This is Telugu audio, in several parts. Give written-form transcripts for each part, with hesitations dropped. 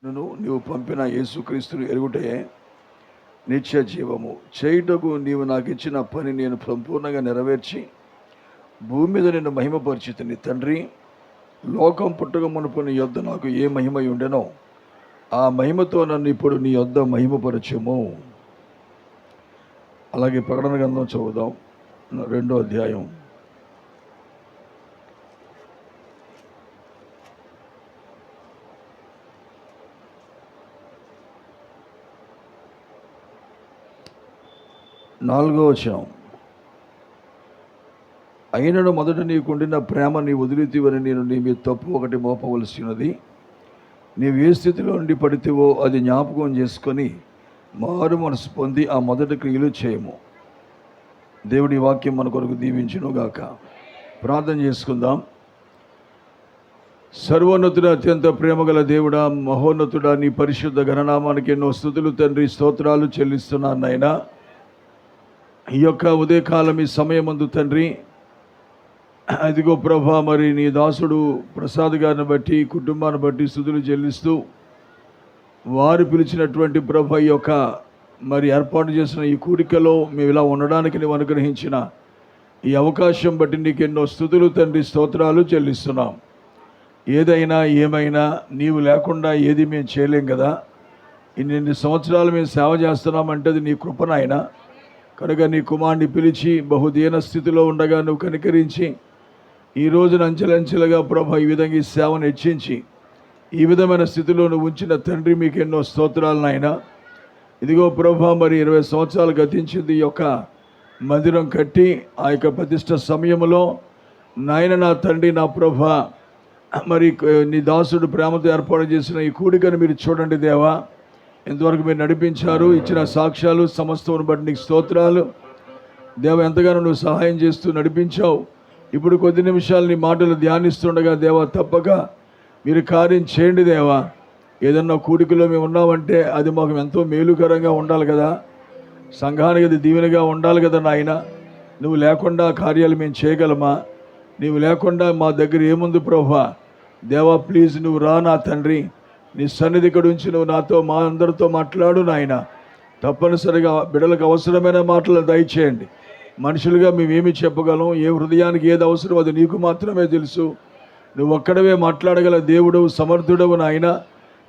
నీవు పంపిన యేసుక్రీస్తును ఎరుగుటే నిత్య జీవము. చేయుటకు నీవు నాకు ఇచ్చిన పని నేను సంపూర్ణంగా నెరవేర్చి భూమి మీద నిన్ను మహిమపరిచితిని. తండ్రి, లోకం పుట్టక మునుపు నీ యొద్ద నాకు ఏ మహిమ ఉండెనో ఆ మహిమతో నన్ను ఇప్పుడు నీ యొద్ద మహిమపరచము. అలాగే ప్రకటన గ్రంథం చదువుదాం, 2వ అధ్యాయం. నాలుగో వచనం. అయినను మొదట నీకుండిన ప్రేమ నీ వదిలితివని నేను నీ మీద తప్పు ఒకటి మోపవలసినది. నీవు ఏ స్థితిలో ఉండి పడితేవో అది జ్ఞాపకం చేసుకొని మారు మనసు పొంది ఆ మొదటి క్రియలు చేయము. దేవుడి వాక్యం మన కొరకు దీవించును గాక. ప్రార్థన చేసుకుందాం. సర్వోన్నతుడ, అత్యంత ప్రేమగల దేవుడా, మహోన్నతుడా, నీ పరిశుద్ధ గణనామానికి ఎన్నో స్తుతులు తండ్రి, స్తోత్రాలు చెల్లిస్తున్నాను నాయనా. ఈ యొక్క ఉదయకాలం ఈ సమయమందు తండ్రి, అదిగో ప్రభా, మరి నీ దాసుడు ప్రసాద్ గారిని బట్టి కుటుంబాన్ని బట్టి స్తుతులు చెల్లిస్తూ వారు పిలిచినటువంటి ప్రభా ఈ యొక్క మరి ఏర్పాటు చేసిన ఈ కూడికలో మేము ఇలా ఉండడానికి నీవు అనుగ్రహించిన ఈ అవకాశం బట్టి నీకు ఎన్నో స్తుతులు తండ్రి, స్తోత్రాలు చెల్లిస్తున్నాం. ఏదైనా ఏమైనా నీవు లేకుండా ఏది మేము చేయలేం కదా. ఇన్ని సంవత్సరాలు మేము సేవ చేస్తున్నామంటే అది నీ కృపనాయన. కనుక నీ కుమారుని పిలిచి బహుదీన స్థితిలో ఉండగా నువ్వు కనికరించి ఈ రోజున అంచెలంచెలుగా ప్రభా ఈ విధంగా ఈ సేవను హెచ్చించి ఈ విధమైన స్థితిలో నువ్వు ఉంచిన తండ్రి, మీకు ఎన్నో స్తోత్రాలు నాయన. ఇదిగో ప్రభా, మరి 20 సంవత్సరాలు గతించింది ఈ యొక్క మందిరం కట్టి ఆ యొక్క ప్రతిష్ట సమయంలో నాయన, నా తండ్రి, నా ప్రభా, మరి నీ దాసుడు ప్రేమతో ఏర్పాటు చేసిన ఈ కూడికను మీరు చూడండి దేవా. ఎంతవరకు మీరు నడిపించారు, ఇచ్చిన సాక్ష్యాలు సమస్తమును బట్టి నీకు స్తోత్రాలు దేవ. ఎంతగానో నువ్వు సహాయం చేస్తూ నడిపించావు. ఇప్పుడు కొద్ది నిమిషాలు నీ మాటలు ధ్యానిస్తుండగా దేవా, తప్పక మీరు కార్యం చేయండి దేవా. ఏదన్నా కూడికలో మేము ఉన్నామంటే అది మాకు ఎంతో మేలుకరంగా ఉండాలి కదా, సంఘానికి అది దీవెనగా ఉండాలి కదా నాయన. నువ్వు లేకుండా కార్యాలు మేము చేయగలమా? నీవు లేకుండా మా దగ్గర ఏముంది ప్రభా? దేవా ప్లీజ్ నువ్వు రా నా తండ్రి. నీ సన్నిధి ఇక్కడ ఉంచి నువ్వు నాతో మా అందరితో మాట్లాడు నాయన. తప్పనిసరిగా బిడ్డలకు అవసరమైన మాటలు దయచేయండి. మనుషులుగా మేమేమి చెప్పగలం? ఏ హృదయానికి ఏది అవసరం అది నీకు మాత్రమే తెలుసు. నువ్వు ఒక్కడవే మాట్లాడగల దేవుడవు, సమర్థుడవు నాయన.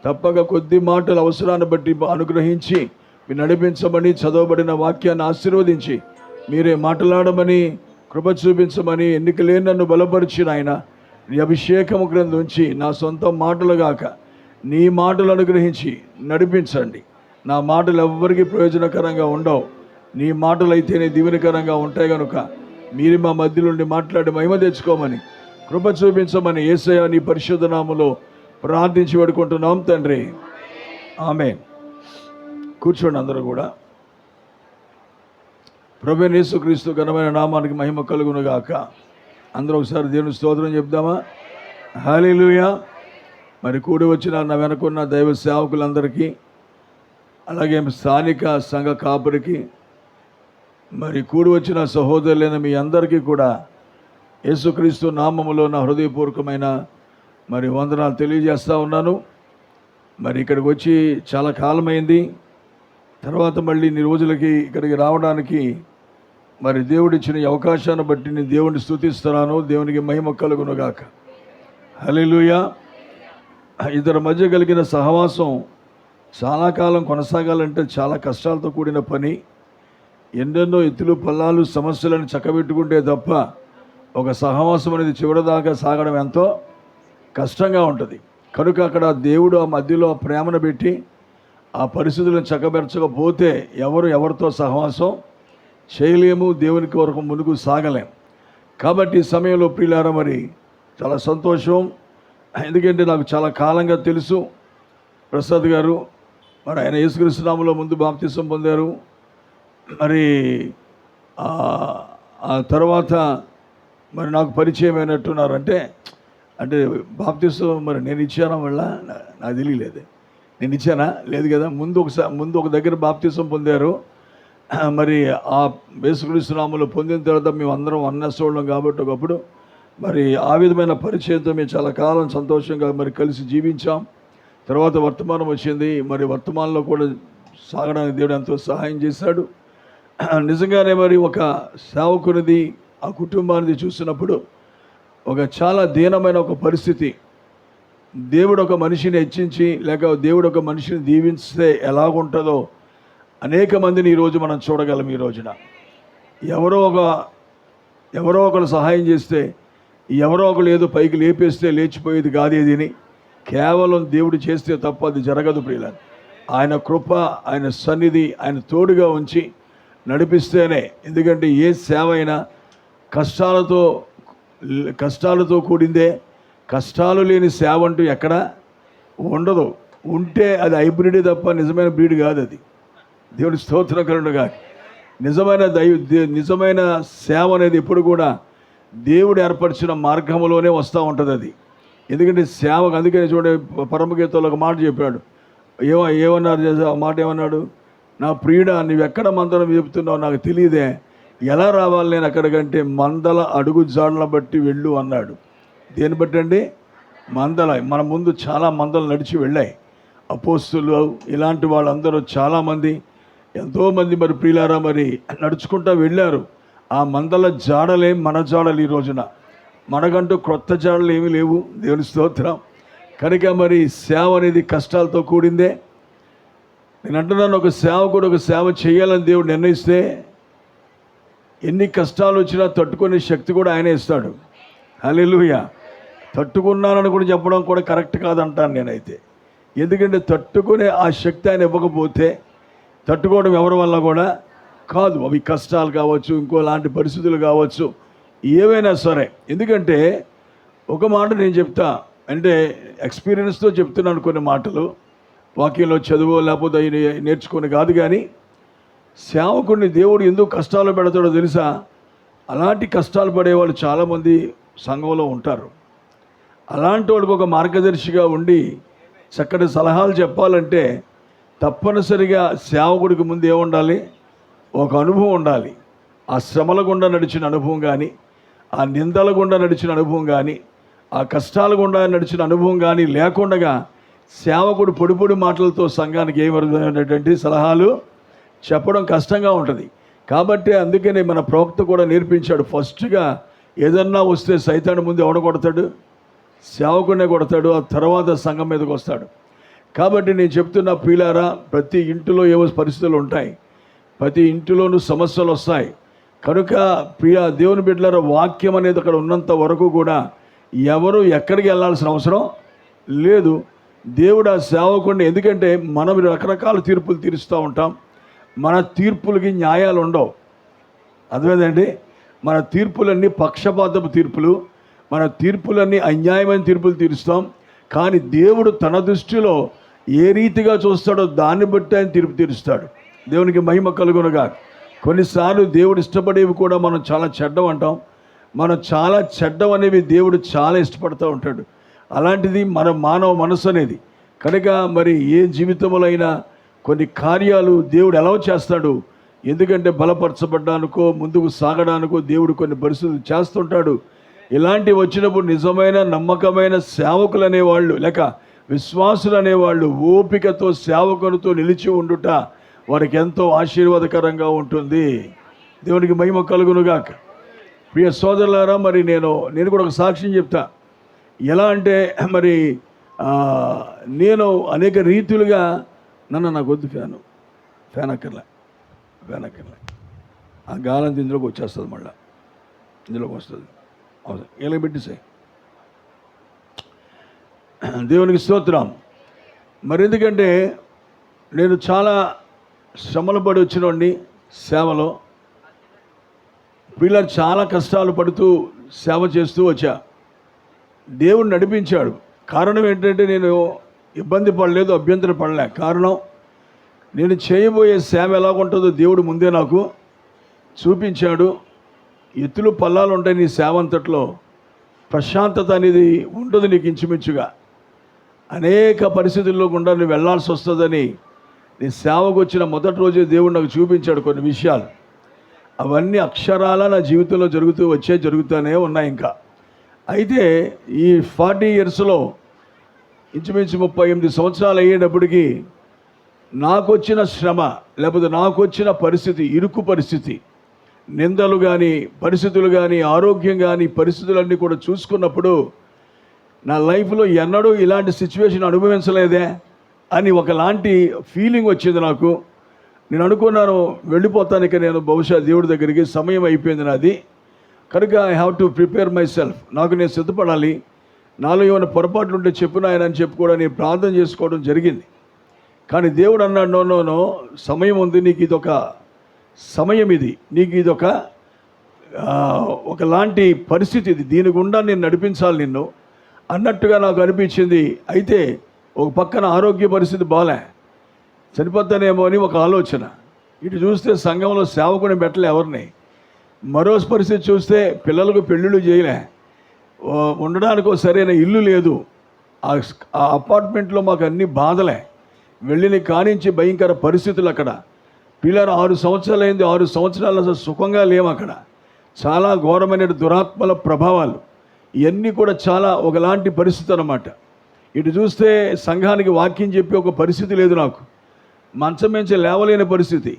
తప్పక కొద్ది మాటలు అవసరాన్ని బట్టి అనుగ్రహించి మీరు నడిపించమని, చదవబడిన వాక్యాన్ని ఆశీర్వదించి మీరే మాట్లాడమని, కృప చూపించమని, ఎన్నికలేని నన్ను బలపరిచి నాయన నీ అభిషేకము క్రింద ఉంచి నా సొంత మాటలు గాక నీ మాటలు అనుగ్రహించి నడిపించండి. నా మాటలు ఎవ్వరికీ ప్రయోజనకరంగా ఉండవు. నీ మాటలు అయితేనే దీవెనకరంగా ఉంటాయి. కనుక మీరు మా మధ్య నుండి మాట్లాడి మహిమ తెచ్చుకోమని, కృప చూపించమని యేసయ్య నీ పరిశుద్ధ నామములో ప్రార్థించి వేడుకుంటున్నాం తండ్రి, ఆమేన్. కూర్చోండి అందరూ కూడా. ప్రభువైన యేసుక్రీస్తు ఘనమైన నామానికి మహిమ కలుగును గాక. అందరూ ఒకసారి దేవుని స్తోత్రం చెప్దామా? హల్లెలూయా. మరి కూడి వచ్చిన నా వెనుకున్న దైవ సేవకులందరికీ, అలాగే స్థానిక సంఘ కాపురికి, మరి కూడి వచ్చిన సహోదరులైన మీ అందరికీ కూడా యేసుక్రీస్తు నామములో నా హృదయపూర్వకమైన మరి వందనాలు తెలియజేస్తూ ఉన్నాను. మరి ఇక్కడికి వచ్చి చాలా కాలమైంది. తర్వాత మళ్ళీ ఇన్ని రోజులకి ఇక్కడికి రావడానికి మరి దేవుడిచ్చిన ఈ అవకాశాన్ని బట్టి నేను దేవుడిని స్తుతిస్తున్నాను. దేవునికి మహిమ కలుగును గాక. హల్లెలూయా. ఇద్దరి మధ్య కలిగిన సహవాసం చాలా కాలం కొనసాగాలంటే చాలా కష్టాలతో కూడిన పని. ఎన్నెన్నో ఎత్తులు పల్లాలు సమస్యలను చక్కబెట్టుకుంటే తప్ప ఒక సహవాసం అనేది చివరిదాకా సాగడం ఎంతో కష్టంగా ఉంటుంది. కనుక అక్కడ దేవుడు ఆ మధ్యలో ఆ ప్రేమను పెట్టి ఆ పరిస్థితులను చక్కబెరచకపోతే ఎవరితో సహవాసం చేయలేము, దేవునికి వరకు ముందుకు సాగలేం. కాబట్టి ఈ సమయంలో ప్రియులారా, మరి చాలా సంతోషం. ఎందుకంటే నాకు చాలా కాలంగా తెలుసు ప్రసాద్ గారు. మరి ఆయన యేసుక్రీస్తు నామములో ముందు బాప్తిసం పొందారు. మరి ఆ తర్వాత మరి నాకు పరిచయం అయినట్టున్నారు. అంటే బాప్తిసం మరి నేను ఇచ్చానా? వల్ల నాకు తెలియలేదు. నేను ఇచ్చానా? లేదు కదా. ముందు ఒక దగ్గర బాప్తిసం పొందారు. మరి ఆ యేసుక్రీస్తు నామములో పొందిన తర్వాత మేము అందరం అన్నసోళ్ళం కాబట్టి ఒకప్పుడు మరి ఆ విధమైన పరిచయంతో మేము చాలా కాలం సంతోషంగా మరి కలిసి జీవించాం. తర్వాత వర్తమానం వచ్చింది. మరి వర్తమానంలో కూడా సాగడానికి దేవుడు ఎంతో సహాయం చేశాడు. నిజంగానే మరి ఒక సేవకునిది ఆ కుటుంబానికి చూసినప్పుడు ఒక చాలా దీనమైన ఒక పరిస్థితి. దేవుడు ఒక మనిషిని హెచ్చించి లేక దేవుడు ఒక మనిషిని దీవిస్తే ఎలాగుంటుందో అనేక మందిని ఈరోజు మనం చూడగలం. ఈ రోజున ఎవరో ఒకరు సహాయం చేస్తే, ఎవరో ఒకరు ఏదో పైకి లేపేస్తే లేచిపోయేది కాదేదిని, కేవలం దేవుడు చేస్తే తప్ప అది జరగదు ప్రియులారా. ఆయన కృప, ఆయన సన్నిధి, ఆయన తోడుగా ఉంచి నడిపిస్తేనే. ఎందుకంటే ఏ సేవ అయినా కష్టాలతో కూడిందే. కష్టాలు లేని సేవ అంటూ ఎక్కడ ఉండదు. ఉంటే అది హైబ్రిడ్ తప్ప నిజమైన బ్రీడ్ కాదు అది. దేవుడి స్తోత్రకరుడుగా నిజమైన సేవ అనేది ఎప్పుడు కూడా దేవుడు ఏర్పరిచిన మార్గంలోనే వస్తూ ఉంటుంది అది. ఎందుకంటే సేవకు అందుకని చూడండి, పరమగీతంలో ఒక మాట చెప్పాడు. ఏమన్నారు ఆ మాట? ఏమన్నాడు? నా ప్రియుడా, నువ్వెక్కడ మందరం చెబుతున్నావు నాకు తెలియదే, ఎలా రావాలి నేను అక్కడికంటే మందల అడుగు జాడలను బట్టి వెళ్ళు అన్నాడు. దేన్ని బట్టి అండి? మన ముందు చాలా మందలు నడిచి వెళ్ళాయి. అపోస్తులు ఇలాంటి వాళ్ళందరూ చాలామంది, ఎంతోమంది మరి ప్రియులారా మరి నడుచుకుంటూ వెళ్ళారు. ఆ మందల జాడలే మన జాడలు. ఈ రోజున మనకంటూ క్రొత్త జాడలు ఏమీ లేవు. దేవుని స్తోత్రం. కనుక మరి సేవ అనేది కష్టాలతో కూడిందే. నేను అంటున్నాను, ఒక సేవకుడు ఒక సేవ చేయాలని దేవుడు నిర్ణయిస్తే ఎన్ని కష్టాలు వచ్చినా తట్టుకునే శక్తి కూడా ఆయనే ఇస్తాడు. హల్లెలూయా. తట్టుకున్నానని కూడా చెప్పడం కూడా కరెక్ట్ కాదంటాను నేనైతే. ఎందుకంటే తట్టుకునే ఆ శక్తి ఆయన ఇవ్వకపోతే తట్టుకోవడం ఎవరి వల్ల కూడా కాదు. అవి కష్టాలు కావచ్చు, ఇంకో లాంటి పరిస్థితులు కావచ్చు, ఏవైనా సరే. ఎందుకంటే ఒక మాట నేను చెప్తా, అంటే ఎక్స్పీరియన్స్తో చెప్తున్నాను. కొన్ని మాటలు వాక్యంలో చదువు లేకపోతే నేర్చుకొని కాదు, కానీ సేవకుడిని దేవుడు ఎందుకు కష్టాలు పెడతాడో తెలుసా? అలాంటి కష్టాలు పడేవాళ్ళు చాలామంది సంఘంలో ఉంటారు. అలాంటి వాళ్ళకి ఒక మార్గదర్శిగా ఉండి చక్కటి సలహాలు చెప్పాలంటే తప్పనిసరిగా సేవకుడికి ముందు ఏముండాలి? ఒక అనుభవం ఉండాలి. ఆ శ్రమల గుండా నడిచిన అనుభవం కానీ, ఆ నిందల గుండా నడిచిన అనుభవం కానీ, ఆ కష్టాల గుండా నడిచిన అనుభవం కానీ లేకుండా సేవకుడు పొడి మాటలతో సంఘానికి ఏమర్థమైనటువంటి సలహాలు చెప్పడం కష్టంగా ఉంటుంది. కాబట్టి అందుకనే మన ప్రవక్త కూడా నేర్పించాడు. ఫస్ట్గా ఏదన్నా వస్తే సైతాను ముందు ఎవడ కొడతాడు? సేవకుడినే కొడతాడు. ఆ తర్వాత సంఘం మీదకి వస్తాడు. కాబట్టి నేను చెప్తున్నా ప్రియులారా, ప్రతి ఇంటిలో ఏవో పరిస్థితులు ఉంటాయి, ప్రతి ఇంటిలోనూ సమస్యలు వస్తాయి. కనుక ప్రియ దేవుని బిడ్డలారా, వాక్యం అనేది అక్కడ ఉన్నంత వరకు కూడా ఎవరు ఎక్కడికి వెళ్ళాల్సిన అవసరం లేదు. దేవుడు ఆ సేవకుడిని, ఎందుకంటే మనం రకరకాల తీర్పులు తీరుస్తూ ఉంటాం. మన తీర్పులకి న్యాయాలు ఉండవు. అర్థమైందండి? మన తీర్పులన్నీ పక్షపాతపు తీర్పులు, మన తీర్పులన్నీ అన్యాయమైన తీర్పులు తీరుస్తాం. కానీ దేవుడు తన దృష్టిలో ఏ రీతిగా చూస్తాడో దాన్ని బట్టి ఆయన తీర్పు తీరుస్తాడు. దేవునికి మహిమ కలుగునుగా. కొన్నిసార్లు దేవుడు ఇష్టపడేవి కూడా మనం చాలా చెడ్డం అంటాం. మనం చాలా చెడ్డం అనేవి దేవుడు చాలా ఇష్టపడుతూ ఉంటాడు. అలాంటిది మన మానవ మనసు అనేది. కనుక మరి ఏ జీవితంలో అయినా కొన్ని కార్యాలు దేవుడు ఎలా చేస్తాడు? ఎందుకంటే బలపరచబడ్డానికో ముందుకు సాగడానికో దేవుడు కొన్ని పరిస్థితులు చేస్తుంటాడు. ఇలాంటివి వచ్చినప్పుడు నిజమైన నమ్మకమైన సేవకులు అనేవాళ్ళు లేక విశ్వాసులు అనేవాళ్ళు ఓపికతో సేవకునితో నిలిచి ఉండుట వారికి ఎంతో ఆశీర్వాదకరంగా ఉంటుంది. దేవునికి మహిమ కలుగునుగాక. ప్రియ సోదరులారా, మరి నేను కూడా ఒక సాక్ష్యం చెప్తా. ఎలా అంటే మరి నేను అనేక రీతులుగా నాకు వద్దు ఫ్యాన్ అక్కర్లే ఆ గాలంత ఇందులోకి వచ్చేస్తుంది, మళ్ళీ ఇందులోకి వస్తుంది. అవును, ఇలా పెట్టేసాయి. దేవునికి స్తోత్రం. మరి ఎందుకంటే నేను చాలా శ్రమలు పడి వచ్చినోడిని సేవలో. పిల్లలు చాలా కష్టాలు పడుతూ సేవ చేస్తూ వచ్చా. దేవుడు నడిపించాడు. కారణం ఏంటంటే నేను ఇబ్బంది పడలేదు, అభ్యంతరం పడలే. కారణం నేను చేయబోయే సేవ ఎలాగుంటుందో దేవుడు ముందే నాకు చూపించాడు. ఎత్తులు పల్లాలు ఉంటాయి నీ సేవ అంతట్లో, ప్రశాంతత అనేది ఉండదు నీకు ఇంచుమించుగా. అనేక పరిస్థితుల్లో గుండా నువ్వు వెళ్లాల్సి వస్తుందని నీ సేవకు వచ్చిన మొదటి రోజే దేవుడు నాకు చూపించాడు కొన్ని విషయాలు. అవన్నీ అక్షరాల నా జీవితంలో జరుగుతూనే ఉన్నాయి ఇంకా. అయితే ఈ 40 yearsలో ఇంచుమించు 38 సంవత్సరాలు అయ్యేటప్పటికీ నాకు వచ్చిన శ్రమ, లేకపోతే నాకు వచ్చిన పరిస్థితి, ఇరుకు పరిస్థితి, నిందలు కానీ, పరిస్థితులు కానీ, ఆరోగ్యం కానీ, పరిస్థితులన్నీ కూడా చూసుకున్నప్పుడు నా లైఫ్లో ఎన్నడూ ఇలాంటి సిచ్యువేషన్ అనుభవించలేదే అని ఒకలాంటి ఫీలింగ్ వచ్చింది నాకు. నేను అనుకున్నాను వెళ్ళిపోతాను ఇక నేను బహుశా దేవుడి దగ్గరికి, సమయం అయిపోయింది నాది, కనుక I have to prepare my self, నాకు నేను సిద్ధపడాలి, నాలో ఏమైనా పొరపాట్లు ఉంటే చెప్పు నాయన అని చెప్పి కూడా నేను ప్రార్థన చేసుకోవడం జరిగింది. కానీ దేవుడు అన్నాడు, నో నో నో, సమయం ఉంది, నీకు ఇదొక సమయం, ఇది నీకు ఇదొక ఒకలాంటి పరిస్థితి, ఇది దీని గుండా నేను నడిపించాలి నిన్ను అన్నట్టుగా నాకు అనిపించింది. అయితే ఒక పక్కన ఆరోగ్య పరిస్థితి బాలే, చనిపోతానేమో అని ఒక ఆలోచన. ఇటు చూస్తే సంఘంలో సేవకుని పెట్టలే ఎవరిని, మరో పరిస్థితి చూస్తే పిల్లలకు పెళ్ళిళ్ళు చేయలే, ఉండడానికి సరైన ఇల్లు లేదు, ఆ అపార్ట్మెంట్లో మాకు అన్ని బాధలే, వెళ్ళిన కానించి భయంకర పరిస్థితులు. అక్కడ పిల్లలు 6 సంవత్సరాలు అయింది, 6 సంవత్సరాలు అసలు సుఖంగా లేవు, అక్కడ చాలా ఘోరమైన దురాత్మల ప్రభావాలు, ఇవన్నీ కూడా చాలా ఒకలాంటి పరిస్థితి అన్నమాట. ఇటు చూస్తే సంఘానికి వాక్యం చెప్పి ఒక పరిస్థితి లేదు, నాకు మంచం నుంచి లేవలేని పరిస్థితి.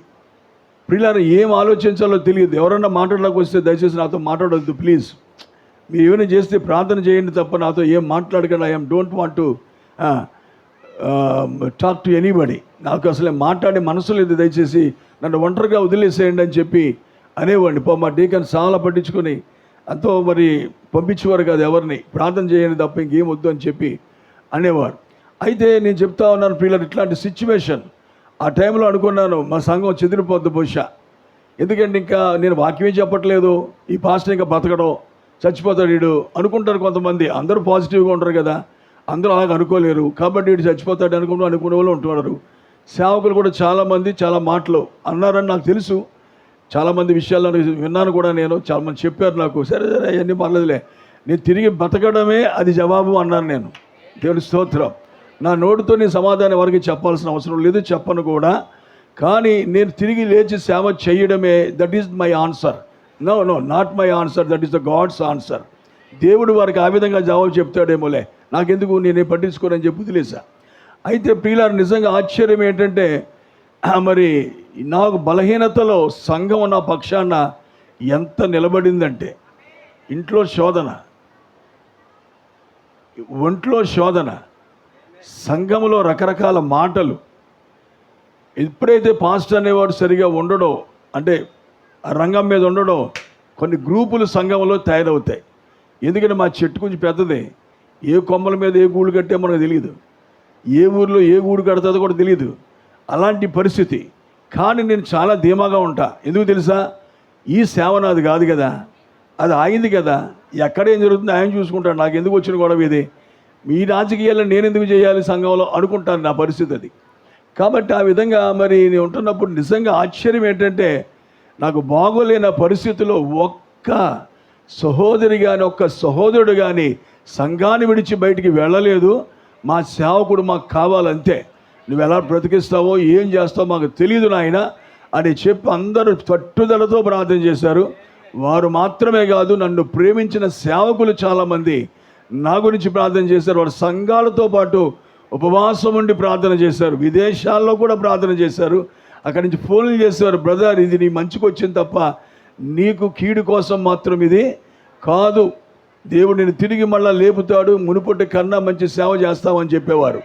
పిల్లలు ఏం ఆలోచించాలో తెలియదు. ఎవరన్నా మాట్లాడడానికి వస్తే దయచేసి నాతో మాట్లాడవద్దు ప్లీజ్, మీరు ఏమైనా చేస్తే ప్రార్థన చేయండి తప్ప నాతో ఏం మాట్లాడకండి. I'm don't want to talk to anybody, నాకు అసలే మాట్లాడే మనసు లేదు, దయచేసి నన్ను ఒంటరిగా వదిలేసేయండి అని చెప్పి అనేవాడిని. మా డీకన్ చాలా పట్టించుకొని అంతో మరి పంపించేవారు కాదు ఎవరిని, ప్రార్థన చేయండి తప్ప ఇంకేం వద్దు అని చెప్పి అనేవారు. అయితే నేను చెప్తా ఉన్నాను పిల్లలు, ఇట్లాంటి సిచ్యువేషన్ ఆ టైంలో అనుకున్నాను మా సంఘం చెదిరిపోద్దు బహుశా, ఎందుకంటే ఇంకా నేను వాక్యమే చెప్పట్లేదు, ఈ పాస్టర్ ఇంకా బతకడం, చచ్చిపోతాడు వీడు అనుకుంటారు కొంతమంది. అందరూ పాజిటివ్గా ఉంటారు కదా, అందరూ అలాగ అనుకోలేరు, కాబట్టి వీడు చచ్చిపోతాడు అనుకునే వాళ్ళు ఉంటున్నారు. సేవకులు కూడా చాలామంది చాలా మాటలు అన్నారని నాకు తెలుసు, చాలామంది విషయాల్లో విన్నాను కూడా నేను, చాలామంది చెప్పారు నాకు. సరే సరే అవన్నీ పర్లేదులే, నేను తిరిగి బతకడమే అది జవాబు అన్నాను నేను. దేవుని స్తోత్రం. నా నోటితో నేను సమాధానం ఎవరికి చెప్పాల్సిన అవసరం లేదు, చెప్పను కూడా. కానీ నేను తిరిగి లేచి సేవ చేయడమే, that is my answer. No no not my answer, that is the God's answer. దేవుడు వారికి ఆ విధంగా జవాబు చెప్తాడేమోలే, నాకెందుకు, నేనే పట్టించుకోనని చెప్పి వదిలేసా. అయితే ప్రియులారు నిజంగా ఆశ్చర్యం ఏంటంటే, మరి నాకు బలహీనతలో సంఘం నా పక్షాన ఎంత నిలబడిందంటే, ఇంట్లో శోధన, ఒంట్లో శోధన, సంఘంలో రకరకాల మాటలు. ఎప్పుడైతే పాస్టర్ అనేవాడు సరిగా ఉండడో, అంటే రంగం మీద ఉండడో, కొన్ని గ్రూపులు సంఘంలో తయారవుతాయి. ఎందుకంటే మా చెట్టు కొంచెం పెద్దది, ఏ కొమ్మల మీద ఏ గూడు కట్టే మనకు తెలియదు, ఏ ఊరిలో ఏ గూడు కడుతుందో కూడా తెలియదు, అలాంటి పరిస్థితి. కానీ నేను చాలా ధీమాగా ఉంటా. ఎందుకు తెలుసా, ఈ సేవ నాది కాదు కదా, అది ఆగింది కదా, ఎక్కడేం జరుగుతుందో ఆయన చూసుకుంటాడు, నాకు ఎందుకు వచ్చిన గొడవ ఇది, మీ రాజకీయాలను నేను ఎందుకు చేయాలి సంఘంలో అనుకుంటాను, నా పరిస్థితి అది. కాబట్టి ఆ విధంగా మరి నేను ఉంటున్నప్పుడు నిజంగా ఆశ్చర్యం ఏంటంటే, నాకు బాగోలేని పరిస్థితిలో ఒక్క సహోదరి కానీ ఒక్క సహోదరుడు కానీ సంఘాన్ని విడిచి బయటికి వెళ్ళలేదు. మా సేవకుడు మాకు కావాలంతే, నువ్వు ఎలా బ్రతికిస్తావో ఏం చేస్తావో మాకు తెలియదు నాయన అని చెప్పి అందరూ పట్టుదలతో ప్రార్థన చేశారు. వారు మాత్రమే కాదు, నన్ను ప్రేమించిన సేవకులు చాలామంది నా గురించి ప్రార్థన చేశారు. వారు సంఘాలతో పాటు ఉపవాసం ఉండి ప్రార్థన చేశారు, విదేశాల్లో కూడా ప్రార్థన చేశారు. అక్కడి నుంచి ఫోన్లు చేసేవారు, బ్రదర్ ఇది నీ మంచికి వచ్చింది తప్ప నీకు కీడు కోసం మాత్రం ఇది కాదు, దేవుడు నేను తిరిగి మళ్ళీ లేపుతాడు, మునుపటి కన్నా మంచి సేవ చేస్తామని చెప్పేవారు.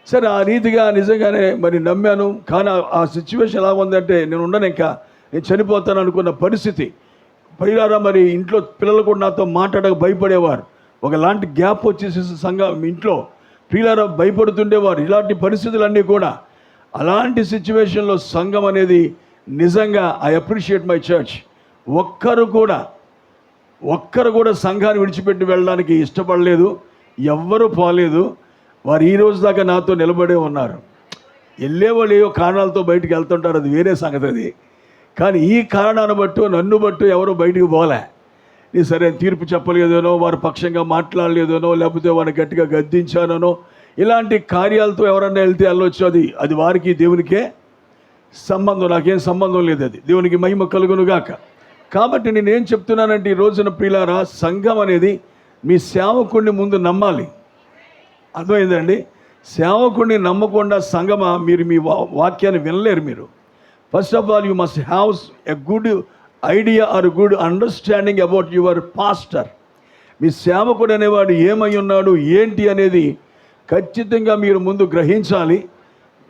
సరే ఆ రీతిగా నిజంగానే మరి నమ్మాను. కానీ ఆ సిచ్యువేషన్ ఎలా ఉందంటే, నేను ఉండను, ఇంకా నేను చనిపోతాను అనుకున్న పరిస్థితి. పైరారా మరి ఇంట్లో పిల్లలు కూడా నాతో మాట్లాడక భయపడేవారు, ఒకలాంటి గ్యాప్ వచ్చేసి సంఘం ఇంట్లో పిల్లలు భయపడుతుండేవారు. ఇలాంటి పరిస్థితులన్నీ కూడా, అలాంటి సిచ్యువేషన్లో సంఘం అనేది నిజంగా ఐ అప్రిషియేట్ మై చర్చ్. ఒక్కరు కూడా సంఘాన్ని విడిచిపెట్టి వెళ్ళడానికి ఇష్టపడలేదు, ఎవ్వరూ పోలేదు. వారు ఈ రోజు దాకా నాతో నిలబడే ఉన్నారు. వెళ్ళేవాళ్ళు ఏవో కారణాలతో బయటికి వెళ్తుంటారు, అది వేరే సంగతి అది. కానీ ఈ కారణాన్ని బట్టు నన్ను బట్టు ఎవరో బయటికి పోలే. నీ సరైన తీర్పు చెప్పలేదనో, వారి పక్షంగా మాట్లాడలేదనో, లేకపోతే వారిని గట్టిగా గద్దించానో, ఇలాంటి కార్యాలతో ఎవరన్నా వెళ్తే వెళ్ళొచ్చు, అది వారికి దేవునికే సంబంధం, నాకేం సంబంధం లేదు. అది దేవునికి మహిమ కలుగునుగాక. కాబట్టి నేనేం చెప్తున్నానంటే, ఈ రోజున ప్రియులారా, సంఘం అనేది మీ సేవకుడిని ముందు నమ్మాలి. అర్థమైందండి? సేవకుడిని నమ్మకుండా సంగమా మీరు మీ వాక్యాన్ని వినలేరు. మీరు first of all you must have a good idea or good understanding about your pastor. మీ సేవకుడు అనేవాడు ఏమై ఉన్నాడు ఏంటి అనేది ఖచ్చితంగా మీరు ముందు గ్రహించాలి.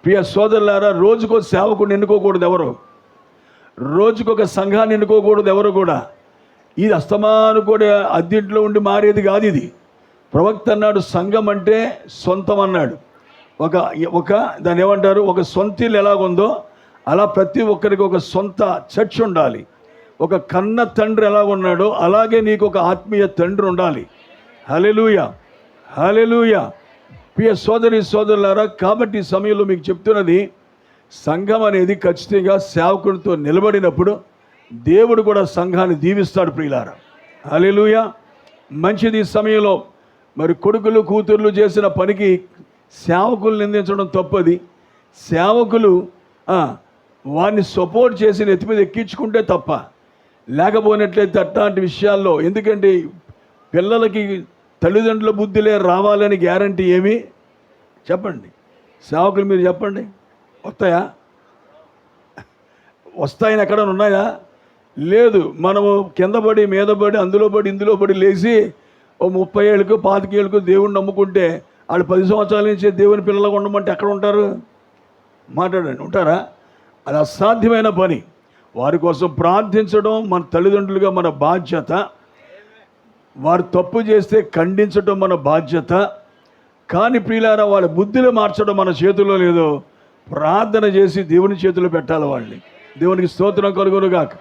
ప్రియ సోదరులారా, రోజుకో సేవకుడిని ఎన్నుకోకూడదు ఎవరు, రోజుకొక సంఘాన్ని ఎన్నుకోకూడదు ఎవరు కూడా. ఇది అస్తమాను కూడా అద్దెంట్లో ఉండి మారేది కాదు. ఇది ప్రవక్త అన్నాడు సంఘం అంటే సొంతం అన్నాడు. ఒక దాన్ని ఏమంటారు, ఒక సొంత ఇల్లు ఎలాగుందో అలా ప్రతి ఒక్కరికి ఒక సొంత చర్చ్ ఉండాలి. ఒక కన్న తండ్రి ఎలాగున్నాడో అలాగే నీకు ఒక ఆత్మీయ తండ్రి ఉండాలి. హల్లెలూయా, హల్లెలూయా. ప్రియ సోదరి సోదరులారా, కాబట్టి ఈ సమయంలో మీకు చెప్తున్నది, సంఘం అనేది ఖచ్చితంగా సేవకుడితో నిలబడినప్పుడు దేవుడు కూడా సంఘాన్ని దీవిస్తాడు. ప్రియులారా, హల్లెలూయా. మంచిది. ఈ సమయంలో మరి కొడుకులు కూతుర్లు చేసిన పనికి సేవకులు నిందించడం తప్పది. సేవకులు వారిని సపోర్ట్ చేసి నెత్తి మీద ఎక్కించుకుంటే తప్ప, లేకపోయినట్లయితే అట్లాంటి విషయాల్లో, ఎందుకంటే పిల్లలకి తల్లిదండ్రుల బుద్ధిలే రావాలని గ్యారంటీ ఏమి చెప్పండి? సేవకులు మీరు చెప్పండి, వస్తాయా? వస్తాయని ఎక్కడైనా ఉన్నాయా? లేదు. మనము కింద పడి మీద పడి అందులో పడి ఇందులో పడి లేచి ఓ 30 ఏళ్ళకు 25 ఏళ్ళకు దేవుణ్ణి నమ్ముకుంటే వాళ్ళు 10 సంవత్సరాల నుంచి దేవుని పిల్లలుగా ఉండమంటే ఎక్కడ ఉంటారు? మాట్లాడండి, ఉంటారా? అది అసాధ్యమైన పని. వారి కోసం ప్రార్థించడం మన తల్లిదండ్రులుగా మన బాధ్యత. వారు తప్పు చేస్తే ఖండించడం మన బాధ్యత. కానీ ప్రియులారా, వాళ్ళ బుద్ధిని మార్చడం మన చేతుల్లో లేదో ప్రార్థన చేసి దేవుని చేతుల్లో పెట్టాలి వాళ్ళని. దేవునికి స్తోత్రం కలుగును గాక.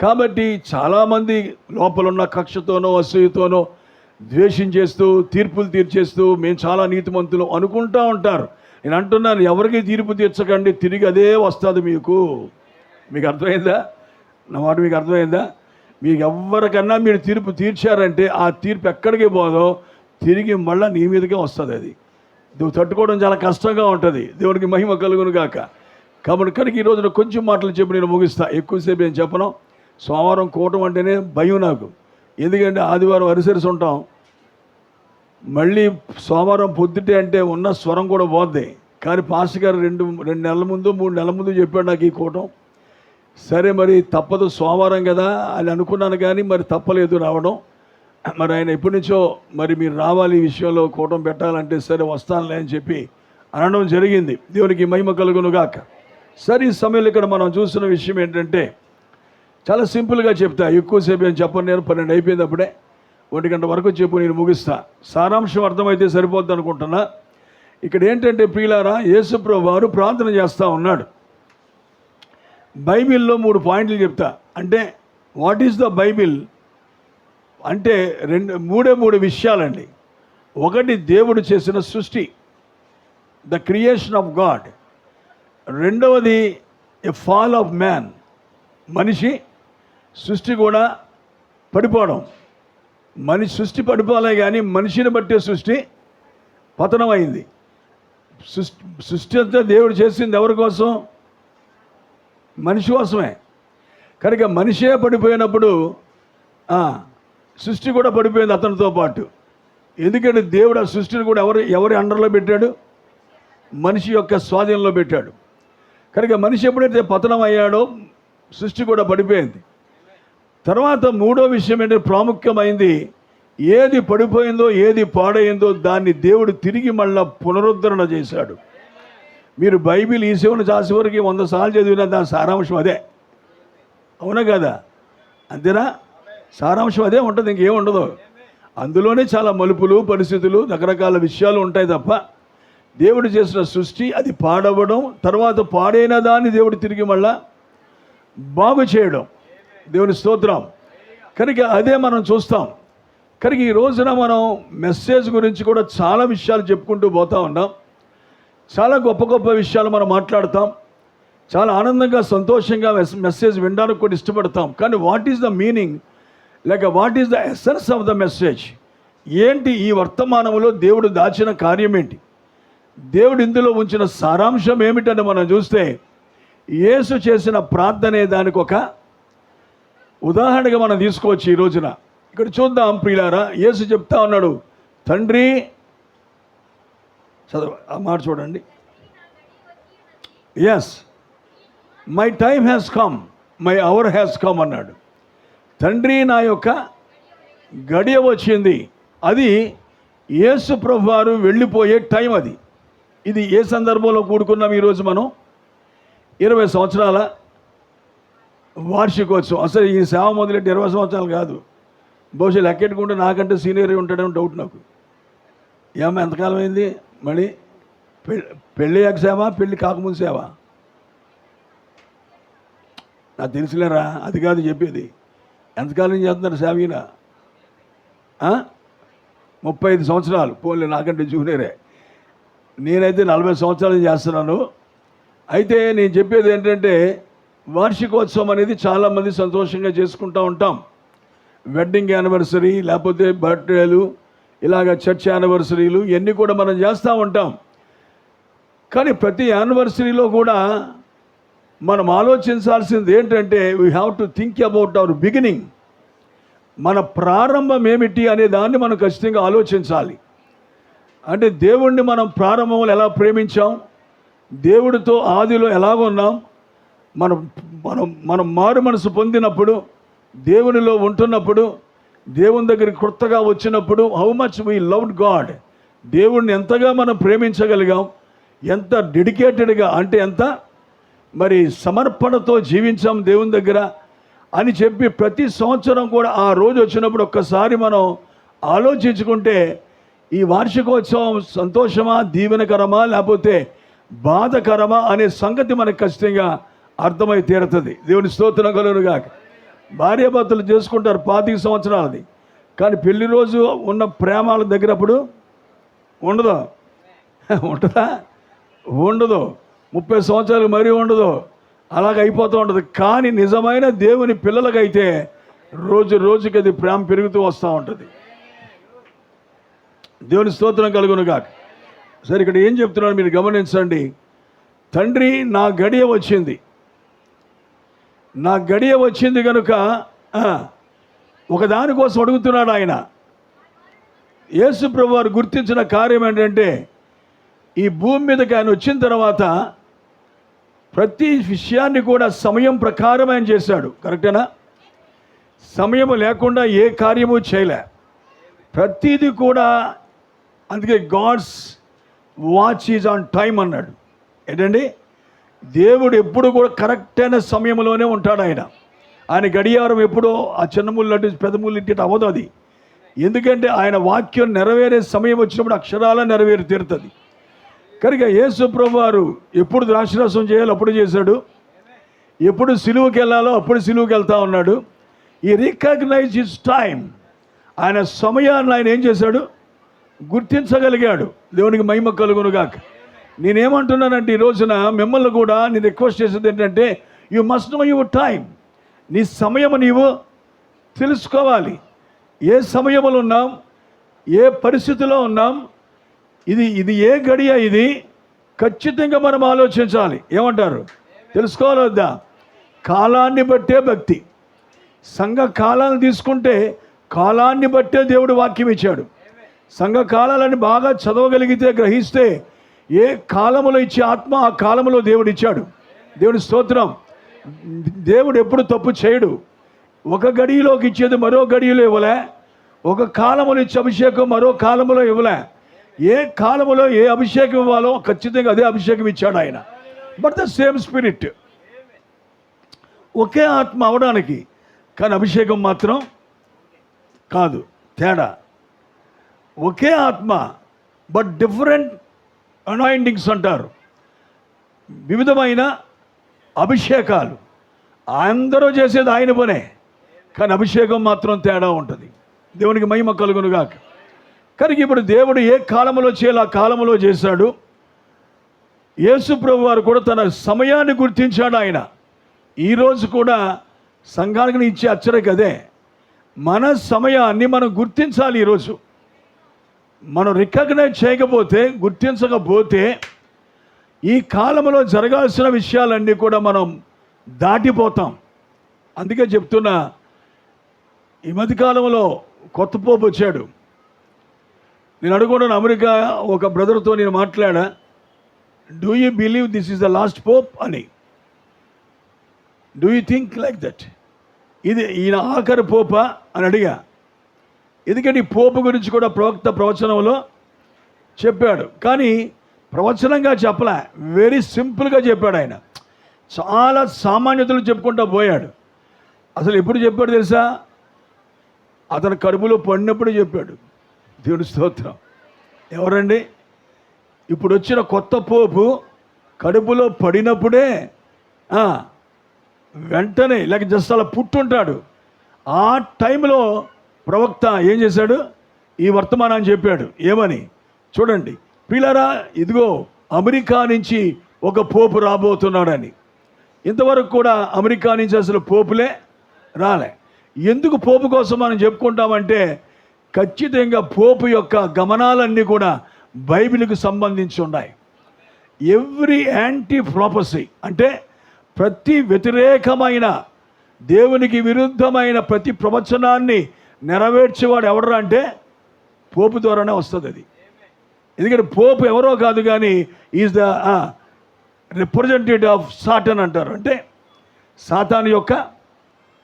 కాబట్టి చాలామంది లోపలున్న కక్షతోనో అసూయతోనో ద్వేషించేస్తూ తీర్పులు తీర్చేస్తూ మేము చాలా నీతిమంతులు అనుకుంటూ ఉంటారు. నేను అంటున్నాను, ఎవరికి తీర్పు తీర్చకండి, తిరిగి అదే వస్తుంది మీకు. మీకు అర్థమైందా? నా మాట మీకు అర్థమైందా? మీకు ఎవరికన్నా మీరు తీర్పు తీర్చారంటే ఆ తీర్పు ఎక్కడికి పోదో తిరిగి మళ్ళీ నీ మీదకే వస్తుంది. అది నువ్వు తట్టుకోవడం చాలా కష్టంగా ఉంటుంది. దేవునికి మహిమ కలుగును గాక. కాబట్టి కనుక ఈ రోజున కొంచెం మాటలు చెప్పి నేను ముగిస్తా. ఎక్కువసేపు నేను చెప్పను. సోమవారం కూటం అంటేనే భయం నాకు. ఎందుకంటే ఆదివారం అరిసరిసి ఉంటాం, మళ్ళీ సోమవారం పొద్దుటే అంటే ఉన్న స్వరం కూడా పోద్ది. కానీ పాస్టర్ గారు రెండు నెలల ముందు 3 నెలల ముందు చెప్పాడు నాకు ఈ కూటం. సరే మరి తప్పదు, సోమవారం కదా అని అనుకున్నాను, కానీ మరి తప్పలేదు రావడం. మరి ఆయన ఎప్పటి నుంచో మరి మీరు రావాలి ఈ విషయంలో కూటం పెట్టాలంటే సరే వస్తానులే అని చెప్పి అనడం జరిగింది. దేవునికి మహిమ కలుగును గాక. సరే, ఈ సమయంలో ఇక్కడ మనం చూస్తున్న విషయం ఏంటంటే చాలా సింపుల్గా చెప్తా. ఎక్కువసేపు ఏం చెప్పను నేను. 12 అయిపోయింది, అప్పుడే 1 గంట వరకు చెప్పు, నేను ముగిస్తా. సారాంశం అర్థమైతే సరిపోద్ది అనుకుంటున్నా. ఇక్కడ ఏంటంటే ప్రియులారా, యేసుప్రభువు వారు ప్రార్థన చేస్తూ ఉన్నాడు. బైబిల్లో 3 పాయింట్లు చెప్తా. అంటే వాట్ ఈజ్ ద బైబిల్ అంటే 3 విషయాలండి. ఒకటి, దేవుడు చేసిన సృష్టి, ద క్రియేషన్ ఆఫ్ గాడ్. రెండవది, ఎ ఫాల్ ఆఫ్ మ్యాన్, మనిషి సృష్టి కూడా పడిపోవడం. మనిషి సృష్టి పడిపోలే కానీ మనిషిని బట్టే సృష్టి పతనమైంది. సృష్టి అంతా దేవుడు చేసింది ఎవరి కోసం? మనిషి కోసమే. కనుక మనిషే పడిపోయినప్పుడు సృష్టి కూడా పడిపోయింది అతనితో పాటు. ఎందుకంటే దేవుడు ఆ సృష్టిని కూడా ఎవరి అండర్లో పెట్టాడు? మనిషి యొక్క స్వాధీనంలో పెట్టాడు. కనుక మనిషి ఎప్పుడైతే పతనం అయ్యాడో సృష్టి కూడా పడిపోయింది. తర్వాత 3వ విషయం ఏంటంటే ప్రాముఖ్యమైంది, ఏది పడిపోయిందో ఏది పాడైందో దాన్ని దేవుడు తిరిగి మళ్ళా పునరుద్ధరణ చేశాడు. మీరు బైబిల్ ఈ శివుని చాసి వరకు 100 సార్లు చదివినా దాని సారాంశం అదే. అవునా కదా? అంతేనా? సారాంశం అదే ఉంటుంది, ఇంకేముండదు. అందులోనే చాలా మలుపులు పరిస్థితులు రకరకాల విషయాలు ఉంటాయి తప్ప దేవుడు చేసిన సృష్టి అది పాడవడం, తర్వాత పాడైన దాన్ని దేవుడు తిరిగి మళ్ళా బాగు చేయడం. దేవుని స్తోత్రం. కనుక అదే మనం చూస్తాం. కనుక ఈ రోజున మనం మెసేజ్ గురించి కూడా చాలా విషయాలు చెప్పుకుంటూ పోతూ ఉన్నాం. చాలా గొప్ప గొప్ప విషయాలు మనం మాట్లాడతాం. చాలా ఆనందంగా సంతోషంగా మెసేజ్ వినడానికి కూడా ఇష్టపడతాం. కానీ వాట్ ఈజ్ ద మీనింగ్, లేక what is the essence of the message? ఏంటి ఈ వర్తమానంలో దేవుడు దాచిన కార్యం ఏంటి, దేవుడు ఇందులో ఉంచిన సారాంశం ఏమిటని మనం చూస్తే, యేసు చేసిన ప్రార్థనే దానికి ఒక ఉదాహరణగా మనం తీసుకోవచ్చు ఈ రోజున. ఇక్కడ చూద్దాం ప్రియులారా, యేసు చెప్తా ఉన్నాడు, తండ్రి చదవ ఆ మాట చూడండి. Yes, my time has come, my hour has come అన్నాడు. తండ్రి, నా యొక్క గడియ వచ్చింది. అది యేసు ప్రభు వారు వెళ్ళిపోయే టైం అది. ఇది ఏ సందర్భంలో కూడుకున్నాం ఈరోజు మనం? 20 సంవత్సరాల వార్షికోత్సవం. అసలు ఈ సేవ మొదలెట్టి 20 సంవత్సరాలు కాదు, బహుశా లెక్కెట్టుకుంటే నాకంటే సీనియర్ ఉంటాడని డౌట్ నాకు. ఏమో ఎంతకాలం అయింది? మళ్ళీ పెళ్ళి అయ్యాక సేవ, పెళ్ళి కాకముందు సేవ? నాకు తెలుసులేరా, అది కాదు చెప్పేది. ఎంతకాలం చేస్తున్నారు సేవ ఈయన? 35 సంవత్సరాలు. పోన్లే, నాకంటే జూనియరే. నేనైతే 40 సంవత్సరాలు చేస్తున్నాను. అయితే నేను చెప్పేది ఏంటంటే, వార్షికోత్సవం అనేది చాలామంది సంతోషంగా చేసుకుంటూ ఉంటాం. వెడ్డింగ్ యానివర్సరీ, లేకపోతే బర్త్డేలు, ఇలాగ చర్చ్ యానివర్సరీలు, ఇవన్నీ కూడా మనం చేస్తూ ఉంటాం. కానీ ప్రతి యానివర్సరీలో కూడా మనం ఆలోచించాల్సింది ఏంటంటే, we have to think about our beginning. మన ప్రారంభం ఏమిటి అనే దాన్ని మనం ఖచ్చితంగా ఆలోచించాలి. అంటే దేవుణ్ణి మనం ప్రారంభంలో ఎలా ప్రేమించాం, దేవుడితో ఆదిలో ఎలాగున్నాం, మనం మనం మనం మారు మనసు పొందినప్పుడు, దేవునిలో ఉంటున్నప్పుడు, దేవుని దగ్గరికి కొత్తగా వచ్చినప్పుడు, how much we loved God, దేవుణ్ణి ఎంతగా మనం ప్రేమించగలిగాం, ఎంత డెడికేటెడ్గా, అంటే ఎంత మరి సమర్పణతో జీవించాం దేవుని దగ్గర అని చెప్పి ప్రతి సంవత్సరం కూడా ఆ రోజు వచ్చినప్పుడు ఒక్కసారి మనం ఆలోచించుకుంటే, ఈ వార్షికోత్సవం సంతోషమా, దీవెనకరమా, లేకపోతే బాధకరమా అనే సంగతి మనకు ఖచ్చితంగా అర్థమై తీరుతుంది. దేవుని స్తోత్రం కలుగునుగాక. భార్యాభర్తలు చేసుకుంటారు 25 సంవత్సరాలది, కానీ పెళ్లి రోజు ఉన్న ప్రేమాల దగ్గరప్పుడు ఉండదు. ఉంటుందా? ఉండదు. 30 సంవత్సరాలు మరీ ఉండదు. అలాగ అయిపోతూ ఉంటుంది. కానీ నిజమైన దేవుని పిల్లలకైతే రోజు రోజుకి అది ప్రేమ పెరుగుతూ వస్తూ ఉంటుంది. దేవుని స్తోత్రం కలుగునుగాక. సరే, ఇక్కడ ఏం చెప్తున్నాడు మీరు గమనించండి. తండ్రి, నా గడియ వచ్చింది, నా గడియ వచ్చింది కనుక ఒకదానికోసం అడుగుతున్నాడు ఆయన. యేసు ప్రభు వారు గుర్తించిన కార్యం ఏంటంటే, ఈ భూమి మీదకి ఆయన వచ్చిన తర్వాత ప్రతి విషయాన్ని కూడా సమయం ప్రకారం ఆయన చేశాడు. కరెక్టేనా? సమయం లేకుండా ఏ కార్యము చేయలే. ప్రతిదీ కూడా, అందుకే God's watch is on time అన్నాడు. ఏంటండి? దేవుడు ఎప్పుడు కూడా కరెక్ట్ అయిన సమయంలోనే ఉంటాడు. ఆయన గడియారం ఎప్పుడో ఆ చిన్న ముళ్ళు పెద్ద ముళ్ళు ఇట్టి అవ్వదు అది. ఎందుకంటే ఆయన వాక్యం నెరవేరే సమయం వచ్చినప్పుడు అక్షరాల నెరవేరి తీరుతుంది. కనుక యేసు ప్రభు వారు ఎప్పుడు ద్రాక్షరసం చేయాలో అప్పుడు చేశాడు, ఎప్పుడు సిలువకి వెళ్ళాలో అప్పుడు సిలువకి వెళ్తూ ఉన్నాడు. ఈ రికగ్నైజ్ హిస్ టైం. ఆయన సమయాన్ని ఆయన ఏం చేశాడు? గుర్తించగలిగాడు. దేవునికి మహిమ కలుగునుగాక. నేనేమంటున్నానంటే, ఈ రోజున మిమ్మల్ని కూడా నేను రిక్వెస్ట్ చేసేది ఏంటంటే, you must know your time. నీ సమయం నీవు తెలుసుకోవాలి. ఏ సమయంలో ఉన్నాం, ఏ పరిస్థితిలో ఉన్నాం, ఇది ఏ గడియ, ఇది ఖచ్చితంగా మనం ఆలోచించాలి. ఏమంటారు? తెలుసుకోవాలి వద్దా? కాలాన్ని బట్టే భక్తి. సంఘ కాలాన్ని తీసుకుంటే కాలాన్ని బట్టే దేవుడు వాక్యం ఇచ్చాడు. సంఘ కాలాలని బాగా చదవగలిగితే, గ్రహిస్తే, ఏ కాలములో ఇచ్చే ఆత్మ ఆ కాలంలో దేవుడు ఇచ్చాడు. దేవుడి స్తోత్రం. దేవుడు ఎప్పుడు తప్పు చేయడు. ఒక గడియలోకి ఇచ్చేది మరో గడియలో ఇవ్వలే. ఒక కాలములో ఇచ్చే అభిషేకం మరో కాలములో ఇవ్వలే. ఏ కాలములో ఏ అభిషేకం ఇవ్వాలో ఖచ్చితంగా అదే అభిషేకం ఇచ్చాడు ఆయన. బట్ ద సేమ్ స్పిరిట్, ఒకే ఆత్మ అవడానికి, కానీ అభిషేకం మాత్రం కాదు. తేడా. ఒకే ఆత్మ బట్ డిఫరెంట్ అనాయింటింగ్స్ అంటారు. వివిధమైన అభిషేకాలు. అందరూ చేసేది ఆయన పనే, కానీ అభిషేకం మాత్రం తేడా ఉంటుంది. దేవునికి మహిమ కలుగునుగాక. కనుక ఇప్పుడు దేవుడు ఏ కాలంలో చేయాలి ఆ కాలంలో చేశాడు. యేసు ప్రభు వారు కూడా తన సమయాన్ని గుర్తించాడు. ఆయన ఈరోజు కూడా సంఘానికి ఇచ్చే హెచ్చరిక అదే. మన సమయాన్ని మనం గుర్తించాలి. ఈరోజు మనం రికగ్నైజ్ చేయకపోతే, గుర్తించకపోతే, ఈ కాలంలో జరగాల్సిన విషయాలన్నీ కూడా మనం దాటిపోతాం. అందుకే చెప్తున్నా, ఈ మధ్యకాలంలో కొత్త పోపు వచ్చాడు. నేను అడుగుతున్నాను, అమెరికా ఒక బ్రదర్తో నేను మాట్లాడా, do you believe this is the last pope అని. Do you think like that? ఇది ఈయన ఆఖరి పోపా అని అడిగా. ఎందుకంటే ఈ పోపు గురించి కూడా ప్రవక్త ప్రవచనంలో చెప్పాడు, కానీ ప్రవచనంగా చెప్పలే, వెరీ సింపుల్గా చెప్పాడు. ఆయన చాలా సామాన్యతలు చెప్పుకుంటూ పోయాడు. అసలు ఎప్పుడు చెప్పాడు తెలుసా? అతను కడుపులో పడినప్పుడు చెప్పాడు. దేవుడి స్తోత్రం. ఎవరండి? ఇప్పుడు వచ్చిన కొత్త పోపు కడుపులో పడినప్పుడే వెంటనే లేక జస్ట్ అలా పుట్టుంటాడు. ఆ టైంలో ప్రవక్త ఏం చేశాడు? ఈ వర్తమానాన్ని చెప్పాడు. ఏమని చూడండి ప్రియులారా, ఇదిగో అమెరికా నుంచి ఒక పోపు రాబోతున్నాడని. ఇంతవరకు కూడా అమెరికా నుంచి అసలు పోపులే రాలే. ఎందుకు పోపు కోసం మనం చెప్పుకుంటామంటే, ఖచ్చితంగా పోపు యొక్క గమనాలన్నీ కూడా బైబిల్కి సంబంధించి ఉన్నాయి. ఎవ్రీ యాంటీ ప్రాపసీ అంటే ప్రతి వ్యతిరేకమైన దేవునికి విరుద్ధమైన ప్రతి ప్రవచనాన్ని నెరవేర్చేవాడు ఎవడరా అంటే పోపు ద్వారానే వస్తుంది అది. ఎందుకంటే పోపు ఎవరో కాదు, కానీ is the representative of Satan అంటారు. అంటే సాతాను యొక్క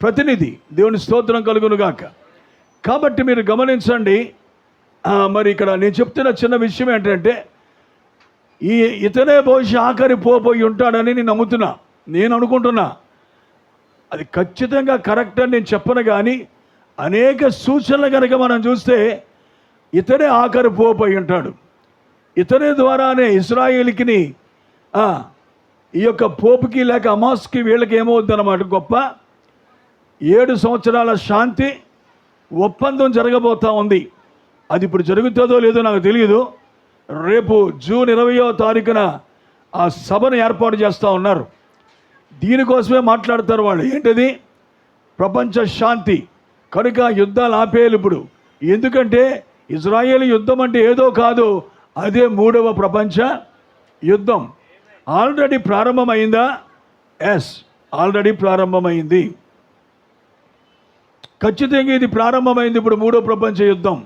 ప్రతినిధి. దేవుని స్తోత్రం కలుగును గాక. కాబట్టి మీరు గమనించండి. మరి ఇక్కడ నేను చెప్తున్న చిన్న విషయం ఏంటంటే, ఇతనే బహుశా ఆఖరి పోయి ఉంటాడని నేను అనుకుంటున్నా. అది ఖచ్చితంగా కరెక్ట్ అని నేను చెప్పను, కానీ అనేక సూచనలు కనుక మనం చూస్తే ఇతనే ఆఖరి పోయి ఉంటాడు. ఇతనే ద్వారానే ఇశ్రాయేలుకి ఈ యొక్క పోపుకి లేక అమాస్కి వీళ్ళకి ఏమవుద్దన్నమాట, గొప్ప 7 సంవత్సరాల శాంతి ఒప్పందం జరగబోతూ ఉంది. అది ఇప్పుడు జరుగుతుందో లేదో నాకు తెలియదు. రేపు జూన్ 20వ తారీఖున ఆ సభను ఏర్పాటు చేస్తూ ఉన్నారు. దీనికోసమే మాట్లాడతారు వాళ్ళు. ఏంటది? ప్రపంచ శాంతి. కనుక యుద్ధాలు ఆపేయాలి ఇప్పుడు. ఎందుకంటే ఇజ్రాయేల్ యుద్ధం అంటే ఏదో కాదు, అదే 3వ ప్రపంచ యుద్ధం. ఆల్రెడీ ప్రారంభమైందా? ఎస్, ఆల్రెడీ ప్రారంభమైంది. ఖచ్చితంగా ఇది ప్రారంభమైంది. ఇప్పుడు 3వ ప్రపంచ యుద్ధం.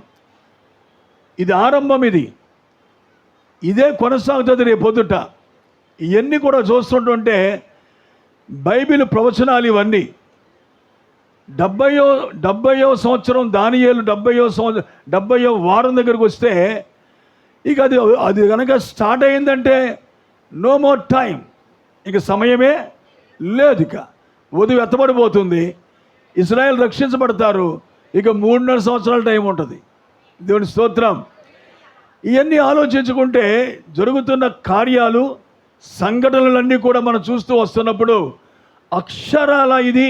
ఇది ఆరంభం. ఇదే కొనసాగుతుంది రేపు పొద్దుట. ఇవన్నీ కూడా చూస్తుంటుంటే బైబిల్ ప్రవచనాలు ఇవన్నీ. 70వ సంవత్సరం దానియేలు 70వ వారం దగ్గరకు వస్తే ఇక అది కనుక స్టార్ట్ అయిందంటే నో మోర్ టైం, ఇక సమయమే లేదు. ఇక వధువు ఎత్తబడిపోతుంది, ఇజ్రాయెల్ రక్షించబడతారు. ఇక 3.5 సంవత్సరాల టైం ఉంటుంది. దేవుని స్తోత్రం. ఇవన్నీ ఆలోచించుకుంటే జరుగుతున్న కార్యాలు సంఘటనలన్నీ కూడా మనం చూస్తూ వస్తున్నప్పుడు అక్షరాల ఇది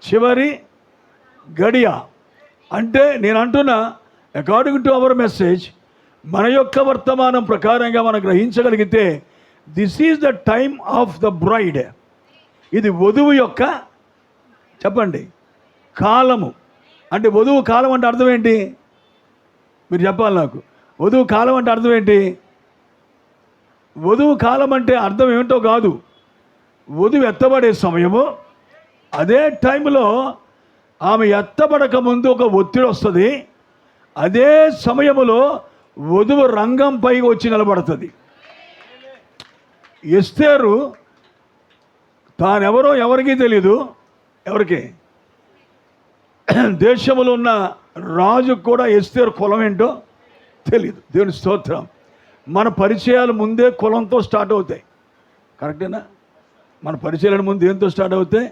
చివరి గడియ. అంటే నేను అంటున్నా, అకార్డింగ్ టు అవర్ మెసేజ్, మన యొక్క వర్తమానం ప్రకారంగా మనం గ్రహించగలిగితే this is the time of the bride. ఇది వధువు యొక్క చెప్పండి కాలము. అంటే వధువు కాలం అంటే అర్థం ఏంటి? మీరు చెప్పాలి నాకు. వధువు కాలం అంటే అర్థం ఏంటి? వధువు కాలం అంటే అర్థం ఏమిటో కాదు. వధువు ఎత్తబడే సమయము, అదే టైంలో ఆమె ఎత్తబడక ముందు ఒక ఒత్తిడి వస్తుంది. అదే సమయంలో వధువు రంగంపై వచ్చి నిలబడుతుంది. ఎస్తేరు తానెవరో ఎవరికీ తెలీదు. ఎవరికి? దేశంలో ఉన్న రాజుకు కూడా ఎస్తేరు కులం ఏంటో తెలీదు. దేవుని స్తోత్రం. మన పరిచయాలు ముందే కులంతో స్టార్ట్ అవుతాయి. కరెక్టేనా? మన పరిచయాల ముందు ఏంతో స్టార్ట్ అవుతాయి?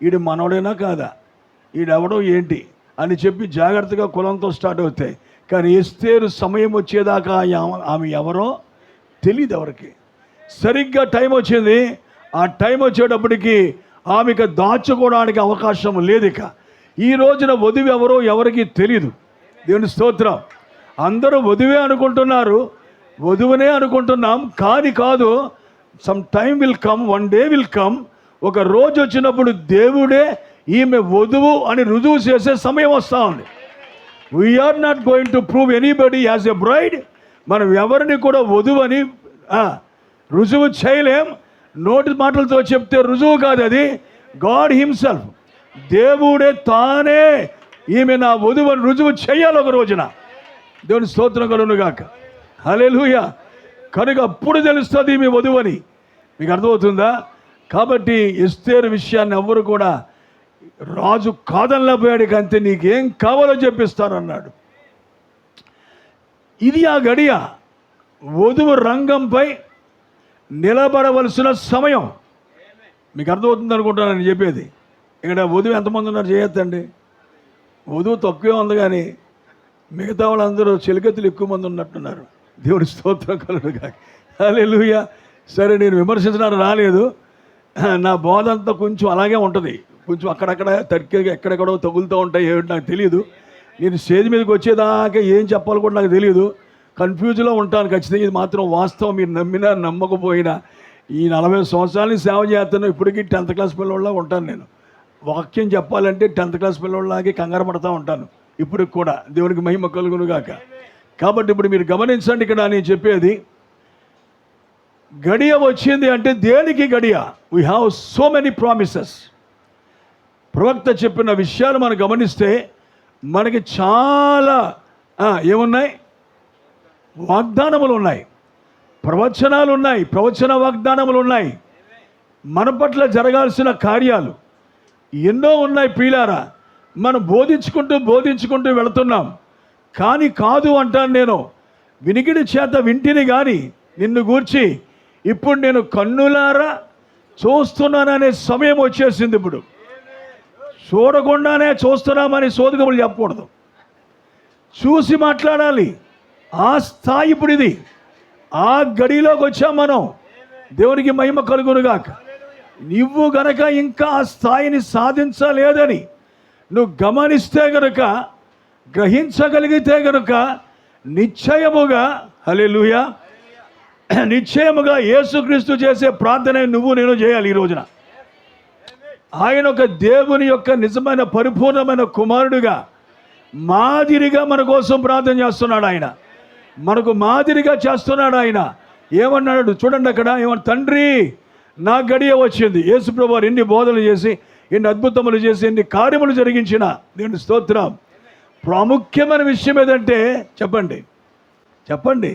ఈడు మనోడేనా కాదా, ఈడెవడో ఏంటి అని చెప్పి జాగ్రత్తగా కులంతో స్టార్ట్ అవుతాయి. కానీ ఎస్తేరు సమయం వచ్చేదాకా ఆమె ఎవరో తెలియదు ఎవరికి. సరిగ్గా టైం వచ్చింది. ఆ టైం వచ్చేటప్పటికి ఆమెకు దాచుకోవడానికి అవకాశం లేదు. ఇక ఈ రోజున వధువు ఎవరో ఎవరికి తెలియదు. దేవుని స్తోత్రం. అందరూ వధువే అనుకుంటున్నారు, వధువునే అనుకుంటున్నాం, కానీ కాదు. Some time will come, one day will come. ఒక రోజు వచ్చినప్పుడు దేవుడే ఈమె వధువు అని రుజువు చేసే సమయం వస్తూ ఉంది. We are not going to prove anybody as a bride. మనం ఎవరిని కూడా వధువు అని రుజువు చేయలేం. నోటి మాటలతో చెప్తే రుజువు కాదు. అది గాడ్ హిమ్సెల్ఫ్, దేవుడే తానే ఈమె నా వధువు అని రుజువు చేయాలి ఒక రోజున. దేవుని స్తోత్రం కలుగును గాక. హల్లెలూయా. కనుక అప్పుడు తెలుస్తుంది మీ వధువని. మీకు అర్థమవుతుందా? కాబట్టి ఎస్తేరు విషయాన్ని ఎవ్వరు కూడా రాజు కాదనలేకపోయాడు, అంతే నీకేం కావాలో చెప్పిస్తానన్నాడు. ఇది ఆ గడియ. వధువు రంగంపై నిలబడవలసిన సమయం. మీకు అర్థమవుతుంది అనుకుంటాను నేను చెప్పేది. ఇక్కడ వధువు ఎంతమంది ఉన్నారు చేయొద్దండి. వధువు తక్కువే ఉంది, కానీ మిగతా వాళ్ళందరూ చిలికతులు ఎక్కువ మంది ఉన్నట్టున్నారు. దేవుడి స్తోత్రం కలుగునుగాక. హల్లెలూయా. సరే, నేను విమర్శించడానికి రాలేదు. నా బోధ అంతా కొంచెం అలాగే ఉంటుంది. కొంచెం అక్కడక్కడ ఎక్కడెక్కడో తగులుతూ ఉంటాయి. ఏమిటి నాకు తెలియదు. నేను స్టేజ్ మీదకి వచ్చేదాకా ఏం చెప్పాలో కూడా నాకు తెలియదు. కన్ఫ్యూజ్లో ఉంటాను ఖచ్చితంగా. ఇది మాత్రం వాస్తవం. మీరు నమ్మినా నమ్మకపోయినా ఈ 40 సంవత్సరాలని సేవ చేస్తాను. ఇప్పటికీ 10th క్లాస్ పిల్లవాళ్ళ ఉంటాను. నేను వాక్యం చెప్పాలంటే 10th క్లాస్ పిల్లవాళ్ళలాగే కంగారు పడుతూ ఉంటాను ఇప్పుడు కూడా. దేవునికి మహిమ కలుగును గాక. కాబట్టి ఇప్పుడు మీరు గమనించండి, ఇక్కడ నేను చెప్పేది గడియ వచ్చింది అంటే దేనికి గడియ? We have so many promises. ప్రవక్త చెప్పిన విషయాలు మనం గమనిస్తే మనకి చాలా ఏమున్నాయి? వాగ్దానములు ఉన్నాయి, ప్రవచనాలు ఉన్నాయి, ప్రవచన వాగ్దానములు ఉన్నాయి. మన పట్ల జరగాల్సిన కార్యాలు ఎన్నో ఉన్నాయి ప్రియులారా. మనం బోధించుకుంటూ వెళుతున్నాం. కానీ కాదు అంటాను నేను. వినికిడి చేత వింటిని కానీ నిన్ను గూర్చి ఇప్పుడు నేను కన్నులారా చూస్తున్నాననే సమయం వచ్చేసింది. ఇప్పుడు చూడకుండానే చూస్తున్నామని సోదకములు చెప్పకూడదు, చూసి మాట్లాడాలి. ఆ స్థాయి ఇప్పుడు ఇది. ఆ గడిలోకి వచ్చాం మనం. దేవునికి మహిమ కలుగునుగాక. నువ్వు గనక ఇంకా ఆ స్థాయిని సాధించలేదని నువ్వు గమనిస్తే గనుక, గ్రహించగలిగితే గనుక నిశ్చయముగా, హల్లెలూయా, నిశ్చయముగా యేసుక్రీస్తు చేసే ప్రార్థన నువ్వు నేను చేయాలి ఈ రోజున. ఆయన ఒక దేవుని యొక్క నిజమైన పరిపూర్ణమైన కుమారుడిగా మాదిరిగా మన కోసం ప్రార్థన చేస్తున్నాడు. ఆయన మనకు మాదిరిగా చేస్తున్నాడు. ఆయన ఏమన్నాడు చూడండి అక్కడ. తండ్రి, నా గడియ వచ్చింది. యేసుప్రభు వారు ఎన్ని బోధనలు చేసి, ఎన్ని అద్భుతములు చేసి, ఎన్ని కార్యములు జరిగించిన దేవుని స్తోత్రం. ప్రాముఖ్యమైన విషయం ఏదంటే చెప్పండి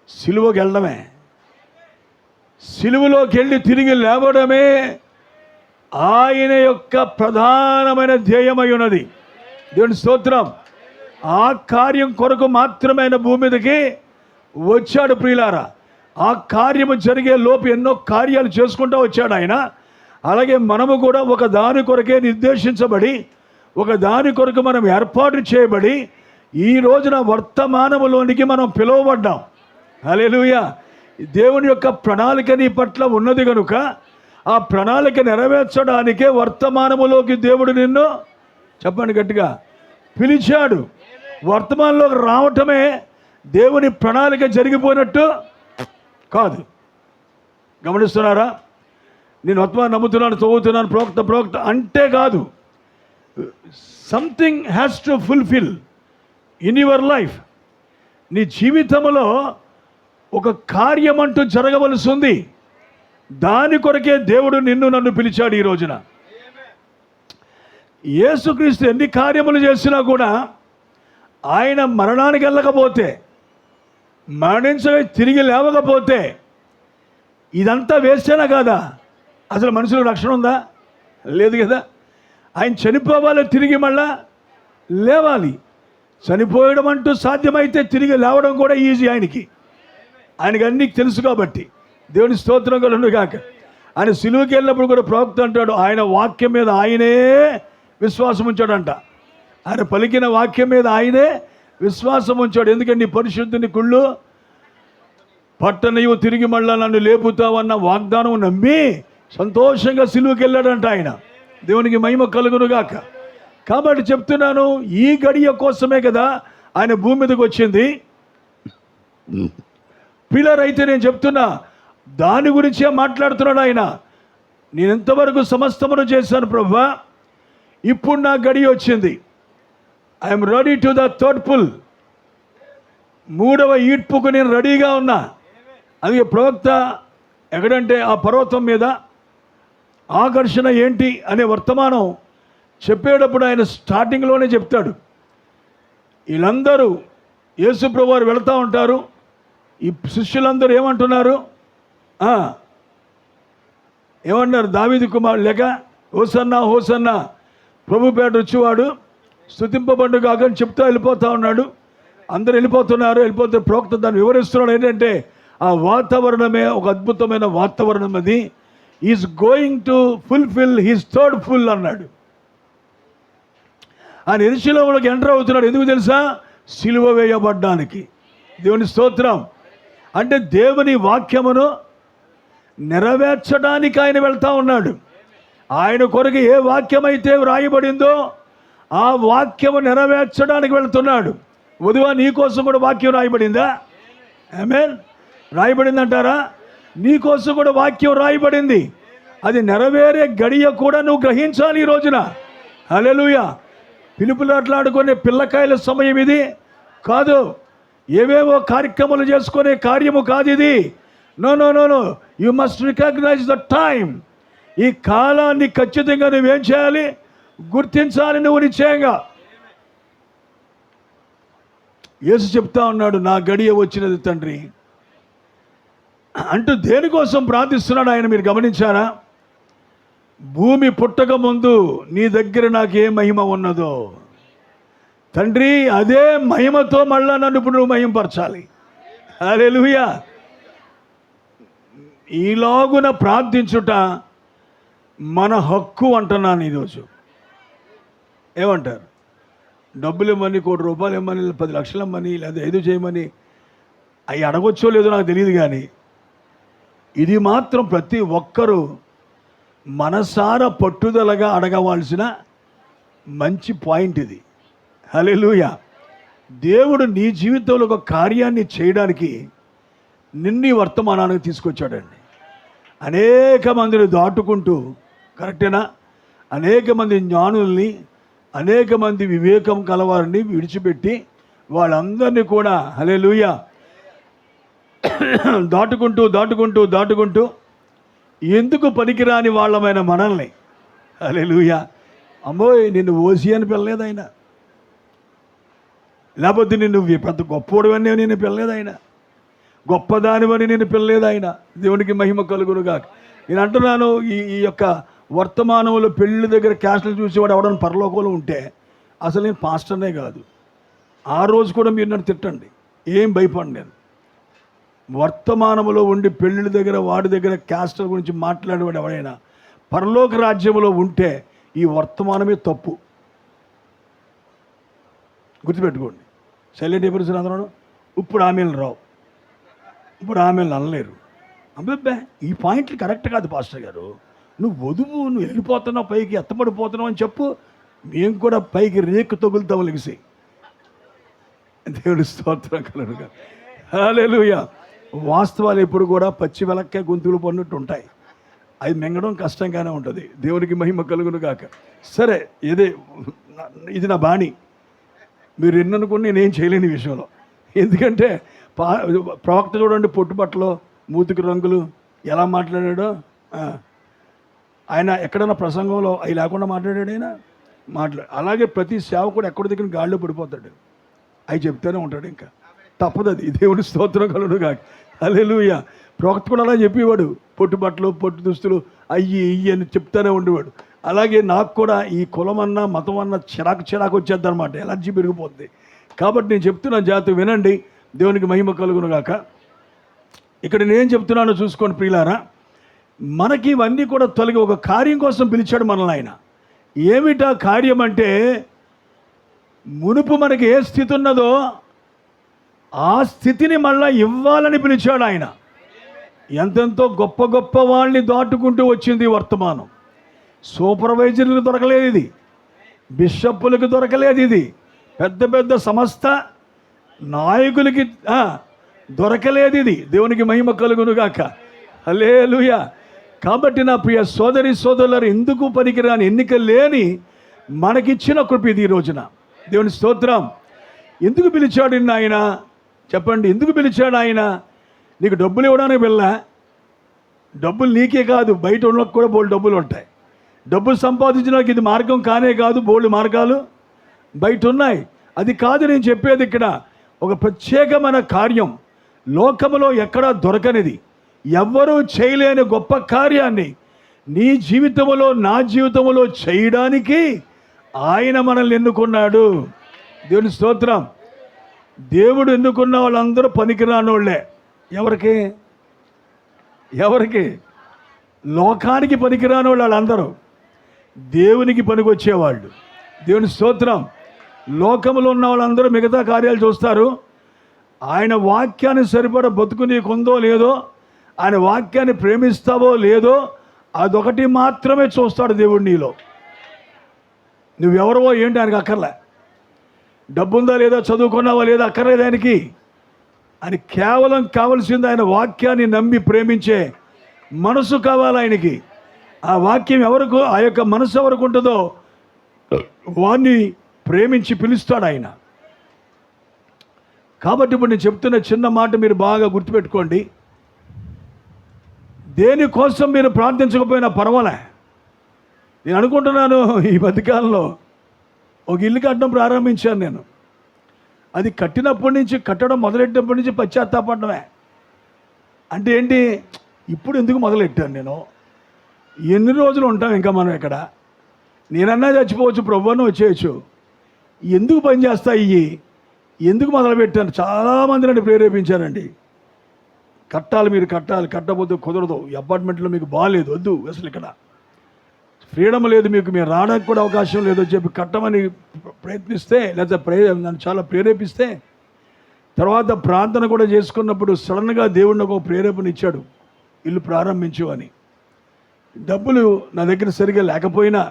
సిలువకి వెళ్ళడమే. సిలువలోకి వెళ్ళి తిరిగి లేవడమే ఆయన యొక్క ప్రధానమైన ధ్యేయమై ఉన్నది. దేవుని స్తోత్రం. ఆ కార్యం కొరకు మాత్రమే ఆయన భూమి మీదకి వచ్చాడు ప్రియులారా. ఆ కార్యము జరిగే లోపు ఎన్నో కార్యాలు చేసుకుంటూ వచ్చాడు ఆయన. అలాగే మనము కూడా ఒక దాని కొరకే నిర్దేశించబడి, ఒక దాని కొరకు మనం ఏర్పాటు చేయబడి ఈ రోజున వర్తమానములోనికి మనం పిలువబడ్డాం. హల్లెలూయా. దేవుని యొక్క ప్రణాళిక నీ పట్ల ఉన్నది కనుక ఆ ప్రణాళిక నెరవేర్చడానికే వర్తమానములోకి దేవుడు నిన్ను, చెప్పండి గట్టిగా, పిలిచాడు. వర్తమానంలోకి రావటమే దేవుని ప్రణాళిక జరిగిపోయినట్టు కాదు. గమనిస్తున్నారా? నేను వర్తమానం నమ్ముతున్నాను, చదువుతున్నాను, ప్రవక్త అంటే కాదు. Something has to fulfil in your life. నీ జీవితంలో ఒక కార్యం అంటూ జరగవలసి ఉంది. దాని కొరకే దేవుడు నిన్ను నన్ను పిలిచాడు ఈ రోజున. యేసుక్రీస్తు ఎన్ని కార్యములు చేసినా కూడా ఆయన మరణానికి వెళ్ళకపోతే, మరణించగా తిరిగి లేవకపోతే ఇదంతా వేస్తేనా కాదా? అసలు మనుషులకు రక్షణ ఉందా? లేదు కదా. ఆయన చనిపోవాలి, తిరిగి మళ్ళా లేవాలి. చనిపోయడం అంటూ సాధ్యమైతే తిరిగి లేవడం కూడా ఈజీ ఆయనకి అన్నీ తెలుసు కాబట్టి. దేవుని స్తోత్రం కలుగును గాక. ఆయన సిలువకి వెళ్ళినప్పుడు కూడా ప్రవక్త అంటాడు, ఆయన వాక్యం మీద ఆయనే విశ్వాసం ఉంచాడంట. ఆయన పలికిన వాక్యం మీద ఆయనే విశ్వాసం ఉంచాడు. ఎందుకంటే నీ పరిశుద్ధుని కుళ్ళు పట్టనీవు, తిరిగి మళ్ళా నన్ను లేపుతావన్న వాగ్దానం నమ్మి సంతోషంగా సిలువకి వెళ్ళాడంట ఆయన. దేవునికి మహిమ కలుగును గాక. కాబట్టి చెప్తున్నాను, ఈ గడియ కోసమే కదా ఆయన భూమి మీదకి వచ్చింది. పిల్లర్ అయితే నేను చెప్తున్నా, దాని గురించే మాట్లాడుతున్నాడు ఆయన. నేను ఎంతవరకు సమస్తమును చేశాను ప్రభువా, ఇప్పుడు నా గడియ వచ్చింది. I'm ready to the third pull. 3వ ఈడ్పుకు నేను రెడీగా ఉన్నా. అందుకే ప్రవక్త ఎక్కడంటే ఆ పర్వతం మీద ఆకర్షణ ఏంటి అనే వర్తమానం చెప్పేటప్పుడు ఆయన స్టార్టింగ్లోనే చెప్తాడు, వీళ్ళందరూ యేసుప్రభు వారు వెళుతూ ఉంటారు. ఈ శిష్యులందరూ ఏమంటున్నారు? ఏమన్నారు? దావీదు కుమారుడు లేక హోసన్నా హోసన్నా, ప్రభు పేట వచ్చేవాడు స్తుతింపబడు కాక అని చెప్తూ వెళ్ళిపోతూ ఉన్నాడు. అందరూ వెళ్ళిపోతే ప్రవక్త దాన్ని వివరిస్తున్నాడు. ఏంటంటే ఆ వాతావరణమే ఒక అద్భుతమైన వాతావరణం. అది is going to fulfil his third full అన్నాడు. ఆయన యెరూషలేములోకి ఎంటర్ అవుతున్నాడు. ఎందుకు తెలుసా? సిలువ వేయబడ్డానికి. దేవుని స్తోత్రం. అంటే దేవుని వాక్యమును నెరవేర్చడానికి ఆయన వెళ్తూ ఉన్నాడు. ఆయన కొరకు ఏ వాక్యమైతే వ్రాయబడిందో ఆ వాక్యము నెరవేర్చడానికి వెళ్తున్నాడు. వధువా, నీ కోసం కూడా వాక్యం రాయబడిందా? ఆమేన్. రాయబడింది అంటారా? నీ కోసం కూడా వాక్యం రాయబడింది. అది నెరవేరే గడియ కూడా నువ్వు గ్రహించాలి ఈ రోజున. హల్లెలూయా. పిలుపులాట్లాడుకునే పిల్లకాయల సమయం ఇది కాదు. ఏవేవో కార్యక్రమాలు చేసుకునే కార్యము కాదు ఇది. No no no no, you must recognise the time. ఈ కాలాన్ని ఖచ్చితంగా నువ్వేం చేయాలి? గుర్తించాలి నువ్వు నిశ్చయంగా. యేసు చెప్తా ఉన్నాడు, నా గడియ వచ్చినది తండ్రి అంటూ దేనికోసం ప్రార్థిస్తున్నాడు ఆయన. మీరు గమనించారా? భూమి పుట్టక ముందు నీ దగ్గర నాకు ఏ మహిమ ఉన్నదో తండ్రి, అదే మహిమతో మళ్ళా నన్ను ఇప్పుడు నువ్వు మహిమపరచాలి. హల్లెలూయా. ఈలాగున ప్రార్థించుట మన హక్కు అంటున్నాను ఈరోజు. ఏమంటారు? డబ్బులు ఇవ్వమని, ₹1,00,00,000 ఇవ్వమని, 10 లక్షలు ఇవ్వమని, లేదా ఏదో చేయమని అవి అడగొచ్చో లేదో నాకు తెలియదు. కానీ ఇది మాత్రం ప్రతి ఒక్కరూ మనసారా పట్టుదలగా అడగవలసిన మంచి పాయింట్ ఇది. హల్లెలూయా. దేవుడు నీ జీవితంలో ఒక కార్యాన్ని చేయడానికి నిన్ను వర్తమానానికి తీసుకొచ్చాడండి. అనేక మందిని దాటుకుంటూ, కరెక్టేనా? అనేక మంది జ్ఞానుల్ని, అనేక మంది వివేకం కలవారిని విడిచిపెట్టి వాళ్ళందరినీ కూడా హల్లెలూయా దాటుకుంటూ ఎందుకు పనికిరాని వాళ్ళమైన మనల్ని హల్లెలూయా, అమ్మోయ్ నిన్ను ఓసి అని పిల్లలేదు ఆయన, లేకపోతే నిన్ను పెద్ద గొప్పోడివన్నీ నేను పిల్లలేదు ఆయన, గొప్పదానివని నేను పిల్లలేదు ఆయన. దేవునికి మహిమ కలుగునుగా. నేను అంటున్నాను, ఈ యొక్క వర్తమానంలో పెళ్ళి దగ్గర క్యాస్ట్లు చూసేవాడు ఎవడన్నా పరలోకంలో ఉంటే అసలు నేను పాస్టర్నే కాదు. ఆ రోజు కూడా మీరు నన్ను తిట్టండి, ఏం భయపడి. నేను వర్తమానంలో ఉండి పెళ్ళిళ్ళ దగ్గర వాడి దగ్గర క్యాస్ట్ల గురించి మాట్లాడేవాడు ఎవడైనా పరలోక రాజ్యంలో ఉంటే ఈ వర్తమానమే తప్పు. గుర్తుపెట్టుకోండి. సైలెంట్ అయిపోయి అందరూ ఇప్పుడు ఆమెలు రావు, ఇప్పుడు ఆమెలు అనలేరు. అబ్బే ఈ పాయింట్లు కరెక్ట్ కాదు పాస్టర్ గారు, నువ్వు వధువు, నువ్వు వెళ్ళిపోతున్నావు, పైకి ఎత్తబడిపోతున్నావు అని చెప్పు. మేము కూడా పైకి రేకు తగులుతాము లెగిసి. దేవుడి స్తోత్రం కలుగుగా. హల్లెలూయా. వాస్తవాలు ఎప్పుడు కూడా పచ్చి వెలక్కే గొంతులు పడినట్టు ఉంటాయి. అది మింగడం కష్టంగానే ఉంటుంది. దేవునికి మహిమ కలుగును గాక. సరే, ఇది నా బాణి. మీరు ఎన్ననుకుని నేనేం చేయలేని విషయంలో. ఎందుకంటే ప్రవక్త చూడండి, పొట్టుబట్టలు, మూతికి రంగులు ఎలా మాట్లాడాడో. ఆయన ఎక్కడైనా ప్రసంగంలో అవి లేకుండా మాట్లాడాడు. ఆయన అలాగే ప్రతి సేవకుడు ఎక్కడి దగ్గర గాల్లో పడిపోతాడు. అవి చెప్తూనే ఉంటాడు. ఇంకా తప్పదు అది. దేవుని స్తోత్రం కలుగును గాక. హల్లెలూయా. ప్రవక్త కూడా అలా చెప్పేవాడు. పొట్టు బట్టలు, పొట్టు దుస్తులు అయ్యి అని చెప్తూనే ఉండేవాడు. అలాగే నాకు కూడా ఈ కులమన్నా మతం అన్నా చిరాకు వచ్చేద్ది అనమాట. ఎలర్జీ పెరిగిపోద్ది. కాబట్టి నేను చెప్తున్నా, జాగ్రత్త వినండి. దేవునికి మహిమ కలుగును గాక. ఇక్కడ నేను చెప్తున్నానో చూసుకోండి ప్రియులారా. మనకి ఇవన్నీ కూడా తొలగి ఒక కార్యం కోసం పిలిచాడు మనల్ని ఆయన. ఏమిటా కార్యం అంటే, మునుపు మనకి ఏ స్థితి ఉన్నదో ఆ స్థితిని మళ్ళా ఇవ్వాలని పిలిచాడు ఆయన. ఎంతెంతో గొప్ప గొప్ప వాళ్ళని దాటుకుంటూ వచ్చింది వర్తమానం. సూపర్వైజర్లకు దొరకలేదు ఇది, బిషప్పులకు దొరకలేదు ఇది, పెద్ద పెద్ద సంస్థ నాయకులకి దొరకలేదు ఇది. దేవునికి మహిమ కలుగునుగాక. హల్లెలూయా. కాబట్టి నా ప్రియ సోదరి సోదరులారు, ఎందుకు పనికిరాని ఎన్నిక లేని మనకిచ్చిన కృప ఇది ఈ రోజున. దేవుని స్తోత్రం. ఎందుకు పిలిచాడు నిన్ను ఆయన? చెప్పండి, ఎందుకు పిలిచాడు ఆయన? నీకు డబ్బులు ఇవ్వడానికి వెళ్ళా? డబ్బులు నీకే కాదు, బయట ఉన్నకు కూడా బోల్డ్ డబ్బులు ఉంటాయి. డబ్బులు సంపాదించడానికి ఇది మార్గం కానే కాదు, బోల్డ్ మార్గాలు బయట ఉన్నాయి. అది కాదు నేను చెప్పేది. ఇక్కడ ఒక ప్రత్యేకమైన కార్యం, లోకములో ఎక్కడా దొరకనిది, ఎవ్వరూ చేయలేని గొప్ప కార్యాన్ని నీ జీవితంలో, నా జీవితంలో చేయడానికి ఆయన మనల్ని ఎన్నుకున్నాడు. దేవుని స్తోత్రం. దేవుడు ఎన్నుకున్న వాళ్ళందరూ పనికిరానోళ్లే. ఎవరికి? లోకానికి పనికిరాని వాళ్ళందరూ దేవునికి పనికొచ్చేవాళ్ళు. దేవుని స్తోత్రం. లోకంలో ఉన్న వాళ్ళందరూ మిగతా కార్యాలు చూస్తారు. ఆయన వాక్యాన్ని సరిపడ బతుకు నీకుందో లేదో, ఆయన వాక్యాన్ని ప్రేమిస్తావో లేదో, అదొకటి మాత్రమే చూస్తాడు దేవుడు నీలో. నువ్వెవరవో ఏంటి ఆయనకు అక్కర్లే. డబ్బుందా లేదా, చదువుకున్నావా లేదా, అక్కర్లేదు ఆయనకి. ఆయన కేవలం కావలసింది ఆయన వాక్యాన్ని నమ్మి ప్రేమించే మనసు కావాలి ఆయనకి. ఆ వాక్యం ఎవరికి, ఆ యొక్క మనసు ఎవరికి ఉంటుందో వాణ్ణి ప్రేమించి పిలుస్తాడు ఆయన. కాబట్టి ఇప్పుడు నేను చెప్తున్న చిన్న మాట మీరు బాగా గుర్తుపెట్టుకోండి. దేనికోసం మీరు ప్రార్థించకపోయినా పర్వాలే. నేను అనుకుంటున్నాను, ఈ మధ్యకాలంలో ఒక ఇల్లు కట్టడం ప్రారంభించాను నేను. అది కట్టినప్పటి నుంచి, కట్టడం మొదలెట్టినప్పటి నుంచి పశ్చాత్తాపడమే. అంటే ఏంటి, ఇప్పుడు ఎందుకు మొదలెట్టాను నేను, ఎన్ని రోజులు ఉంటాం ఇంకా మనం ఇక్కడ, నేనన్నా చచ్చిపోవచ్చు, ప్రభువును వచ్చేయచ్చు, ఎందుకు పని చేస్తాయి, ఎందుకు మొదలుపెట్టాను. చాలామంది నన్ను ప్రేరేపించారండి, కట్టాలి, మీరు కట్టాలి, కట్టకపోతే కుదరదు, ఈ అపార్ట్మెంట్లో మీకు బాగాలేదు, వద్దు, అసలు ఇక్కడ ఫ్రీడమ్ లేదు మీకు, మీరు రావడానికి కూడా అవకాశం లేదు అని చెప్పి కట్టమని ప్రయత్నిస్తే, లేకపోతే నన్ను చాలా ప్రేరేపిస్తే, తర్వాత ప్రార్థన కూడా చేసుకున్నప్పుడు సడన్గా దేవుడు నాకు ఒక ప్రేరేపణ ఇచ్చాడు, ఇల్లు ప్రారంభించు అని. డబ్బులు నా దగ్గర సరిగా లేకపోయినా,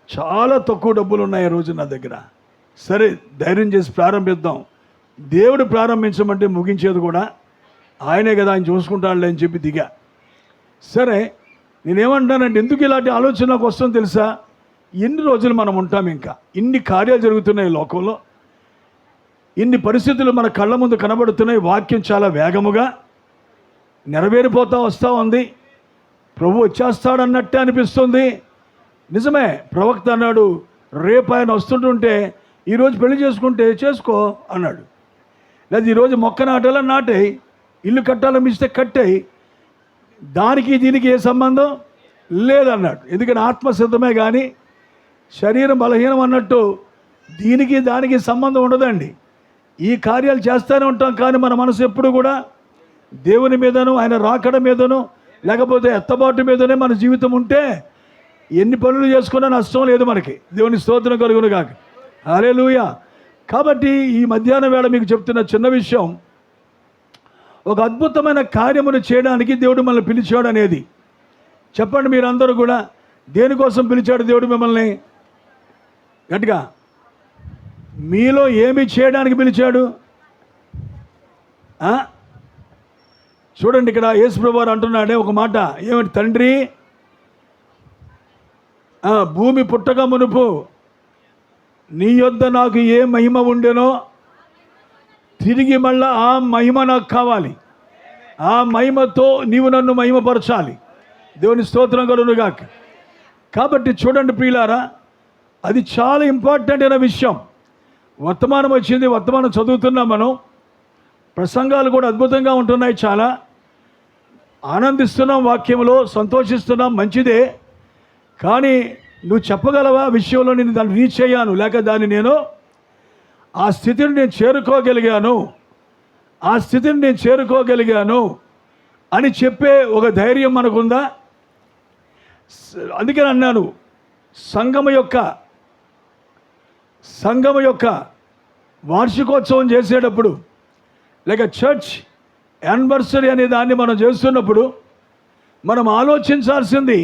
చాలా తక్కువ డబ్బులు ఉన్నాయి ఆ రోజు నా దగ్గర. సరే ధైర్యం చేసి ప్రారంభిద్దాం, దేవుడు ప్రారంభించమంటే ముగించేది కూడా ఆయనే కదా, ఆయన చూసుకుంటాడులే అని చెప్పి దిగా. సరే నేనేమంటానంటే, ఎందుకు ఇలాంటి ఆలోచన నాకు వస్తుందో తెలుసా, ఎన్ని రోజులు మనం ఉంటాం, ఇంకా ఇన్ని కార్యాలు జరుగుతున్నాయి లోకంలో, ఇన్ని పరిస్థితులు మన కళ్ళ ముందు కనబడుతున్నాయి, వాక్యం చాలా వేగముగా నెరవేరిపోతూ వస్తూ ఉంది, ప్రభు వచ్చేస్తాడన్నట్టే అనిపిస్తుంది. నిజమే, ప్రవక్త అన్నాడు, రేపు ఆయన వస్తుంటుంటే ఈరోజు పెళ్లి చేసుకుంటే చేసుకో అన్నాడు, లేదా ఈరోజు మొక్క నాటాలని నాటేయి, ఇల్లు కట్టాలనిపిస్తే కట్టేయి, దానికి దీనికి ఏ సంబంధం లేదన్నాడు. ఎందుకని ఆత్మసిద్ధమే కానీ శరీరం బలహీనం అన్నట్టు దీనికి దానికి సంబంధం ఉండదండి. ఈ కార్యాలు చేస్తూనే ఉంటాం, కానీ మన మనసు ఎప్పుడు కూడా దేవుని మీదను, ఆయన రాకడ మీదను, లేకపోతే ఎత్తబాటు మీదనే మన జీవితం ఉంటే ఎన్ని పనులు చేసుకున్నా నష్టం లేదు మనకి. దేవుని స్తోత్రం కలుగును గాక. హల్లెలూయా. కాబట్టి ఈ మధ్యాహ్నం వేళ మీకు చెప్తున్న చిన్న విషయం, ఒక అద్భుతమైన కార్యమును చేయడానికి దేవుడు మనల్ని పిలిచాడు అనేది. చెప్పండి మీరందరూ కూడా, దేనికోసం పిలిచాడు దేవుడు మిమ్మల్ని? గట్టిగా, మీలో ఏమి చేయడానికి పిలిచాడు? చూడండి, ఇక్కడ యేసు ప్రభువు అంటున్నాడే ఒక మాట, ఏమిటి? తండ్రి, భూమి పుట్టక మునుపు నీ యొద్ద నాకు ఏ మహిమ ఉండేనో తిరిగి మళ్ళా ఆ మహిమ నాకు కావాలి, ఆ మహిమతో నీవు నన్ను మహిమపరచాలి. దేవుని స్తోత్రం కలుగును గాక. కాబట్టి చూడండి ప్రియులారా, అది చాలా ఇంపార్టెంట్ అయిన విషయం. వర్తమానం వచ్చింది, వర్తమానం చదువుతున్నాం మనం, ప్రసంగాలు కూడా అద్భుతంగా ఉంటున్నాయి, చాలా ఆనందిస్తున్నాం, వాక్యంలో సంతోషిస్తున్నాం, మంచిదే. కానీ నువ్వు చెప్పగలవా విషయంలో నేను దాన్ని రీచ్ అయ్యాను, లేక దాన్ని నేను ఆ స్థితిని నేను చేరుకోగలిగాను అని చెప్పే ఒక ధైర్యం మనకుందా? అందుకని అన్నాను, సంఘం యొక్క వార్షికోత్సవం చేసేటప్పుడు, లేక చర్చ్ యానివర్సరీ అనే దాన్ని మనం చేస్తున్నప్పుడు మనం ఆలోచించాల్సింది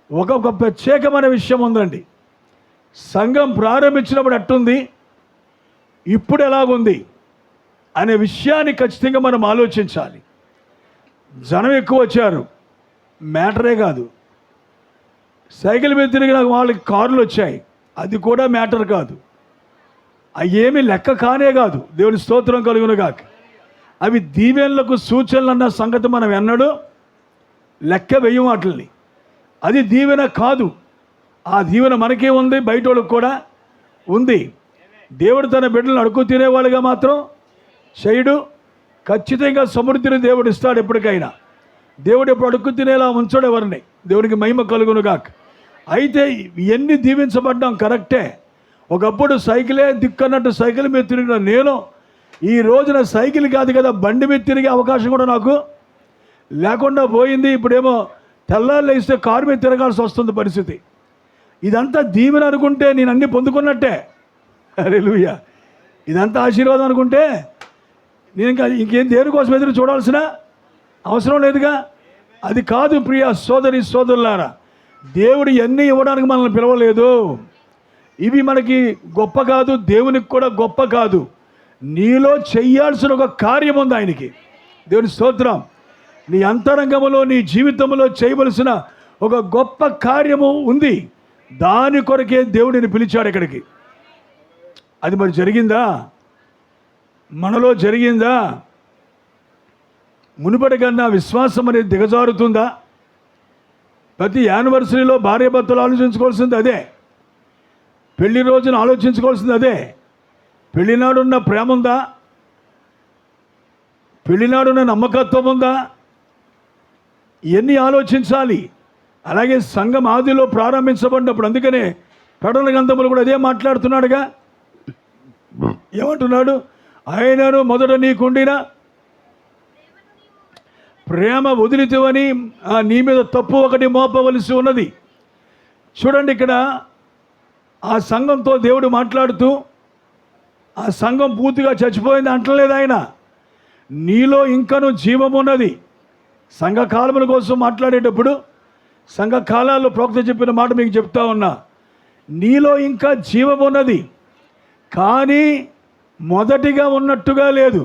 ఒక ప్రత్యేకమైన విషయం ఉందండి. సంఘం ప్రారంభించినప్పుడు ఎట్టుంది, ఇప్పుడు ఎలాగుంది అనే విషయాన్ని ఖచ్చితంగా మనం ఆలోచించాలి. జనం ఎక్కువ వచ్చారు, మ్యాటరే కాదు. సైకిల్ మీద తిరిగిన వాళ్ళకి కార్లు వచ్చాయి, అది కూడా మ్యాటర్ కాదు. అవి ఏమీ లెక్క కానే కాదు. దేవుని స్తోత్రం కలుగును గాక. అవి దీవెనలకు సూచనలు అన్న సంగతి మనం ఎన్నడూ లెక్క వేయం వాటిని. అది దీవెన కాదు. ఆ దీవెన మనకే ఉంది, బయట వాళ్ళకి కూడా ఉంది. దేవుడు తన బిడ్డలను అడుగు తినేవాళ్ళుగా మాత్రం చేయడు. ఖచ్చితంగా సమృద్ధిని దేవుడు ఇస్తాడు. ఎప్పటికైనా దేవుడు ఎప్పుడు అడుగు తినేలా ఉంచడు ఎవరిని. దేవునికి మహిమ కలుగునుగాక. అయితే ఎన్ని దీవించబడ్డాం కరెక్టే. ఒకప్పుడు సైకిలే దిక్కన్నట్టు సైకిల్ మీద తిరిగిన నేను ఈ రోజున సైకిల్ కాదు కదా, బండి మీద తిరిగే అవకాశం కూడా నాకు లేకుండా పోయింది. ఇప్పుడేమో తెల్లారు లేస్తే కారు మీద తిరగాల్సి వస్తుంది పరిస్థితి. ఇదంతా దీవెన అనుకుంటే నేను అన్నీ పొందుకున్నట్టే. హల్లెలూయా. ఇదంతా ఆశీర్వాదం అనుకుంటే నేను ఇంకేం దేనికోసం ఎదురు చూడాల్సిన అవసరం లేదుగా. అది కాదు ప్రియ సోదరి సోదరులారా, దేవుడు ఎన్ని ఇవ్వడానికి మనల్ని పిలవలేదు. ఇవి మనకి గొప్ప కాదు, దేవునికి కూడా గొప్ప కాదు. నీలో చెయ్యాల్సిన ఒక కార్యం ఉంది ఆయనకి. దేవుని స్తోత్రం. నీ అంతరంగంలో నీ జీవితంలో చేయవలసిన ఒక గొప్ప కార్యము ఉంది. దాని కొరకే దేవుడిని పిలిచాడు ఇక్కడికి. అది మరి జరిగిందా? మనలో జరిగిందా? మునుపటి కన్నా విశ్వాసం అనేది దిగజారుతుందా? ప్రతి యానివర్సరీలో భార్యాభర్తలు ఆలోచించుకోవాల్సింది అదే. పెళ్లి రోజున ఆలోచించుకోవాల్సింది అదే. పెళ్లినాడున్న ప్రేమ ఉందా? పెళ్లినాడున్న నమ్మకత్వం ఉందా? ఇవన్నీ ఆలోచించాలి. అలాగే సంఘం ఆదిలో ప్రారంభించబడినప్పుడు, అందుకనే ప్రకటన గ్రంథములు కూడా అదే మాట్లాడుతున్నాడుగా. ఏమంటున్నాడు? ఆయనను మొదట నీకుండిన ప్రేమ వదిలితేవని నీ మీద తప్పు ఒకటి మోపవలసి ఉన్నది. చూడండి, ఇక్కడ ఆ సంఘంతో దేవుడు మాట్లాడుతూ ఆ సంఘం పూర్తిగా చచ్చిపోయింది అంటలేదు ఆయన. నీలో ఇంకను జీవం ఉన్నది. సంఘకాలముల కోసం మాట్లాడేటప్పుడు సంఘకాలాల్లో ప్రవక్త చెప్పిన మాట మీకు చెప్తా ఉన్నా. నీలో ఇంకా జీవం ఉన్నది, కానీ మొదటిగా ఉన్నట్టుగా లేదు.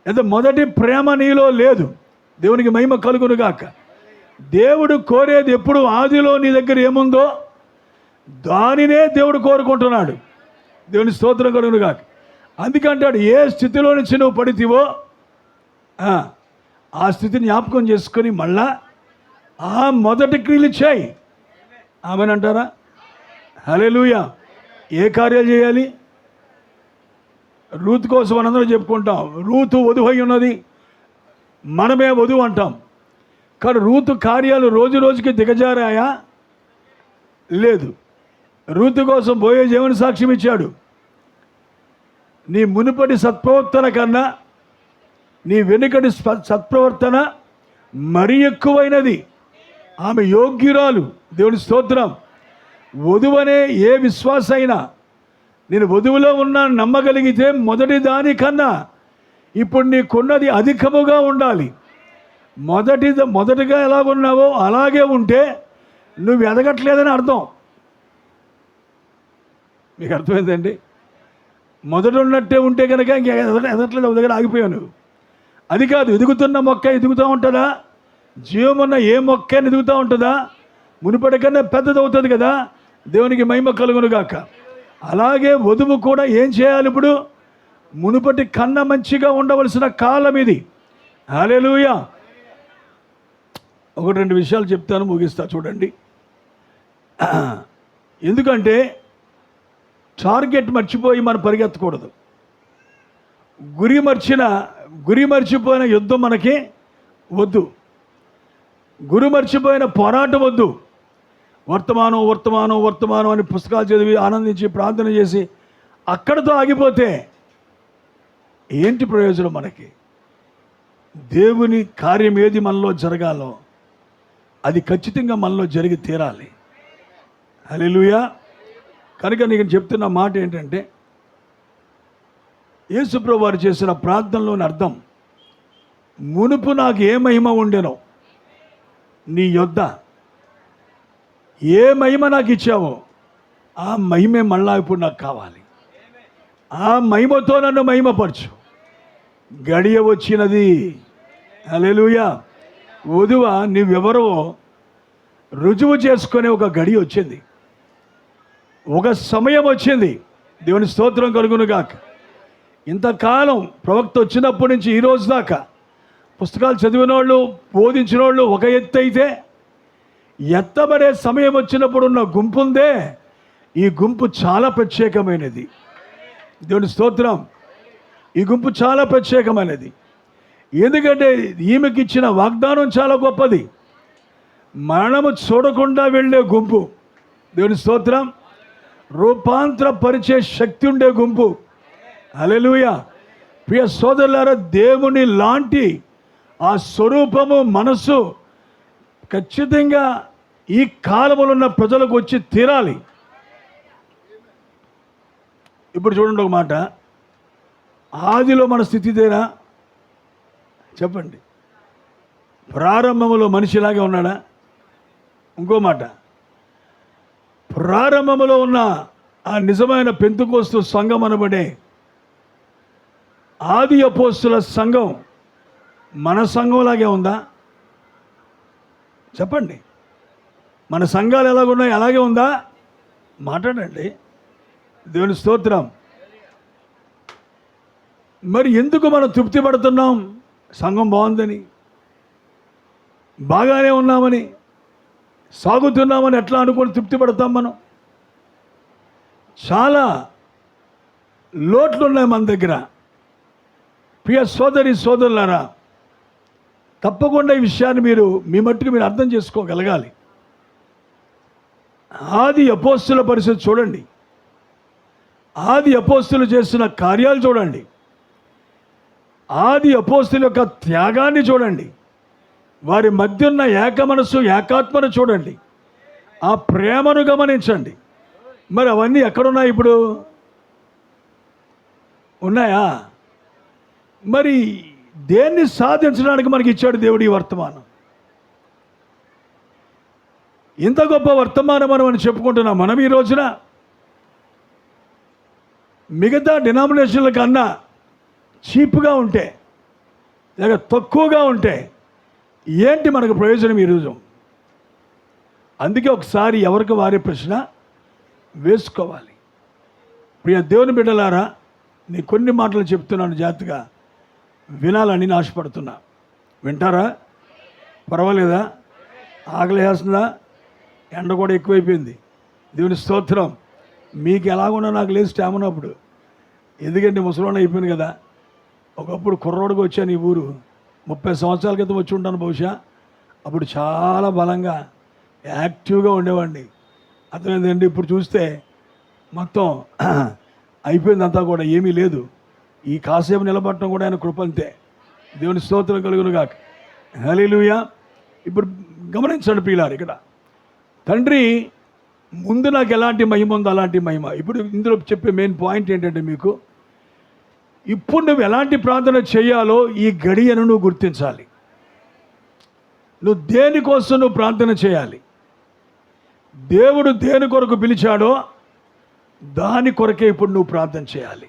లేదా మొదటి ప్రేమ నీలో లేదు. దేవునికి మహిమ కలుగునుగాక. దేవుడు కోరేది ఎప్పుడు ఆదిలో నీ దగ్గర ఏముందో దానినే దేవుడు కోరుకుంటున్నాడు. దేవుని స్తోత్రం కలుగునుగాక. అందుకంటాడు, ఏ స్థితిలో నుంచి నువ్వు పడితివో ఆ స్థితిని జ్ఞాపకం చేసుకొని మళ్ళా ఆ మొదటి క్రియలు చేయి. ఆమెనంటారా? హల్లెలూయా. ఏ కార్యాలు చేయాలి? రూతు కోసం మనందరం చెప్పుకుంటాం. రూతు వధువు అయి ఉన్నది, మనమే వధువు అంటాం. కానీ రూతు కార్యాలు రోజు రోజుకి దిగజారాయా? లేదు. రూతు కోసం పోయే దేవుని సాక్ష్యం ఇచ్చాడు. నీ మునుపటి సత్ప్రవర్తన కన్నా నీ వెనుకటి సత్ప్రవర్తన మరీ ఎక్కువైనది. ఆమె యోగ్యురాలు. దేవుని స్తోత్రం. వధువనే ఏ విశ్వాస అయినా నేను వధువులో ఉన్నా నమ్మగలిగితే మొదటి దానికన్నా ఇప్పుడు నీకున్నది అధికముగా ఉండాలి. మొదటిగా ఎలా ఉన్నావో అలాగే ఉంటే నువ్వు ఎదగట్లేదని అర్థం. మీకు అర్థమైందండి? మొదట ఉన్నట్టే ఉంటే కనుక ఇంక ఎదగట్లేదు, దగ్గర ఆగిపోయాను. అది కాదు. ఎదుగుతున్న మొక్క ఎదుగుతూ ఉంటుందా? జీవమున్న ఏ మొక్క ఎదుగుతూ ఉంటుందా? మునుపటి కన్నా పెద్దది అవుతుంది కదా. దేవునికి మహిమ కలుగునుగాక. అలాగే వధువు కూడా ఏం చేయాలి? ఇప్పుడు మునుపటి కన్నా మంచిగా ఉండవలసిన కాలం ఇది. హల్లెలూయా. ఒకటి రెండు విషయాలు చెప్తాను, ముగిస్తా. చూడండి, ఎందుకంటే టార్గెట్ మర్చిపోయి మనం పరిగెత్తకూడదు. గురి మర్చిపోయిన యుద్ధం మనకి వద్దు. గురి మర్చిపోయిన పోరాటం వద్దు. వర్తమానం వర్తమానం వర్తమానం అని పుస్తకాలు చదివి ఆనందించి ప్రార్థన చేసి అక్కడితో ఆగిపోతే ఏంటి ప్రయోజనం మనకి? దేవుని కార్యం ఏది మనలో జరగాలో అది ఖచ్చితంగా మనలో జరిగి తీరాలి. హల్లెలూయా. కనుక నీకు చెప్తున్న మాట ఏంటంటే, యేసుప్రభువు వారు చేసిన ప్రార్థనలోని అర్థం, మునుపు నాకు ఏ మహిమ ఉండెనో నీ యొద్ద ఏ మహిమ నాకు ఇచ్చావో ఆ మహిమే మళ్ళా ఇప్పుడు నాకు కావాలి. ఆ మహిమతో నన్ను మహిమపరచు. గడియ వచ్చినది. హల్లెలూయా. వధువ నువ్వెవరో రుజువు చేసుకునే ఒక గడియ వచ్చింది, ఒక సమయం వచ్చింది. దేవుని స్తోత్రం కలుగునుగాక. ఇంతకాలం ప్రవక్త వచ్చినప్పటి నుంచి ఈ రోజు దాకా పుస్తకాలు చదివిన వాళ్ళు, బోధించిన వాళ్ళు ఒక ఎత్తు అయితే, ఎత్తబడే సమయం వచ్చినప్పుడు ఉన్న గుంపు ఉందే, ఈ గుంపు చాలా ప్రత్యేకమైనది. దేవుని స్తోత్రం. ఈ గుంపు చాలా ప్రత్యేకమైనది. ఎందుకంటే ఈమెకి ఇచ్చిన వాగ్దానం చాలా గొప్పది. మరణము చూడకుండా వెళ్ళే గుంపు. దేవుని స్తోత్రం. రూపాంతర పరిచే శక్తి ఉండే గుంపు. హల్లెలూయా. ప్రియ సోదరులారా, దేవుని లాంటి ఆ స్వరూపము, మనస్సు ఖచ్చితంగా ఈ కాలంలో ఉన్న ప్రజలకు వచ్చి తీరాలి. ఇప్పుడు చూడండి ఒక మాట, ఆదిలో మన స్థితి ఇదేనా చెప్పండి? ప్రారంభంలో మనిషిలాగే ఉన్నాడా? ఇంకో మాట, ప్రారంభంలో ఉన్న ఆ నిజమైన పెంతెకోస్తు సంఘం అనబడే ఆది అపోస్తుల సంఘం మన సంఘంలాగే ఉందా చెప్పండి? మన సంఘాలు ఎలాగున్నాయి అలాగే ఉందా? మాట్లాడండి. దేవుని స్తోత్రం. మరి ఎందుకు మనం తృప్తి పడుతున్నాం? సంఘం బాగుందని, బాగానే ఉన్నామని, సాగుతున్నామని ఎట్లా అనుకొని తృప్తి పడతాం? మనం చాలా లోట్లు ఉన్నాయి మన దగ్గర. ప్రియ సోదరి సోదరులారా, తప్పకుండా ఈ విషయాన్ని మీ మట్టుకు మీరు అర్థం చేసుకోగలగాలి. ఆది అపోస్తుల పరిస్థితి చూడండి, ఆది అపోస్తులు చేసిన కార్యాలు చూడండి, ఆది అపోస్తుల యొక్క త్యాగాన్ని చూడండి, వారి మధ్య ఉన్న ఏక మనసు ఏకాత్మను చూడండి, ఆ ప్రేమను గమనించండి. మరి అవన్నీ ఎక్కడున్నాయి? ఇప్పుడు ఉన్నాయా? మరి దేన్ని సాధించడానికి మనకి ఇచ్చాడు దేవుడు ఈ వర్తమానం? ఇంత గొప్ప వర్తమానం అని చెప్పుకుంటున్నాం మనం ఈ రోజున. మిగతా డినామినేషన్ల కన్నా చీప్గా ఉంటే, లేక తక్కువగా ఉంటే ఏంటి మనకు ప్రయోజనం ఈరోజు? అందుకే ఒకసారి ఎవరికి వారి ప్రశ్న వేసుకోవాలి. ప్రియ దేవుని బిడ్డలారా, నీ కొన్ని మాటలు చెప్తున్నాను, జాగ్రత్తగా వినాలని ఆశపడుతున్నా. వింటారా? పర్వాలేదా? ఆకలి వేస్తుందా? ఎండ కూడా ఎక్కువైపోయింది. దేవుని స్తోత్రం. మీకు ఎలాగున్నా నాకు లేదు స్టామినా అప్పుడు. ఎందుకంటే ముసలోని అయిపోయింది కదా. ఒకప్పుడు కుర్రోడుగా వచ్చాను ఈ ఊరు, 30 సంవత్సరాల క్రితం వచ్చి ఉంటాను బహుశా. అప్పుడు చాలా బలంగా యాక్టివ్గా ఉండేవాడిని. అర్థమైందండి. ఇప్పుడు చూస్తే మొత్తం అయిపోయిందంతా కూడా, ఏమీ లేదు. ఈ కాసేపు నిలబడటం కూడా ఆయన కృపంతే. దేవుని స్తోత్రం కలుగును గాక. హల్లెలూయా. ఇప్పుడు గమనించండి ప్రియులారు, ఇక్కడ తండ్రి ముందు నాకు ఎలాంటి మహిమ ఉందో అలాంటి మహిమ. ఇప్పుడు ఇందులో చెప్పే మెయిన్ పాయింట్ ఏంటంటే, మీకు ఇప్పుడు నువ్వు ఎలాంటి ప్రార్థన చేయాలో ఈ గడియను నువ్వు గుర్తించాలి. నువ్వు దేనికోసం నువ్వు ప్రార్థన చేయాలి, దేవుడు దేని కొరకు పిలిచాడో దాని కొరకే ఇప్పుడు నువ్వు ప్రార్థన చేయాలి.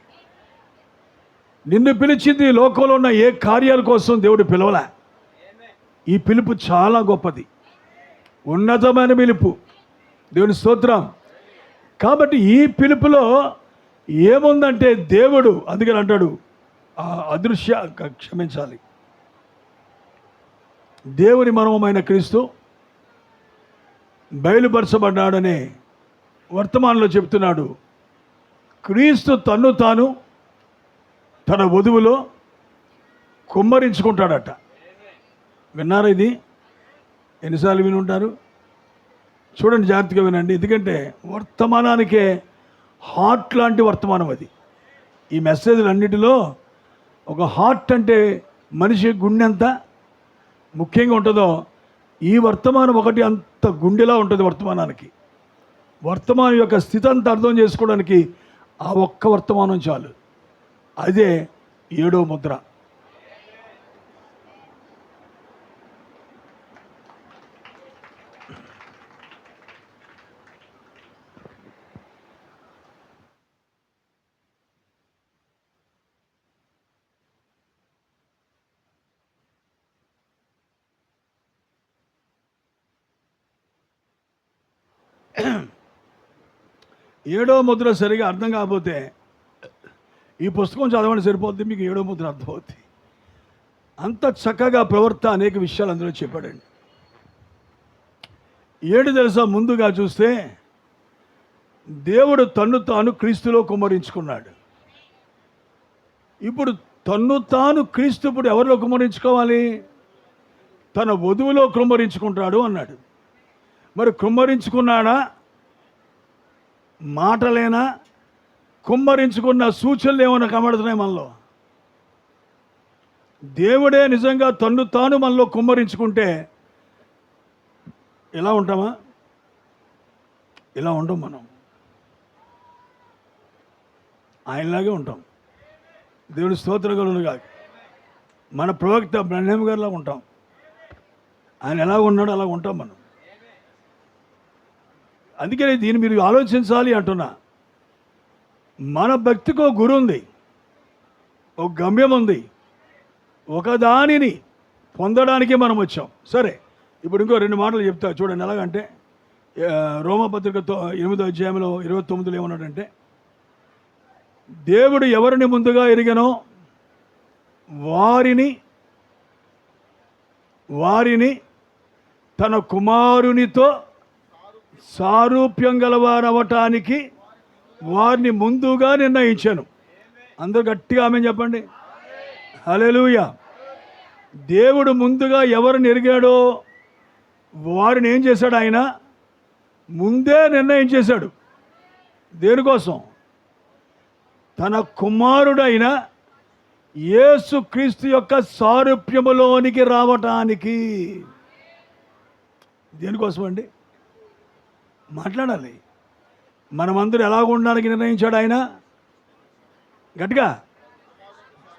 నిన్ను పిలిచింది లోకంలో ఉన్న ఏ కార్యాల కోసం దేవుడు పిలవలే. ఈ పిలుపు చాలా గొప్పది, ఉన్నతమైన పిలుపు. దేవుని స్తోత్రం. కాబట్టి ఈ పిలుపులో ఏముందంటే, దేవుడు అందుకని అంటాడు, క్షమించాలి, దేవుని మర్మమైన క్రీస్తు బయలుపరచబడ్డాడనే వర్తమానంలో చెప్తున్నాడు. క్రీస్తు తన్ను తాను తన వధువులో కుమ్మరించుకుంటాడట. విన్నారా? ఇది ఎన్నిసార్లు విని ఉంటారు? చూడండి, జాగ్రత్తగా వినండి. ఎందుకంటే వర్తమానానికే హార్ట్ లాంటి వర్తమానం అది. ఈ మెసేజ్లు అన్నిటిలో ఒక హార్ట్ అంటే మనిషి గుండె ఎంత ముఖ్యంగా ఉంటుందో, ఈ వర్తమానం ఒకటి అంత గుండెలా ఉంటుంది వర్తమానానికి. వర్తమానం యొక్క స్థితి అంతా అర్థం చేసుకోవడానికి ఆ ఒక్క వర్తమానం చాలు. అదే 7వ ముద్ర. ఏడో ముద్ర సరిగా అర్థం కాకపోతే ఈ పుస్తకం చదవండి, సరిపోద్ది, మీకు 7వ ముద్ర అర్థమవుతుంది. అంత చక్కగా ప్రవర్త అనేక విషయాలు అందులో చెప్పాడండి. 7 తెలుసా? ముందుగా చూస్తే దేవుడు తన్ను తాను క్రీస్తులో కుమ్మరించుకున్నాడు. ఇప్పుడు తన్ను తాను క్రీస్తు ఇప్పుడు ఎవరిలో కుమ్మరించుకోవాలి? తన వధువులో కుమ్మరించుకుంటాడు అన్నాడు. మరి కుమ్మరించుకున్నాడా? మాటలేనా? కుమ్మరించుకున్న సూచనలు ఏమైనా కనబడుతున్నాయి మనలో? దేవుడే నిజంగా తన్ను తాను మనలో కుమ్మరించుకుంటే ఎలా ఉంటామా? ఇలా ఉండం. మనం ఆయనలాగే ఉంటాం. దేవుడి స్తోత్రగలును కాక. మన ప్రవక్త బ్రహ్మ గారిలా ఉంటాం. ఆయన ఎలా ఉన్నాడో అలా ఉంటాం మనం. అందుకని దీన్ని మీరు ఆలోచించాలి అంటున్నా. మన భక్తికి ఒక గురి ఉంది, ఒక గమ్యం ఉంది. ఒకదానిని పొందడానికి మనం వచ్చాం. సరే, ఇప్పుడు ఇంకో 2 మాటలు చెప్తా చూడండి. ఎలాగంటే రోమపత్రిక 8వ అధ్యాయంలో 29లో ఏమన్నాడంటే, దేవుడు ఎవరిని ముందుగా ఎరిగనో వారిని తన కుమారునితో సారూప్యం గలవారవటానికి వారిని ముందుగా నిర్ణయించాను. అందరూ గట్టిగా ఆమె చెప్పండి. హల్లెలూయా. దేవుడు ముందుగా ఎవరిని ఎరిగాడో వారిని ఏం చేశాడు? ఆయన ముందే నిర్ణయం చేశాడు. దేనికోసం? తన కుమారుడైన యేసుక్రీస్తు యొక్క సారూప్యములోనికి రావటానికి. దేనికోసం అండి? మాట్లాడాలి. మనమందరూ ఎలా ఉండడానికి నిర్ణయించాడు ఆయన? గట్టిగా.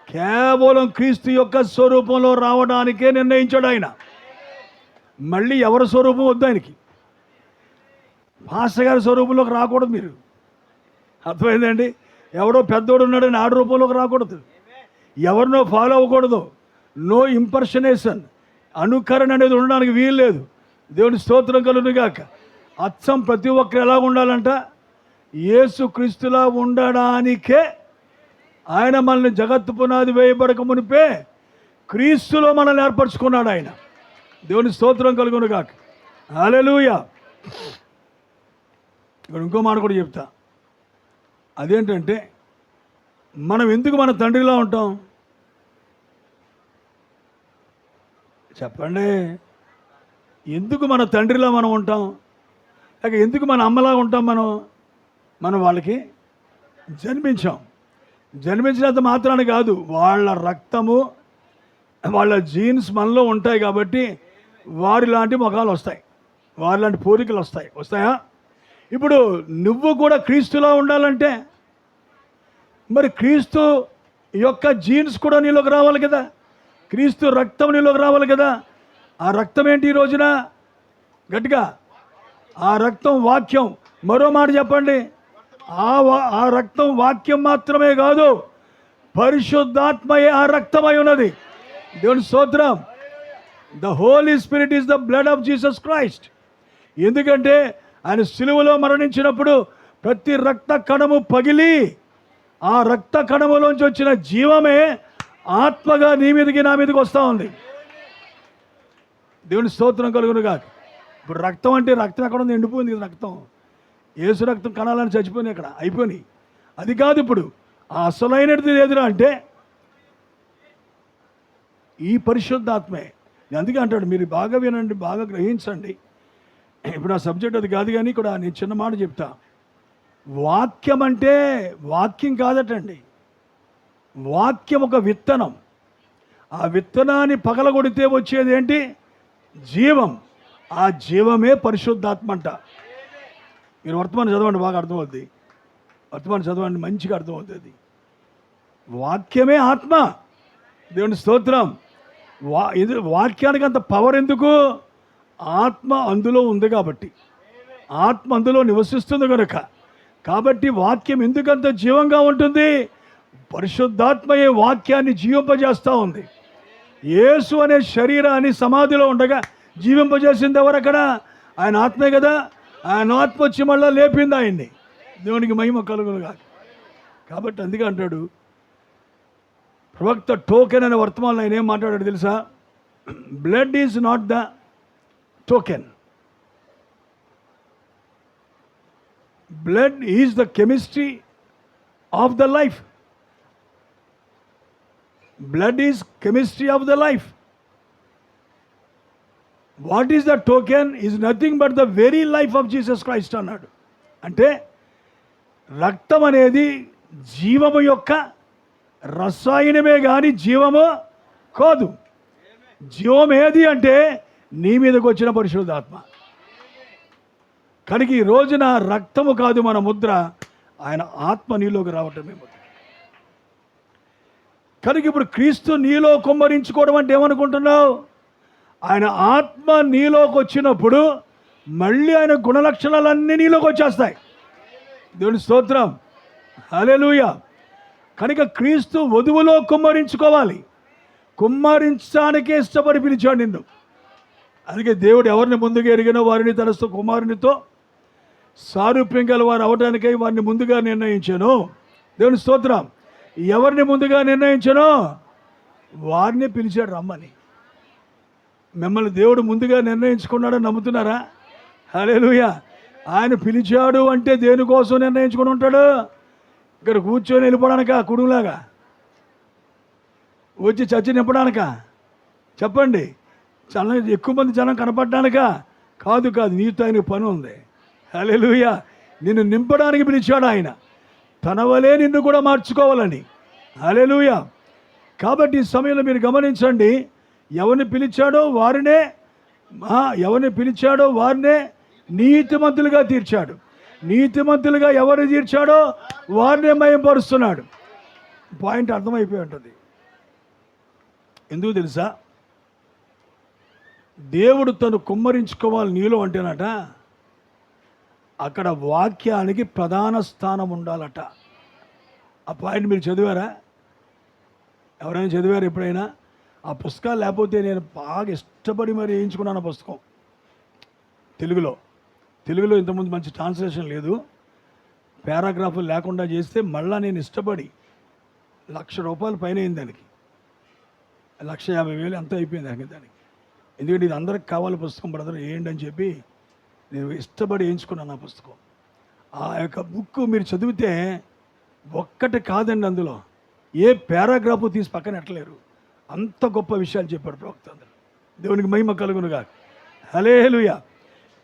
కేవలం క్రీస్తు యొక్క స్వరూపంలో రావడానికే నిర్ణయించాడు ఆయన. మళ్ళీ ఎవరి స్వరూపం వద్దు ఆయనకి. పాస్టర్ గారి స్వరూపంలోకి రాకూడదు మీరు. అర్థమైందండి? ఎవడో పెద్దోడు ఉన్నాడని ఆడ రూపంలోకి రాకూడదు. ఎవరినో ఫాలో అవ్వకూడదు. నో ఇంపర్షనేషన్, అనుకరణ అనేది ఉండడానికి వీలు లేదు. దేవుని స్తోత్రం కలుగును గాక. అచ్చం ప్రతి ఒక్కరు ఎలా ఉండాలంట? యేసు క్రీస్తులా ఉండడానికే ఆయన మనల్ని జగత్తు పునాది వేయబడక మునిపే క్రీస్తులో మనల్ని ఏర్పరచుకున్నాడు ఆయన. దేవుని స్తోత్రం కలుగును గాక. హల్లెలూయా. ఇక్కడ ఇంకో మాట కూడా చెప్తా. అదేంటంటే, మనం ఎందుకు మన తండ్రిలా ఉంటాం? చెప్పండి. ఎందుకు మన తండ్రిలా మనం ఉంటాం? లేక ఎందుకు మన అమ్మలా ఉంటాం? మనం వాళ్ళకి జన్మించినంత మాత్రాన్ని కాదు, వాళ్ళ రక్తము, వాళ్ళ జీన్స్ మనలో ఉంటాయి కాబట్టి వారి లాంటి ముఖాలు వస్తాయి, వారి లాంటి పోలికలు వస్తాయా? ఇప్పుడు నువ్వు కూడా క్రీస్తులా ఉండాలంటే మరి క్రీస్తు యొక్క జీన్స్ కూడా నీలోకి రావాలి కదా. క్రీస్తు రక్తం నీలోకి రావాలి కదా. ఆ రక్తం ఏంటి ఈ రోజున? గట్టిగా, ఆ రక్తం వాక్యం. మరో మాట చెప్పండి. ఆ రక్తం వాక్యం మాత్రమే కాదు, పరిశుద్ధాత్మయే ఆ రక్తమై ఉన్నది. దేవుని స్తోత్రం. The Holy Spirit is the blood of Jesus Christ. ఎందుకంటే ఆయన సిలువలో మరణించినప్పుడు ప్రతి రక్త కణము పగిలి ఆ రక్త కణములోంచి వచ్చిన జీవమే ఆత్మగా నీ మీదకి నా మీదకి వస్తూ ఉంది. దేవుని స్తోత్రం కలుగును కాదు. ఇప్పుడు రక్తం అంటే రక్తం ఎక్కడ ఉంది? ఎండిపోయింది రక్తం. యేసు రక్తం కణాలని చచ్చిపోయినాయి, అక్కడ అయిపోయినాయి. అది కాదు ఇప్పుడు ఆ అసలైనది ఏదిరా అంటే ఈ పరిశుద్ధాత్మే. అందుకే అంటాడు, మీరు బాగా వినండి, బాగా గ్రహించండి. ఇప్పుడు ఆ సబ్జెక్ట్ అది కాదు, కానీ ఇక్కడ నేను చిన్న మాట చెప్తా. వాక్యం అంటే వాక్యం కాదటండి. వాక్యం ఒక విత్తనం. ఆ విత్తనాన్ని పగలగొడితే వచ్చేది ఏంటి? జీవం. ఆ జీవమే పరిశుద్ధాత్మ అంట. మీరు వర్తమానం చదవండి, బాగా అర్థమవుద్ది. వర్తమానం చదవండి, మంచిగా అర్థమవుతుంది. అది వాక్యమే ఆత్మ. దేవుని స్తోత్రం. వాక్యానికి అంత పవర్ ఎందుకు? ఆత్మ అందులో ఉంది కాబట్టి, ఆత్మ అందులో నివసిస్తుంది కనుక. కాబట్టి వాక్యం ఎందుకంత జీవంగా ఉంటుంది? పరిశుద్ధాత్మయే వాక్యాన్ని జీవింపజేస్తూ ఉంది. యేసు అనే శరీరాన్ని సమాధిలో ఉండగా జీవింపజేసింది ఎవరు? అక్కడ ఆయన ఆత్మే కదా. ఆయన ఆత్మ వచ్చి మళ్ళీ లేపింది ఆయన్ని. దేవునికి మహిమ కలుగును కాదు. కాబట్టి అందుకే అంటాడు ప్రవక్త టోకెన్ అనే వర్తమానంలో ఆయన ఏం మాట్లాడాడు తెలుసా? Blood is not the token, blood is the chemistry of the life. Blood is chemistry of the life. What is the token? Is nothing but the very life of Jesus Christ అన్నాడు. అంటే రక్తం అనేది జీవము యొక్క రసాయనమే కానీ జీవము కాదు. జీవం ఏది అంటే నీ మీదకి వచ్చిన పరిశుద్ధాత్మ. కనుక ఈ రోజున రక్తము కాదు మన ముద్ర, ఆయన ఆత్మ నీలోకి రావటమే ముద్ర. కనుక ఇప్పుడు క్రీస్తు నీలో కుమ్మరించుకోవడం అంటే ఏమనుకుంటున్నావు? ఆయన ఆత్మ నీలోకి వచ్చినప్పుడు మళ్ళీ ఆయన గుణలక్షణాలన్నీ నీలోకి వచ్చేస్తాయి. దేవుని స్తోత్రం, హల్లెలూయా. కనుక క్రీస్తు వధువులో కుమ్మరించుకోవాలి. కుమ్మరించడానికే ఇష్టపడి పిలిచాడు నిన్ను. అందుకే దేవుడు ఎవరిని ముందుగా ఎరిగినో వారిని తన కుమారునితో సారూప్యం గల వారు అవడానికై వారిని ముందుగా నిర్ణయించాను. దేవుని స్తోత్రం. ఎవరిని ముందుగా నిర్ణయించానో వారిని పిలిచాడు రమ్మని. మిమ్మల్ని దేవుడు ముందుగా నిర్ణయించుకున్నాడని నమ్ముతున్నారా? హల్లెలూయా. ఆయన పిలిచాడు అంటే దేనికోసం నిర్ణయించుకుని ఉంటాడు? ఇక్కడ కూర్చొని వెళ్ళిపోవడానికా? కుడులాగా వచ్చి చచ్చి నింపడానికా? చెప్పండి. చాలా ఎక్కువ మంది జనం కనపడడానికా? కాదు కాదు, నీతో ఆయనకు పని ఉంది. హల్లెలూయా. నిన్ను నింపడానికి పిలిచాడు ఆయన, తన వలే నిన్ను కూడా మార్చుకోవాలని. హల్లెలూయా. కాబట్టి ఈ సమయంలో మీరు గమనించండి, ఎవరిని పిలిచాడో వారినే నీతిమంతులుగా తీర్చాడు. నీతిమంతులుగా ఎవరు తీర్చాడో వారినే మహిమపరుస్తున్నాడు. పాయింట్ అర్థమైపోయి ఉంటుంది. ఎందుకు తెలుసా? దేవుడు తను కుమ్మరించుకోవాలి నీలో అంటేనట, అక్కడ వాక్యానికి ప్రధాన స్థానం ఉండాలట. ఆ పాయింట్ మీరు చదివారా? ఎవరైనా చదివారు ఎప్పుడైనా? ఆ పుస్తకాలు లేకపోతే నేను బాగా ఇష్టపడి మరి వేయించుకున్నాను పుస్తకం. తెలుగులో ఇంతకుముందు మంచి ట్రాన్స్లేషన్ లేదు, పారాగ్రాఫ్లు లేకుండా చేస్తే మళ్ళీ నేను ఇష్టపడి ₹1,00,000 పైన అయింది దానికి. 1,50,000 అంతా అయిపోయింది దానికి. ఎందుకంటే ఇది అందరికి కావాలి పుస్తకం, బ్రదర్ వేయండి అని చెప్పి నేను ఇష్టపడి వేయించుకున్నాను ఆ పుస్తకం. ఆ యొక్క బుక్ మీరు చదివితే ఒక్కటి కాదండి, అందులో ఏ పారాగ్రాఫ్ తీసి పక్కన ఎట్టలేరు. అంత గొప్ప విషయాలు చెప్పాడు ప్రవక్త. అందరూ దేవునికి మహిమ కలుగునుగా. హల్లెలూయా.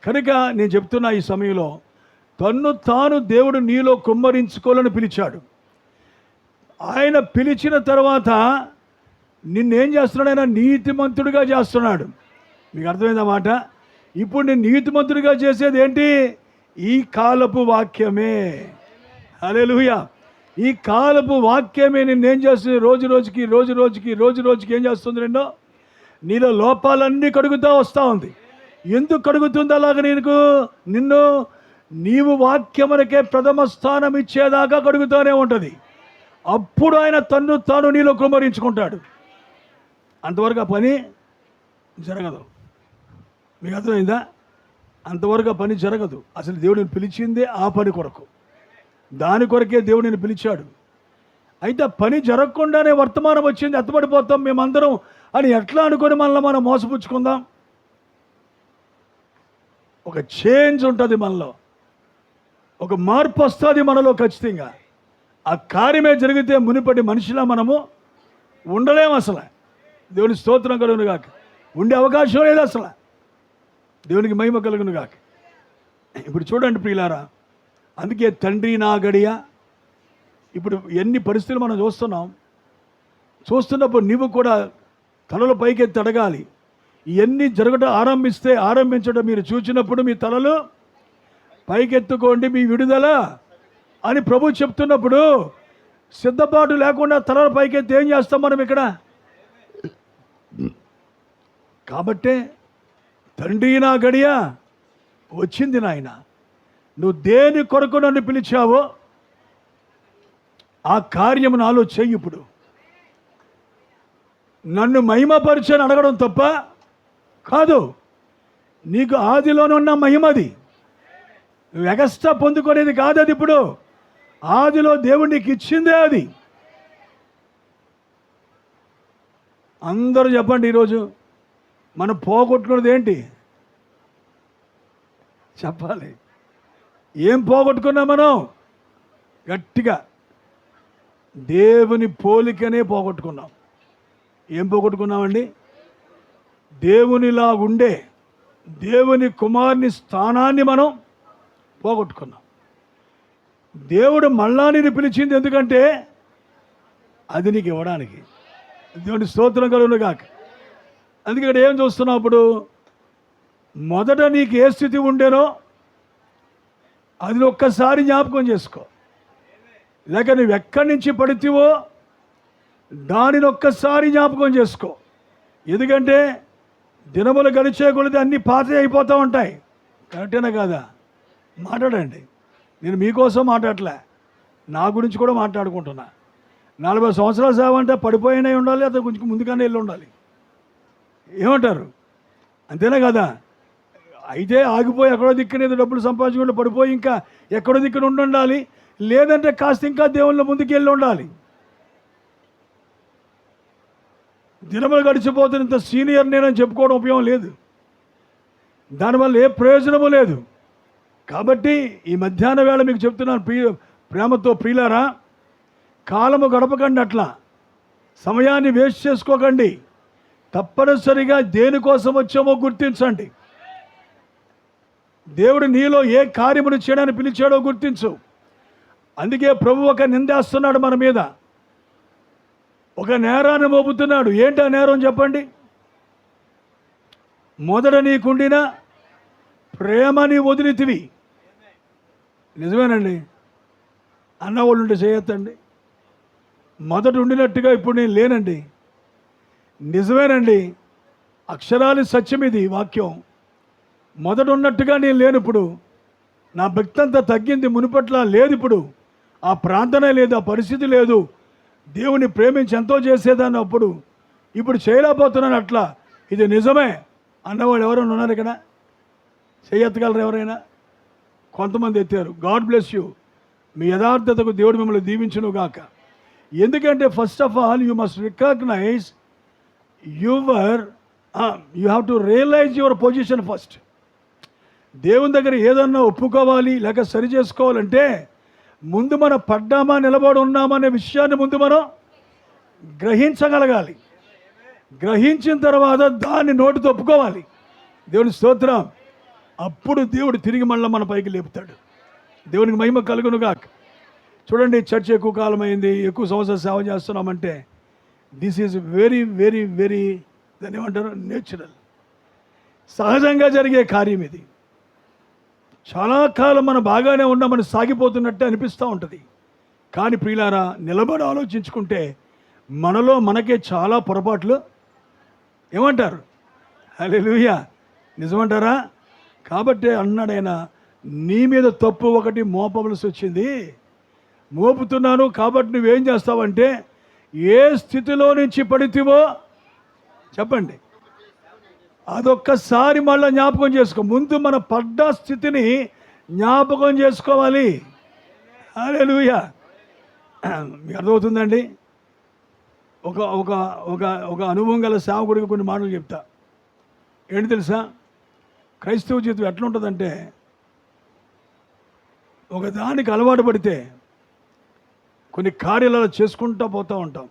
కనుక నేను చెప్తున్నా, ఈ సమయంలో తన్ను తాను దేవుడు నీలో కుమ్మరించుకోవాలని పిలిచాడు. ఆయన పిలిచిన తర్వాత నిన్నేం చేస్తున్నాడు? ఆయన నీతిమంతుడిగా చేస్తున్నాడు. మీకు అర్థమైందా మాట? ఇప్పుడు నేను నీతిమంతుడిగా చేసేది ఏంటి? ఈ కాలపు వాక్యమే. హల్లెలూయా. ఈ కాలపు వాక్యమే నిన్నేం చేస్తుంది? రోజు రోజుకి ఏం చేస్తుంది? నీలో లోపాలన్నీ కడుగుతూ వస్తూ ఉంది. ఎందుకు కడుగుతుంది అలాగ? నీవు వాక్యమునకే ప్రథమ స్థానం ఇచ్చేదాకా కడుగుతూనే ఉంటుంది. అప్పుడు ఆయన తన్ను తాను నీలో కుమ్మరించుకుంటాడు. అంతవరకు ఆ పని జరగదు. మీకు అర్థమైందా? అంతవరకు ఆ పని జరగదు. అసలు దేవుడిని పిలిచిందే ఆ పని కొరకు. దాని కొరకే దేవుడిని పిలిచాడు. అయితే పని జరగకుండానే వర్తమానం వచ్చింది, అత్తపడిపోతాం మేమందరం అని ఎట్లా అనుకొని మనం మోసపుచ్చుకుందాం? ఒక చేంజ్ ఉంటుంది మనలో, ఒక మార్పు వస్తుంది మనలో ఖచ్చితంగా. ఆ కార్యమే జరిగితే మునిపటి మనిషిలా మనము ఉండలేము. అసలు దేవుని స్తోత్రం కలుగును గాక. ఉండే అవకాశం లేదు అసలు. దేవునికి మహిమ కలుగును గాక. ఇప్పుడు చూడండి ప్రియులారా, అందుకే తండ్రి నా గడియ. ఇప్పుడు ఎన్ని పరిస్థితులు మనం చూస్తున్నప్పుడు నీవు కూడా తలలు పైకెత్తి అడగాలి. ఇవన్నీ ఆరంభించడం మీరు చూసినప్పుడు మీ తలలు పైకెత్తుకోండి, మీ విడుదల అని ప్రభు చెప్తున్నప్పుడు సిద్ధపాటు లేకుండా తలలు పైకెత్తి ఏం చేస్తాం మనం ఇక్కడ? కాబట్టే తండ్రి నా గడియ వచ్చింది నాయన. నువ్వు దేని కొరకు నన్ను పిలిచావో ఆ కార్యము నాలో చెయ్యి. ఇప్పుడు నన్ను మహిమపరిచని అడగడం తప్ప కాదు. నీకు ఆదిలోనున్న మహిమది, ఎగస్ట్రా పొందుకునేది కాదు అది. ఇప్పుడు ఆదిలో దేవుడు నీకు ఇచ్చిందే అది. అందరూ చెప్పండి, ఈరోజు మనం పోగొట్టుకున్నది ఏంటి చెప్పాలి? ఏం పోగొట్టుకున్నాం మనం? గట్టిగా దేవుని పోలికనే పోగొట్టుకున్నాం. ఏం పోగొట్టుకున్నామండి? దేవునిలా ఉండే దేవుని కుమారుని స్థానాన్ని మనం పోగొట్టుకున్నాం. దేవుడు మళ్ళా నిన్ను పిలిచింది ఎందుకంటే అది నీకు ఇవ్వడానికి. దేవుని స్తోత్రం కలుగును గాక. అందుకే ఇక్కడ ఏం చూస్తున్నావు? అప్పుడు మొదట నీకు ఏ స్థితి ఉండేనో అది ఒక్కసారి జ్ఞాపకం చేసుకో. లేక నువ్వు ఎక్కడి నుంచి పడితేవో దానిని ఒక్కసారి జ్ఞాపకం చేసుకో. ఎందుకంటే దినములు గడిచే కొలది అన్నీ పాత అయిపోతూ ఉంటాయి. కరెక్టేనా కాదా? మాట్లాడండి. నేను మీకోసం మాట్లాడలే, నా గురించి కూడా మాట్లాడుకుంటున్నా. 40 సంవత్సరాల సేవ అంటే పడిపోయినై ఉండాలి, అతను కొంచెం ముందుగానే వెళ్ళి ఉండాలి. ఏమంటారు? అంతేనా కదా? అయితే ఆగిపోయి ఎక్కడో దిక్కునేది డబ్బులు సంపాదించుకుంటూ పడిపోయి ఇంకా ఎక్కడో దిక్కున ఉండాలి. లేదంటే కాస్త ఇంకా దేవుళ్ళ ముందుకు వెళ్ళి ఉండాలి. దినములు గడిచిపోతున్నంత సీనియర్ నేనని చెప్పుకోవడం ఉపయోగం లేదు. దానివల్ల ఏ ప్రయోజనము లేదు. కాబట్టి ఈ మధ్యాహ్న వేళ మీకు చెప్తున్నాను, ప్రేమతో ప్రియులారా, కాలము గడపకండి, అట్లా సమయాన్ని వేస్ట్ చేసుకోకండి. తప్పనిసరిగా దేనికోసం వచ్చామో గుర్తించండి. దేవుడు నీలో ఏ కార్యమును చేయడానికి పిలిచాడో గుర్తించు. అందుకే ప్రభు ఒక నిందేస్తున్నాడు మన మీద, ఒక నేరాన్ని మోపుతున్నాడు. ఏంటి ఆ నేరం చెప్పండి? మొదట నీకుండిన ప్రేమని వదిలితివి. నిజమేనండి. అన్నవాళ్ళు ఉంటే చేయొద్దండి. మొదట ఉండినట్టుగా ఇప్పుడు నేను లేనండి. నిజమేనండి, అక్షరాలు సత్యం, ఇది వాక్యం. మొదట ఉన్నట్టుగా నేను లేను. ఇప్పుడు నా భక్తి అంతా తగ్గింది, మునుపట్ల లేదు. ఇప్పుడు ఆ ప్రార్థన లేదు, ఆ పరిస్థితి లేదు. దేవుని ప్రేమించి ఎంతో చేసేదాన్ని అప్పుడు, ఇప్పుడు చేయలేకపోతున్నాను. అట్లా ఇది నిజమే అన్నవాళ్ళు ఎవరైనా ఉన్నారు ఇక్కడ? చేయెత్తగలరు ఎవరైనా? కొంతమంది ఎత్తారు. God bless you. మీ యథార్థతకు దేవుడు మిమ్మల్ని దీవించును గాక. ఎందుకంటే first of all you must recognize you have to realize your position first. దేవుని దగ్గర ఏదన్నా ఒప్పుకోవాలి లేక సరి చేసుకోవాలంటే ముందు మనం పడ్డామా నిలబడి ఉన్నామా అనే విషయాన్ని ముందు మనం గ్రహించగలగాలి. గ్రహించిన తర్వాత దాన్ని నోటితో ఒప్పుకోవాలి. దేవుని స్తోత్రం. అప్పుడు దేవుడు తిరిగి మళ్ళీ మన పైకి లేపుతాడు. దేవునికి మహిమ కలుగును గాక. చూడండి, చర్చ్ ఎక్కువ కాలం అయింది, ఎక్కువ సంవత్సరాలు సేవ చేస్తున్నామంటే this is very very very, దాన్ని ఏమంటారు, నేచురల్, సహజంగా జరిగే కార్యం ఇది. చాలా కాలం మనం బాగానే ఉన్నామని సాగిపోతున్నట్టే అనిపిస్తూ ఉంటుంది. కానీ ప్రియులారా, నిలబడి ఆలోచించుకుంటే మనలో మనకే చాలా పొరపాట్లు, ఏమంటారు, హల్లెలూయా, నిజమంటారా? కాబట్టి అన్నాడైనా, నీ మీద తప్పు ఒకటి మోపవలసి వచ్చింది, మోపుతున్నాను. కాబట్టి నువ్వేం చేస్తావంటే ఏ స్థితిలో నుంచి పడితివో చెప్పండి, అదొక్కసారి మళ్ళీ జ్ఞాపకం చేసుకో. ముందు మన పడ్డ స్థితిని జ్ఞాపకం చేసుకోవాలి. హల్లెలూయా. మీకు అర్థమవుతుందండి? ఒక ఒక ఒక ఒక అనుభవం గల సేవకుడికి కొన్ని మాటలు చెప్తా. ఏంటి తెలుసా? క్రైస్తవ జీవితం ఎట్లా ఉంటుందంటే, ఒక దానికి అలవాటు పడితే కొన్ని కార్యాలు చేసుకుంటూ పోతూ ఉంటాం.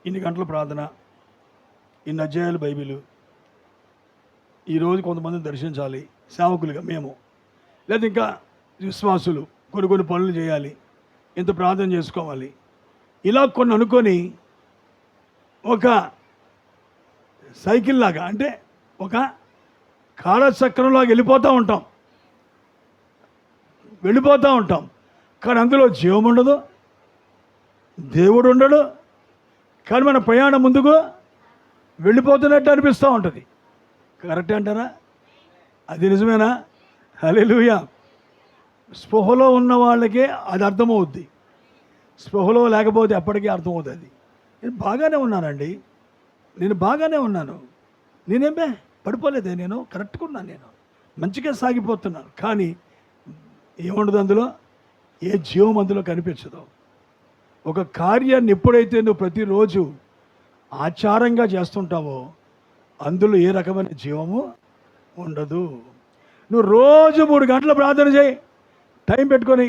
ఇన్ని గంటల ప్రార్థన, ఇన్ని అధ్యాయాలు బైబిలు, ఈరోజు కొంతమందిని దర్శించాలి సేవకులుగా మేము, లేదా ఇంకా విశ్వాసులు కొన్ని పనులు చేయాలి, ఇంత ప్రార్థన చేసుకోవాలి, ఇలా కొన్ని అనుకొని ఒక సైకిల్ లాగా, అంటే ఒక కాలచక్రంలాగా వెళ్ళిపోతూ ఉంటాం. కానీ అందులో జీవం ఉండదు, దేవుడు ఉండడు. కానీ మన ప్రయాణం ముందుకు వెళ్ళిపోతున్నట్టు అనిపిస్తూ ఉంటుంది. కరెక్ట్ అంటారా? అది నిజమేనా? హల్లెలూయా. స్పృహలో ఉన్న వాళ్ళకే అది అర్థమవుద్ది, స్పృహలో లేకపోతే ఎప్పటికీ అర్థమవుతుంది. నేను బాగానే ఉన్నానండి, నేను బాగానే ఉన్నాను, నేనేమే పడిపోలేదే, నేను కరెక్ట్గా ఉన్నాను, నేను మంచిగా సాగిపోతున్నాను. కానీ ఏముండదు అందులో, ఏ జీవం అందులో కనిపించదు. ఒక కార్యాన్ని ఎప్పుడైతే నువ్వు ప్రతిరోజు ఆచారంగా చేస్తుంటావో అందులో ఏ రకమైన జీవము ఉండదు. నువ్వు రోజు 3 గంటల ప్రార్థన చేయి, టైం పెట్టుకొని,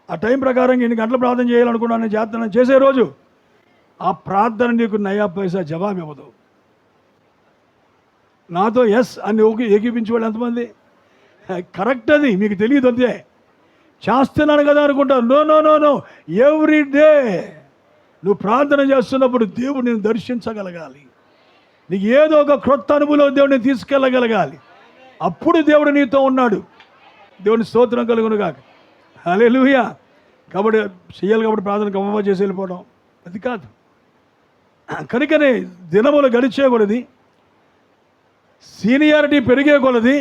ఆ టైం ప్రకారం ఇన్ని గంటల ప్రార్థన చేయాలనుకున్నాను, నేను చేస్తాను చేసే రోజు ఆ ప్రార్థన నీకు నయా పైసా జవాబు ఇవ్వదు. నాతో ఎస్ అని ఏకీపించే వాళ్ళు ఎంతమంది? కరెక్ట్, అది మీకు తెలియదు అంతే. చేస్తున్నాను కదా అనుకుంటాను. No no no no, every day నువ్వు ప్రార్థన చేస్తున్నప్పుడు దేవుడు నేను దర్శించగలగాలి. నీకు ఏదో ఒక క్రొత్త అనుభవంలో దేవుడిని తీసుకెళ్ళగలగాలి. అప్పుడు దేవుడు నీతో ఉన్నాడు. దేవుని స్తోత్రం కలుగును గాక. హల్లెలూయా. కాబట్టి చెయ్యాలి కాబట్టి ప్రార్థన గమ్మ చేసి వెళ్ళిపోవడం అది కాదు. కనుకనే దినములు గడిచే కొలది, సీనియారిటీ పెరిగే కొలది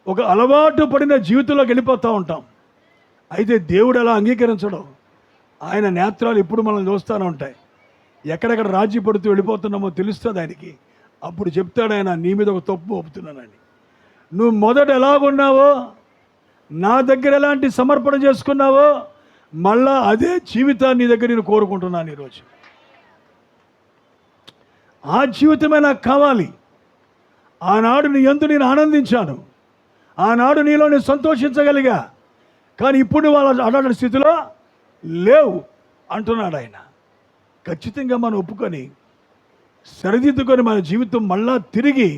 ఒక అలవాటు పడిన జీవితంలోకి వెళ్ళిపోతూ ఉంటాం. అయితే దేవుడు అలా అంగీకరించడం. ఆయన నేత్రాలు ఎప్పుడు మనం చూస్తూనే ఉంటాయి. ఎక్కడెక్కడ రాజీ పడుతూ వెళ్ళిపోతున్నామో తెలుస్తుంది ఆయనకి. అప్పుడు చెప్తాడు ఆయన, నీ మీద ఒక తప్పు ఒప్పుతున్నానని. నువ్వు మొదట ఎలాగున్నావో, నా దగ్గర ఎలాంటి సమర్పణ చేసుకున్నావో, మళ్ళా అదే జీవితాన్ని నీ దగ్గర నేను కోరుకుంటున్నాను ఈరోజు. ఆ జీవితమే నాకు కావాలి. ఆనాడు నీ యందు నేను ఆనందించాను, ఆనాడు నీలో నేను సంతోషించగలిగా, కానీ ఇప్పుడు వాళ్ళ అలాంటి స్థితిలో లేవు అంటున్నాడు ఆయన. ఖచ్చితంగా మనం ఒప్పుకొని సరిదిద్దుకొని మన జీవితం మళ్ళా తిరిగి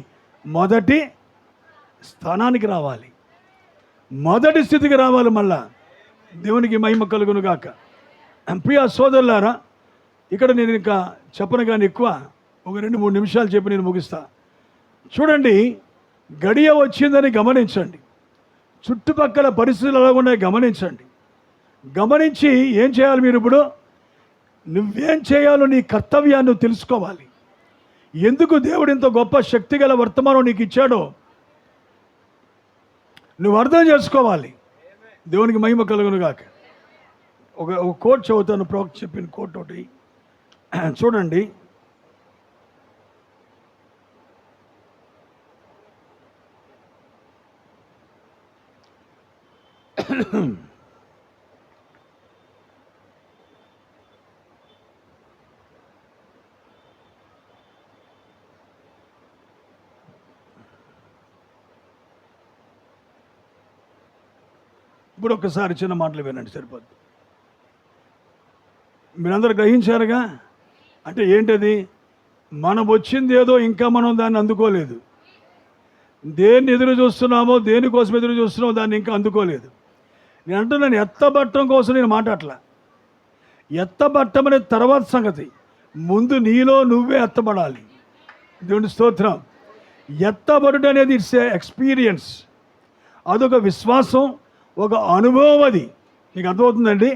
మొదటి స్థానానికి రావాలి, మొదటి స్థితికి రావాలి. మళ్ళా దేవునికి మహిమ కలుగును గాక. ప్రియ సోదరులారా, ఇక్కడ నేను ఇంకా చెప్పను కానీ ఎక్కువ ఒక 2-3 నిమిషాలు చెప్పి నేను ముగిస్తా. చూడండి, గడియ వచ్చిందని గమనించండి. చుట్టుపక్కల పరిస్థితులు ఎలా ఉన్నాయో గమనించండి. గమనించి ఏం చేయాలి? మీరు ఇప్పుడు నువ్వేం చేయాలో నీ కర్తవ్యాన్ని తెలుసుకోవాలి. ఎందుకు దేవుడు ఇంత గొప్ప శక్తి గల వర్తమానం నీకు ఇచ్చాడో నువ్వు అర్థం చేసుకోవాలి. దేవునికి మహిమ కలుగును గాక. ఒక కోట్ చదువుతాను, ప్రవక్త చెప్పిన కోట్ ఒకటి చూడండి. ఇప్పుడు ఒక్కసారి చిన్న మాటలు వినండి, సరిపోద్ది. మీరందరూ గ్రహించారుగా. అంటే ఏంటది? మనం వచ్చింది ఏదో, ఇంకా మనం దాన్ని అందుకోలేదు. దేన్ని ఎదురు చూస్తున్నామో, దేనికోసం ఎదురు చూస్తున్నామో దాన్ని ఇంకా అందుకోలేదు. నేను అంటున్నాను, ఎత్తబట్టం కోసం నేను మాట్లాడలా. ఎత్తబట్టం అనేది తర్వాత సంగతి. ముందు నీలో నువ్వే ఎత్తబడాలి. దేవుని స్తోత్రం. ఎత్తబడుట అనేది ఇట్స్ ఏ ఎక్స్పీరియన్స్, అదొక విశ్వాసం, ఒక అనుభవం. అది మీకు అర్థమవుతుందండి.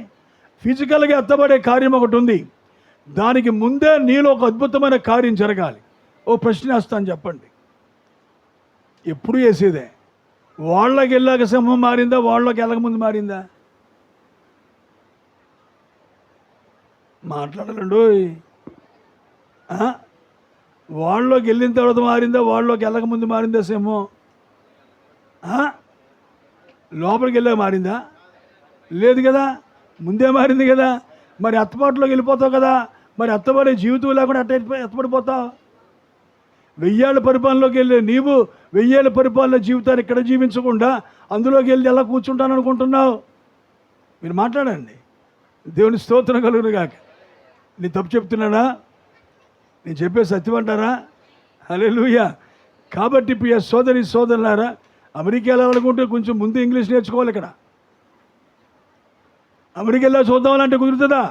ఫిజికల్గా ఎత్తబడే కార్యం ఒకటి ఉంది, దానికి ముందే నీలో ఒక అద్భుతమైన కార్యం జరగాలి. ఓ ప్రశ్న వేస్తాను, చెప్పండి. ఎప్పుడు వేసేదే. వాళ్ళకి వెళ్ళాక సింహం మారిందా, వాళ్ళకి వెళ్ళక ముందు మారిందా? మాట్లాడాలండి. వాళ్ళలోకి వెళ్ళిన తర్వాత మారిందా, వాళ్ళలోకి వెళ్ళక ముందు మారిందా సింహం? లోపలికి వెళ్ళాక మారిందా? లేదు కదా, ముందే మారింది కదా. మరి ఎత్తబాటులోకి వెళ్ళిపోతావు కదా. మరి ఎత్తబడే జీవితం లేకుండా ఎత్తబడిపోతావు. 1000 ఏళ్ళ పరిపాలనలోకి వెళ్ళి నీవు 1000 ఏళ్ళ పరిపాలన జీవితాన్ని ఇక్కడ జీవించకుండా అందులోకి వెళ్ళి ఎలా కూర్చుంటాను అనుకుంటున్నావు? మీరు మాట్లాడండి. దేవుని స్తోత్రం కలుగును గాక. నేను తప్పు చెప్తున్నానా? నేను చెప్పే సత్యం అంటారా? హల్లెలూయా. కాబట్టి ప్రియ సోదరి సోదరులారా, అమెరికా వెళ్ళాలనుకుంటే కొంచెం ముందు ఇంగ్లీష్ నేర్చుకోవాలి. ఇక్కడ అమెరికా వెళ్ళా చూద్దామంటే కుదురుతుందా?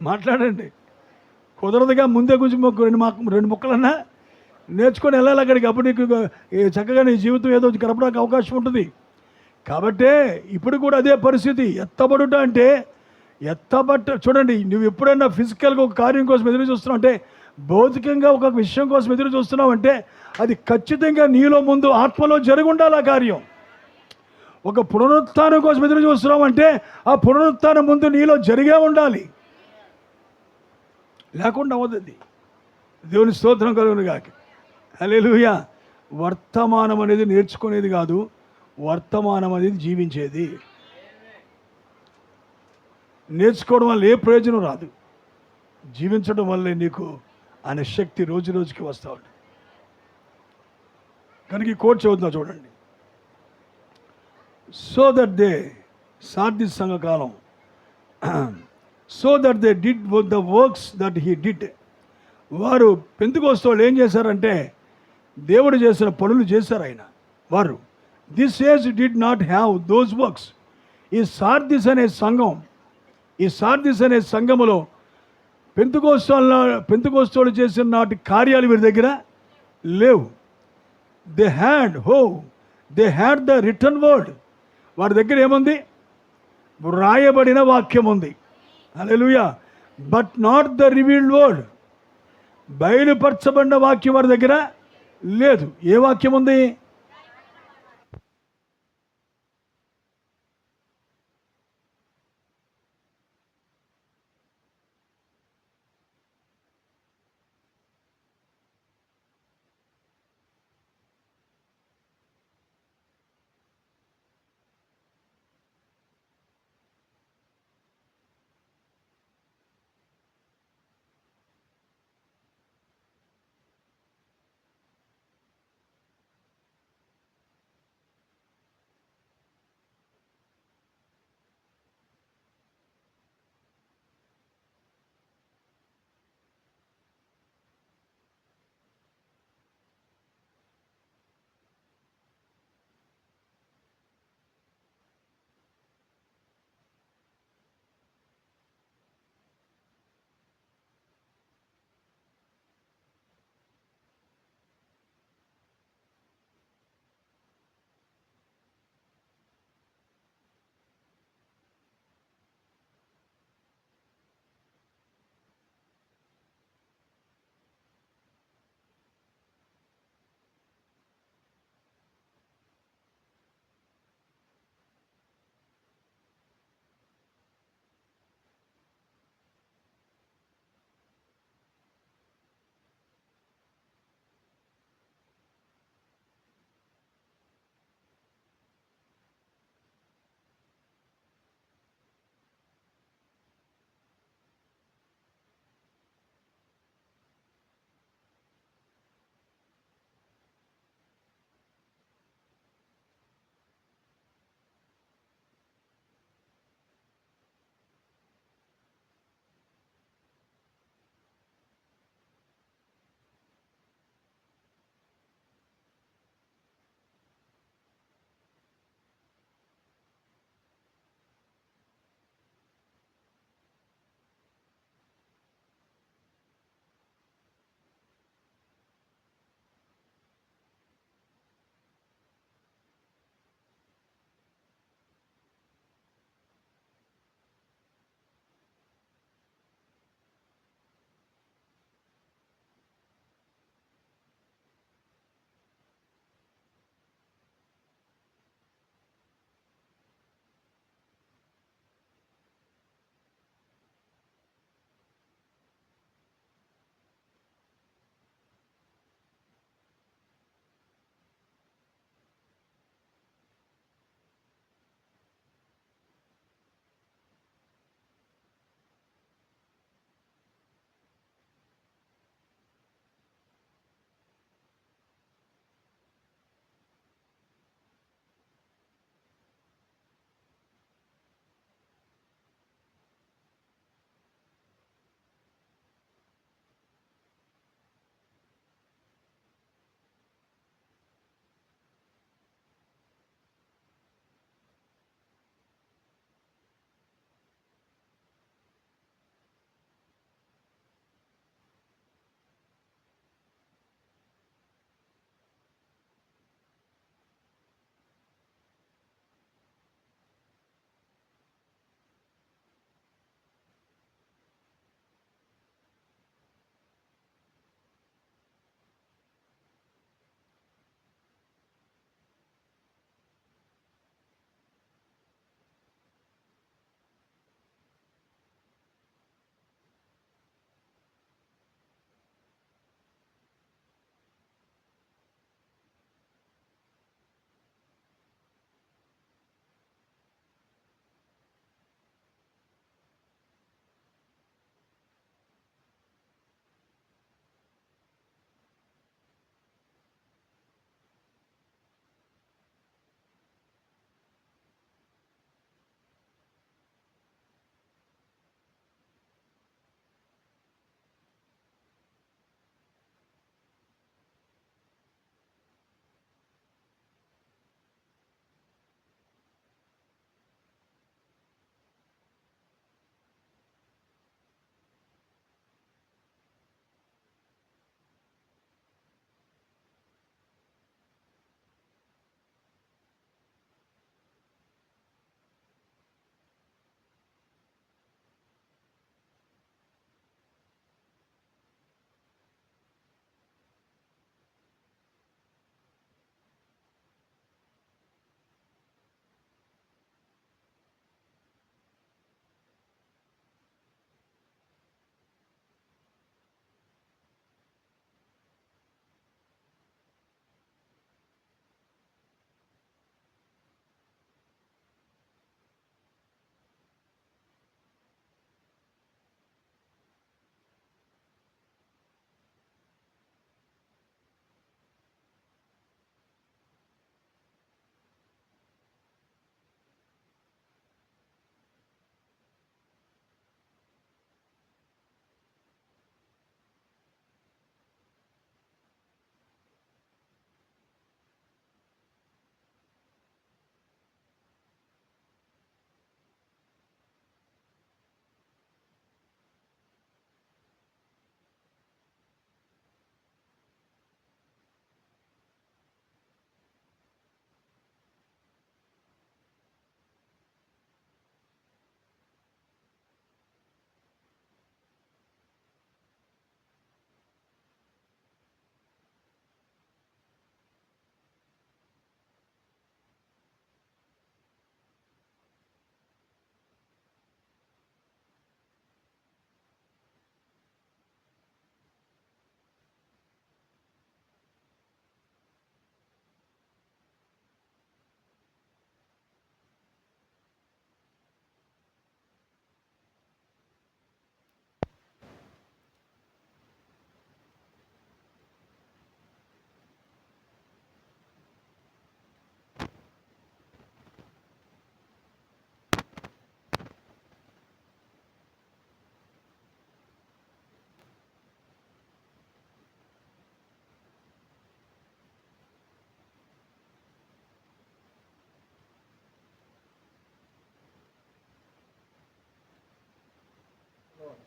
మాట్లాడండి. కుదరదుగా. ముందే కొంచెం 2 ముక్కలన్నా నేర్చుకొని వెళ్ళాలి అక్కడికి. అప్పుడు నీకు చక్కగా నీ జీవితం ఏదో గడపడానికి అవకాశం ఉంటుంది. కాబట్టే ఇప్పుడు కూడా అదే పరిస్థితి. ఎత్తబడుట అంటే చూడండి, నువ్వు ఎప్పుడైనా ఫిజికల్గా ఒక కార్యం కోసం ఎదురు చూస్తున్నావు అంటే, భౌతికంగా ఒక విషయం కోసం ఎదురు చూస్తున్నావు అంటే, అది ఖచ్చితంగా నీలో ముందు ఆత్మలో జరిగి ఉండాలి ఆ కార్యం. ఒక పునరుత్థానం కోసం ఎదురు చూస్తున్నావు అంటే, ఆ పునరుత్థానం ముందు నీలో జరిగే ఉండాలి, లేకుండా అవ్వదు. దేవుని స్తోత్రం కలుగును గాక. హల్లెలూయా. వర్తమానం అనేది నేర్చుకునేది కాదు, వర్తమానం అనేది జీవించేది. నేర్చుకోవడం వల్ల ఏ ప్రయోజనం రాదు, జీవించడం వల్లే నీకు అనే శక్తి రోజు రోజుకి వస్తూ ఉంటుంది. కనుక ఈ కోట్ చదువుతున్నా చూడండి. సో దట్ దే సార్దిస్ సంఘకాలం. So that they did the works that he did. వారు పెంతెకోస్తు ఏం చేశారంటే దేవుడు చేసిన పనులు చేశారు ఆయన వారు. This age did not have those works. ఈ సార్దిస్ అనే సంఘములో పెంతెకోస్తు చేసిన నాటి కార్యాలు వీరి దగ్గర లేవు. They had the written word. వారి దగ్గర ఏముంది? వ్రాయబడిన వాక్యం ఉంది. హల్లెలూయా. But not the revealed word. బయలుపరచబడిన వాక్యం వారి దగ్గర లేదు. ఏ వాక్యం ఉంది?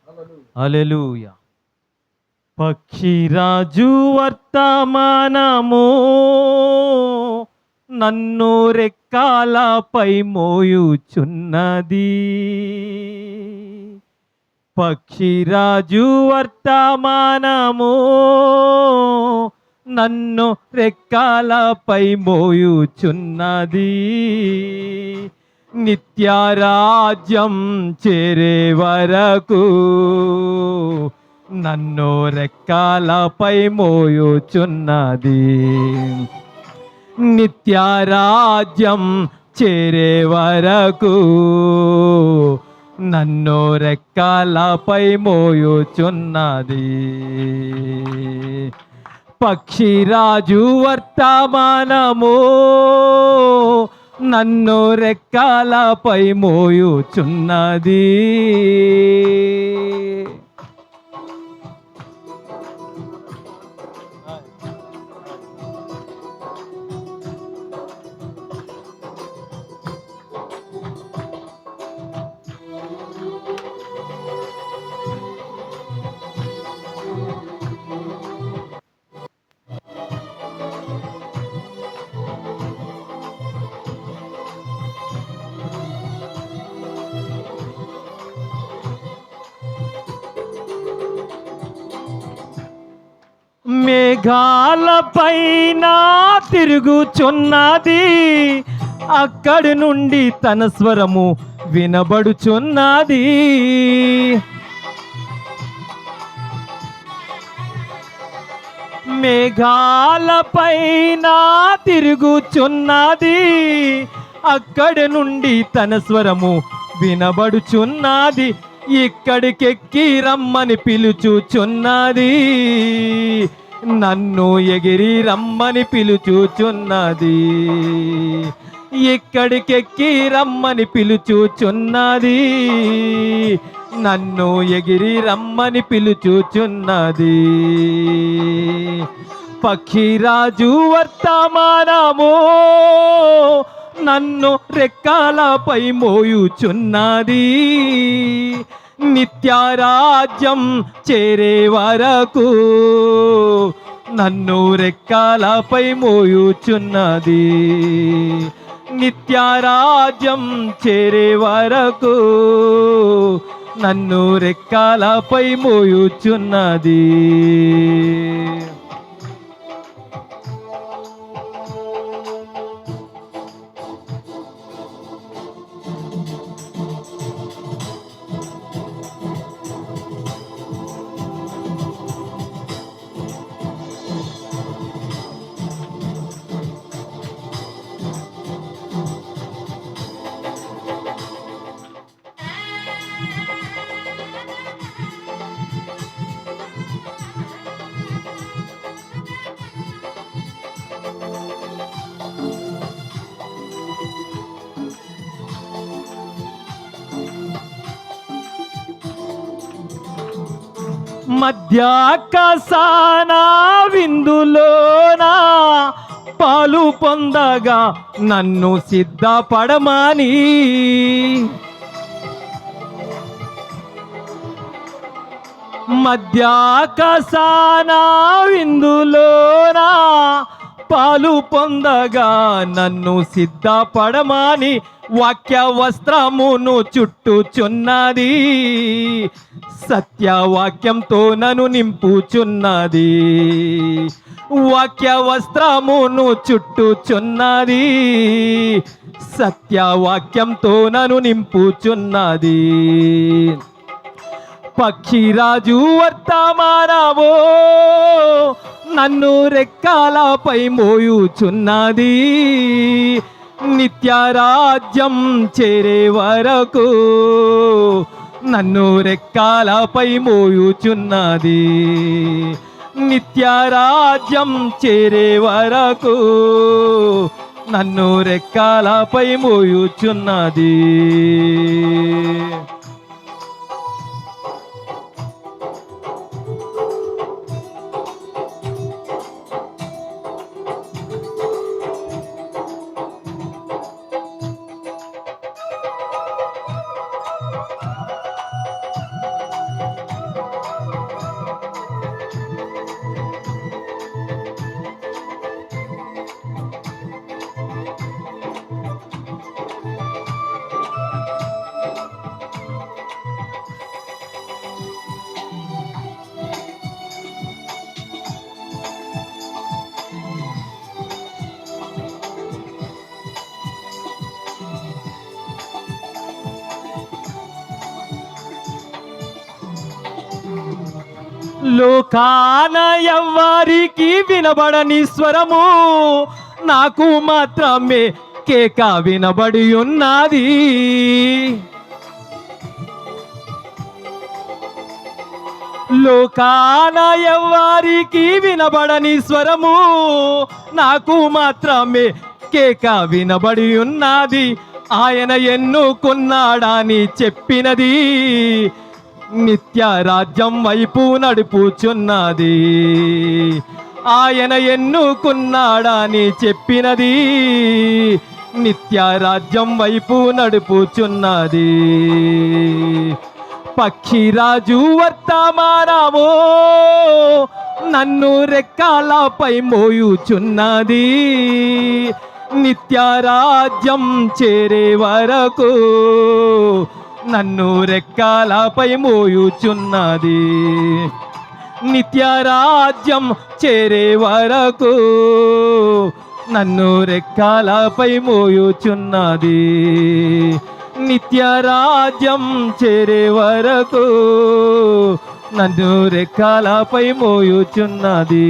హల్లెలూయా. పక్షిరాజు వర్తమానము నన్ను రెక్కాలపై మోయుచున్నది. పక్షిరాజు వర్తమానము నన్ను రెక్కాలపై మోయుచున్నది. నిత్యరాజ్యం చేరే వరకు నన్ను రెక్కాలపై మోయుచున్నది. నిత్యరాజ్యం చేరే వరకు నన్ను రెక్కాలపై మోయుచున్నది. పక్షిరాజు వర్తమానము నన్ను రెక్కాలపై మోయుచున్నది. మేఘాలపైన తిరుగుచున్నది, అక్కడి నుండి తన స్వరము వినబడుచున్నది. మేఘాలపైన తిరుగుచున్నది, అక్కడి నుండి తన స్వరము వినబడుచున్నది. ఇక్కడికెక్కి రమ్మని పిలుచుచున్నది, నన్ను ఎగిరి రమ్మని పిలుచుచున్నది. ఇక్కడికెక్కి రమ్మని పిలుచుచున్నది, నన్ను ఎగిరి రమ్మని పిలుచుచున్నది. పక్షిరాజు వర్తమానము నన్ను రెక్కాలపై మోయుచున్నది. నిత్యరాజ్యం చేరే వరకు నన్ను రెక్కాలపై మోయుచున్నది. నిత్యరాజ్యం చేరే వరకు నన్ను రెక్కాలపై మోయుచున్నది. మధ్యాకాశాన విందులోనా పాలు పొందగా నన్ను సిద్ధపడమని, మధ్యాకాశాన విందులోనా పాలు పొందగా నన్ను సిద్ధపడమని వాక్య వస్త్రమును చుట్టుచున్నది. సత్యవాక్యంతో నన్ను నింపుచున్నది. వాక్య వస్త్రమును చుట్టుచున్నది. సత్యవాక్యంతో నన్ను నింపుచున్నది. పక్షిరాజు వర్తమానము నన్ను రెక్కాలపై మోయుచున్నది. నిత్యరాజ్యం చేరే వరకు నన్ను రెక్కాలపై మోయుచున్నది. నిత్యరాజ్యం చేరే వరకు నన్ను రెక్కాలపై మోయుచున్నది. లోకాన ఎవ్వరికి వినబడని స్వరము నాకు మాత్రమే కేక వినబడి ఉన్నది. లోకాన ఎవ్వరికి వినబడని స్వరము నాకు మాత్రమే కేక వినబడి ఉన్నది. ఆయన ఎన్నుకున్నాడని చెప్పినది నిత్య రాజ్యం వైపు నడుపుచున్నది. ఆయన ఎన్నుకున్నాడని చెప్పినది నిత్య రాజ్యం వైపు నడుపుచున్నది. పక్షిరాజు వర్తమానము నన్ను రెక్కలపై మోయుచున్నది. నిత్య రాజ్యం చేరే వరకు నన్ను రెక్కలపై మోయుచున్నది. నిత్య రాజ్యం చేరే వరకు నన్ను రెక్కలపై మోయుచున్నది. నిత్య రాజ్యం చేరే వరకు నన్ను రెక్కలపై మోయుచున్నది.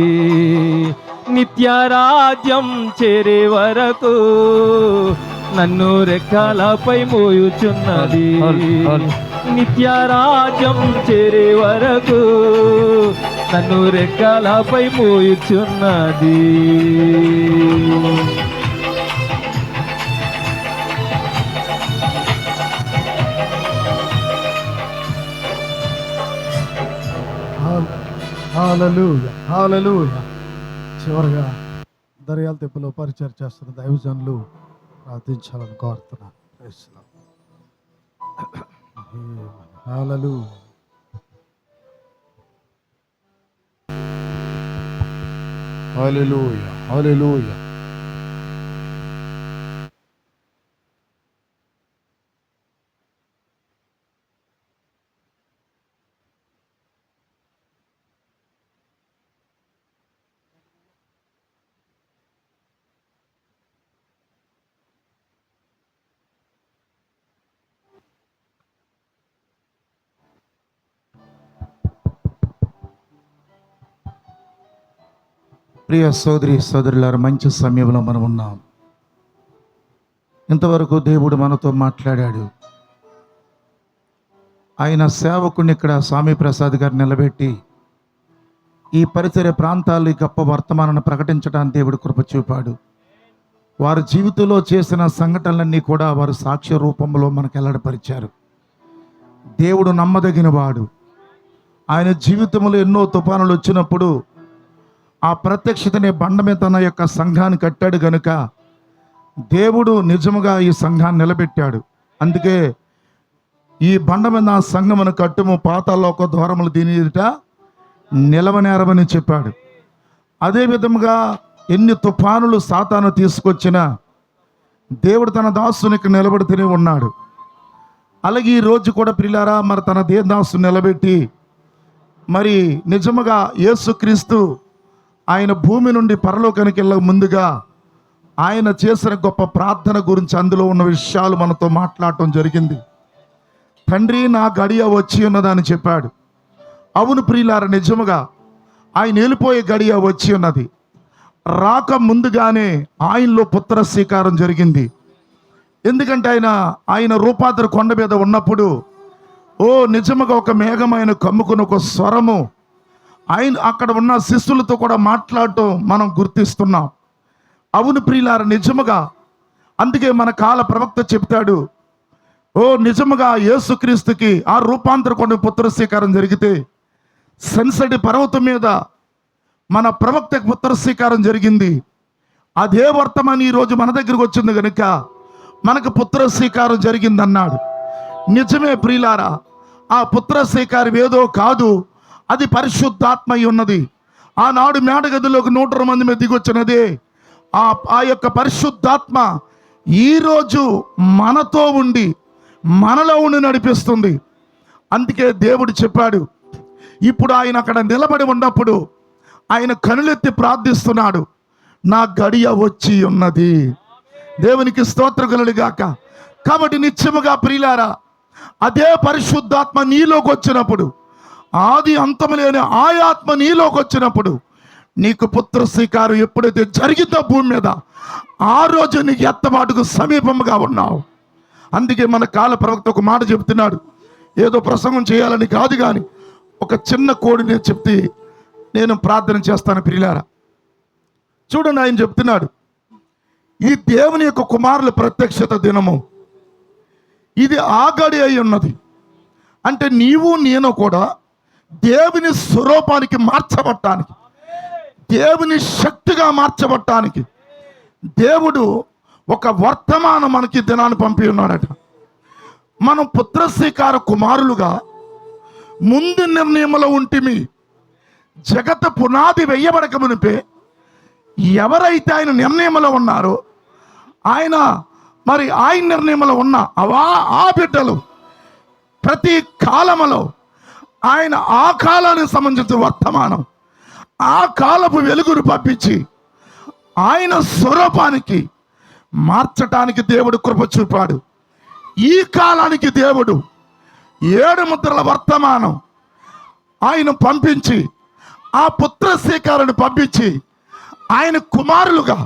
నిత్య రాజ్యం చేరే వరకు నన్ను రెక్కలపై మోయుచున్నది. నిత్య రాజ్యం చేరే వరకు నన్ను రెక్కలపై మోయుచున్నది. హల్లెలూయా, హల్లెలూయా. చివరిగా దర్యాల తెప్పులో పరిచయం చేస్తున్న దైవజనులు ప్రార్థించాలని కోరుతున్నాను. హల్లెలూయా. హల్లెలూయా, హల్లెలూయా. ప్రియ సోదరి సోదరులారా, మంచి సమయంలో మనం ఉన్నాం. ఇంతవరకు దేవుడు మనతో మాట్లాడాడు. ఆయన సేవకుని ఇక్కడ స్వామి ప్రసాద్ గారు నిలబెట్టి ఈ పరిసర ప్రాంతాలు ఈ గొప్ప వర్తమానాన్ని ప్రకటించడానికి దేవుడు కృప చూపాడు. వారి జీవితంలో చేసిన సంఘటనలన్నీ కూడా వారు సాక్ష్య రూపంలో మనకు వెల్లడిపరిచారు. దేవుడు నమ్మదగిన వాడు. ఆయన జీవితంలో ఎన్నో తుఫానులు వచ్చినప్పుడు ఆ ప్రత్యక్షతనే బండ మీద తన యొక్క సంఘాన్ని కట్టాడు గనుక దేవుడు నిజముగా ఈ సంఘాన్ని నిలబెట్టాడు. అందుకే ఈ బండ మీద ఆ సంఘమును కట్టుము, పాతాళలోక ద్వారములు దీని ఎదుట నిలవనేరమని చెప్పాడు. అదే విధముగా ఎన్ని తుఫానులు సాతాను తీసుకొచ్చినా దేవుడు తన దాసునికి నిలబడితేనే ఉన్నాడు. అలాగే ఈ రోజు కూడా ప్రియులారా, మరి తన దేవదాసుని నిలబెట్టి మరి నిజముగా యేసుక్రీస్తు ఆయన భూమి నుండి పరలోకానికి వెళ్ళక ముందుగా ఆయన చేసిన గొప్ప ప్రార్థన గురించి అందులో ఉన్న విషయాలు మనతో మాట్లాడటం జరిగింది. తండ్రి, నా గడియ వచ్చి ఉన్నదని చెప్పాడు. అవును ప్రియులారా, నిజముగా ఆయన వెళ్ళిపోయే గడియ వచ్చి ఉన్నది. రాక ముందుగానే ఆయనలో పుత్ర స్వీకారం జరిగింది. ఎందుకంటే ఆయన రూపాంతర కొండ మీద ఉన్నప్పుడు నిజముగా ఒక మేఘమైన కమ్ముకుని ఒక స్వరము ఆయన అక్కడ ఉన్న శిష్యులతో కూడా మాట్లాడటం మనం గుర్తిస్తున్నాం. అవును ప్రియులారా, నిజముగా అందుకే మన కాల ప్రవక్త చెప్తాడు, నిజముగా యేసుక్రీస్తుకి ఆ రూపాంతర కొండ పుత్ర స్వీకారం జరిగితే సెన్సడి పర్వతం మీద మన ప్రవక్తకి పుత్ర స్వీకారం జరిగింది. అదే వర్తమానం ఈరోజు మన దగ్గరకు వచ్చింది కనుక మనకు పుత్ర స్వీకారం జరిగిందన్నాడు. నిజమే ప్రియులారా, ఆ పుత్ర స్వీకారం ఏదో కాదు, అది పరిశుద్ధాత్మ అయి ఉన్నది. ఆనాడు మేడగదిలోకి 100 మంది మీద దిగొచ్చినదే ఆ యొక్క పరిశుద్ధాత్మ ఈరోజు మనతో ఉండి మనలో ఉండి నడిపిస్తుంది. అందుకే దేవుడు చెప్పాడు, ఇప్పుడు ఆయన అక్కడ నిలబడి ఉన్నప్పుడు ఆయన కనులెత్తి ప్రార్థిస్తున్నాడు, నా గడియ వచ్చి ఉన్నది. దేవునికి స్తోత్రం కలుగుగాక. కాబట్టి నిత్యముగా ప్రియులారా, అదే పరిశుద్ధాత్మ నీలోకి వచ్చినప్పుడు ఆది అంతము లేని ఆ ఆత్మ నీలోకి వచ్చినప్పుడు నీకు పుత్ర స్వీకారం ఎప్పుడైతే జరిగిందో భూమి మీద, ఆ రోజు నీకు ఎత్తబాటుకు సమీపంగా ఉన్నావు. అందుకే మన కాల ప్రవక్త ఒక మాట చెప్తున్నాడు. ఏదో ప్రసంగం చేయాలని కాదు, కానీ ఒక చిన్న కోడిని చెప్తే నేను ప్రార్థన చేస్తాను. ప్రియులారా, చూడండి, ఆయన చెప్తున్నాడు, ఈ దేవుని యొక్క కుమారుల ప్రత్యక్షత దినము ఇది ఆగడి అయి ఉన్నది. అంటే నీవు నేను కూడా దేవుని స్వరూపానికి మార్చబట్టానికి, దేవుని శక్తిగా మార్చబట్టానికి దేవుడు ఒక వర్తమానం మనకి దినాన్ని పంపి ఉన్నాడట. మనం పుత్రస్వీకార కుమారులుగా ముందు నిర్ణయంలో ఉంటిమి. జగత్ పునాది వెయ్యబడక మునిపే ఎవరైతే ఆయన నిర్ణయంలో ఉన్నారో, ఆయన నిర్ణయంలో ఉన్న ఆ బిడ్డలు ప్రతి కాలములో ఆయన ఆ కాలానికి సంబంధించిన వర్తమానం, ఆ కాలపు వెలుగును పంపించి ఆయన స్వరూపానికి మార్చటానికి దేవుడు కృప చూపాడు. ఈ కాలానికి దేవుడు 7 ముద్రల వర్తమానం ఆయన పంపించి, ఆ పుత్ర స్వీకారాన్ని పంపించి ఆయన కుమారులుగా,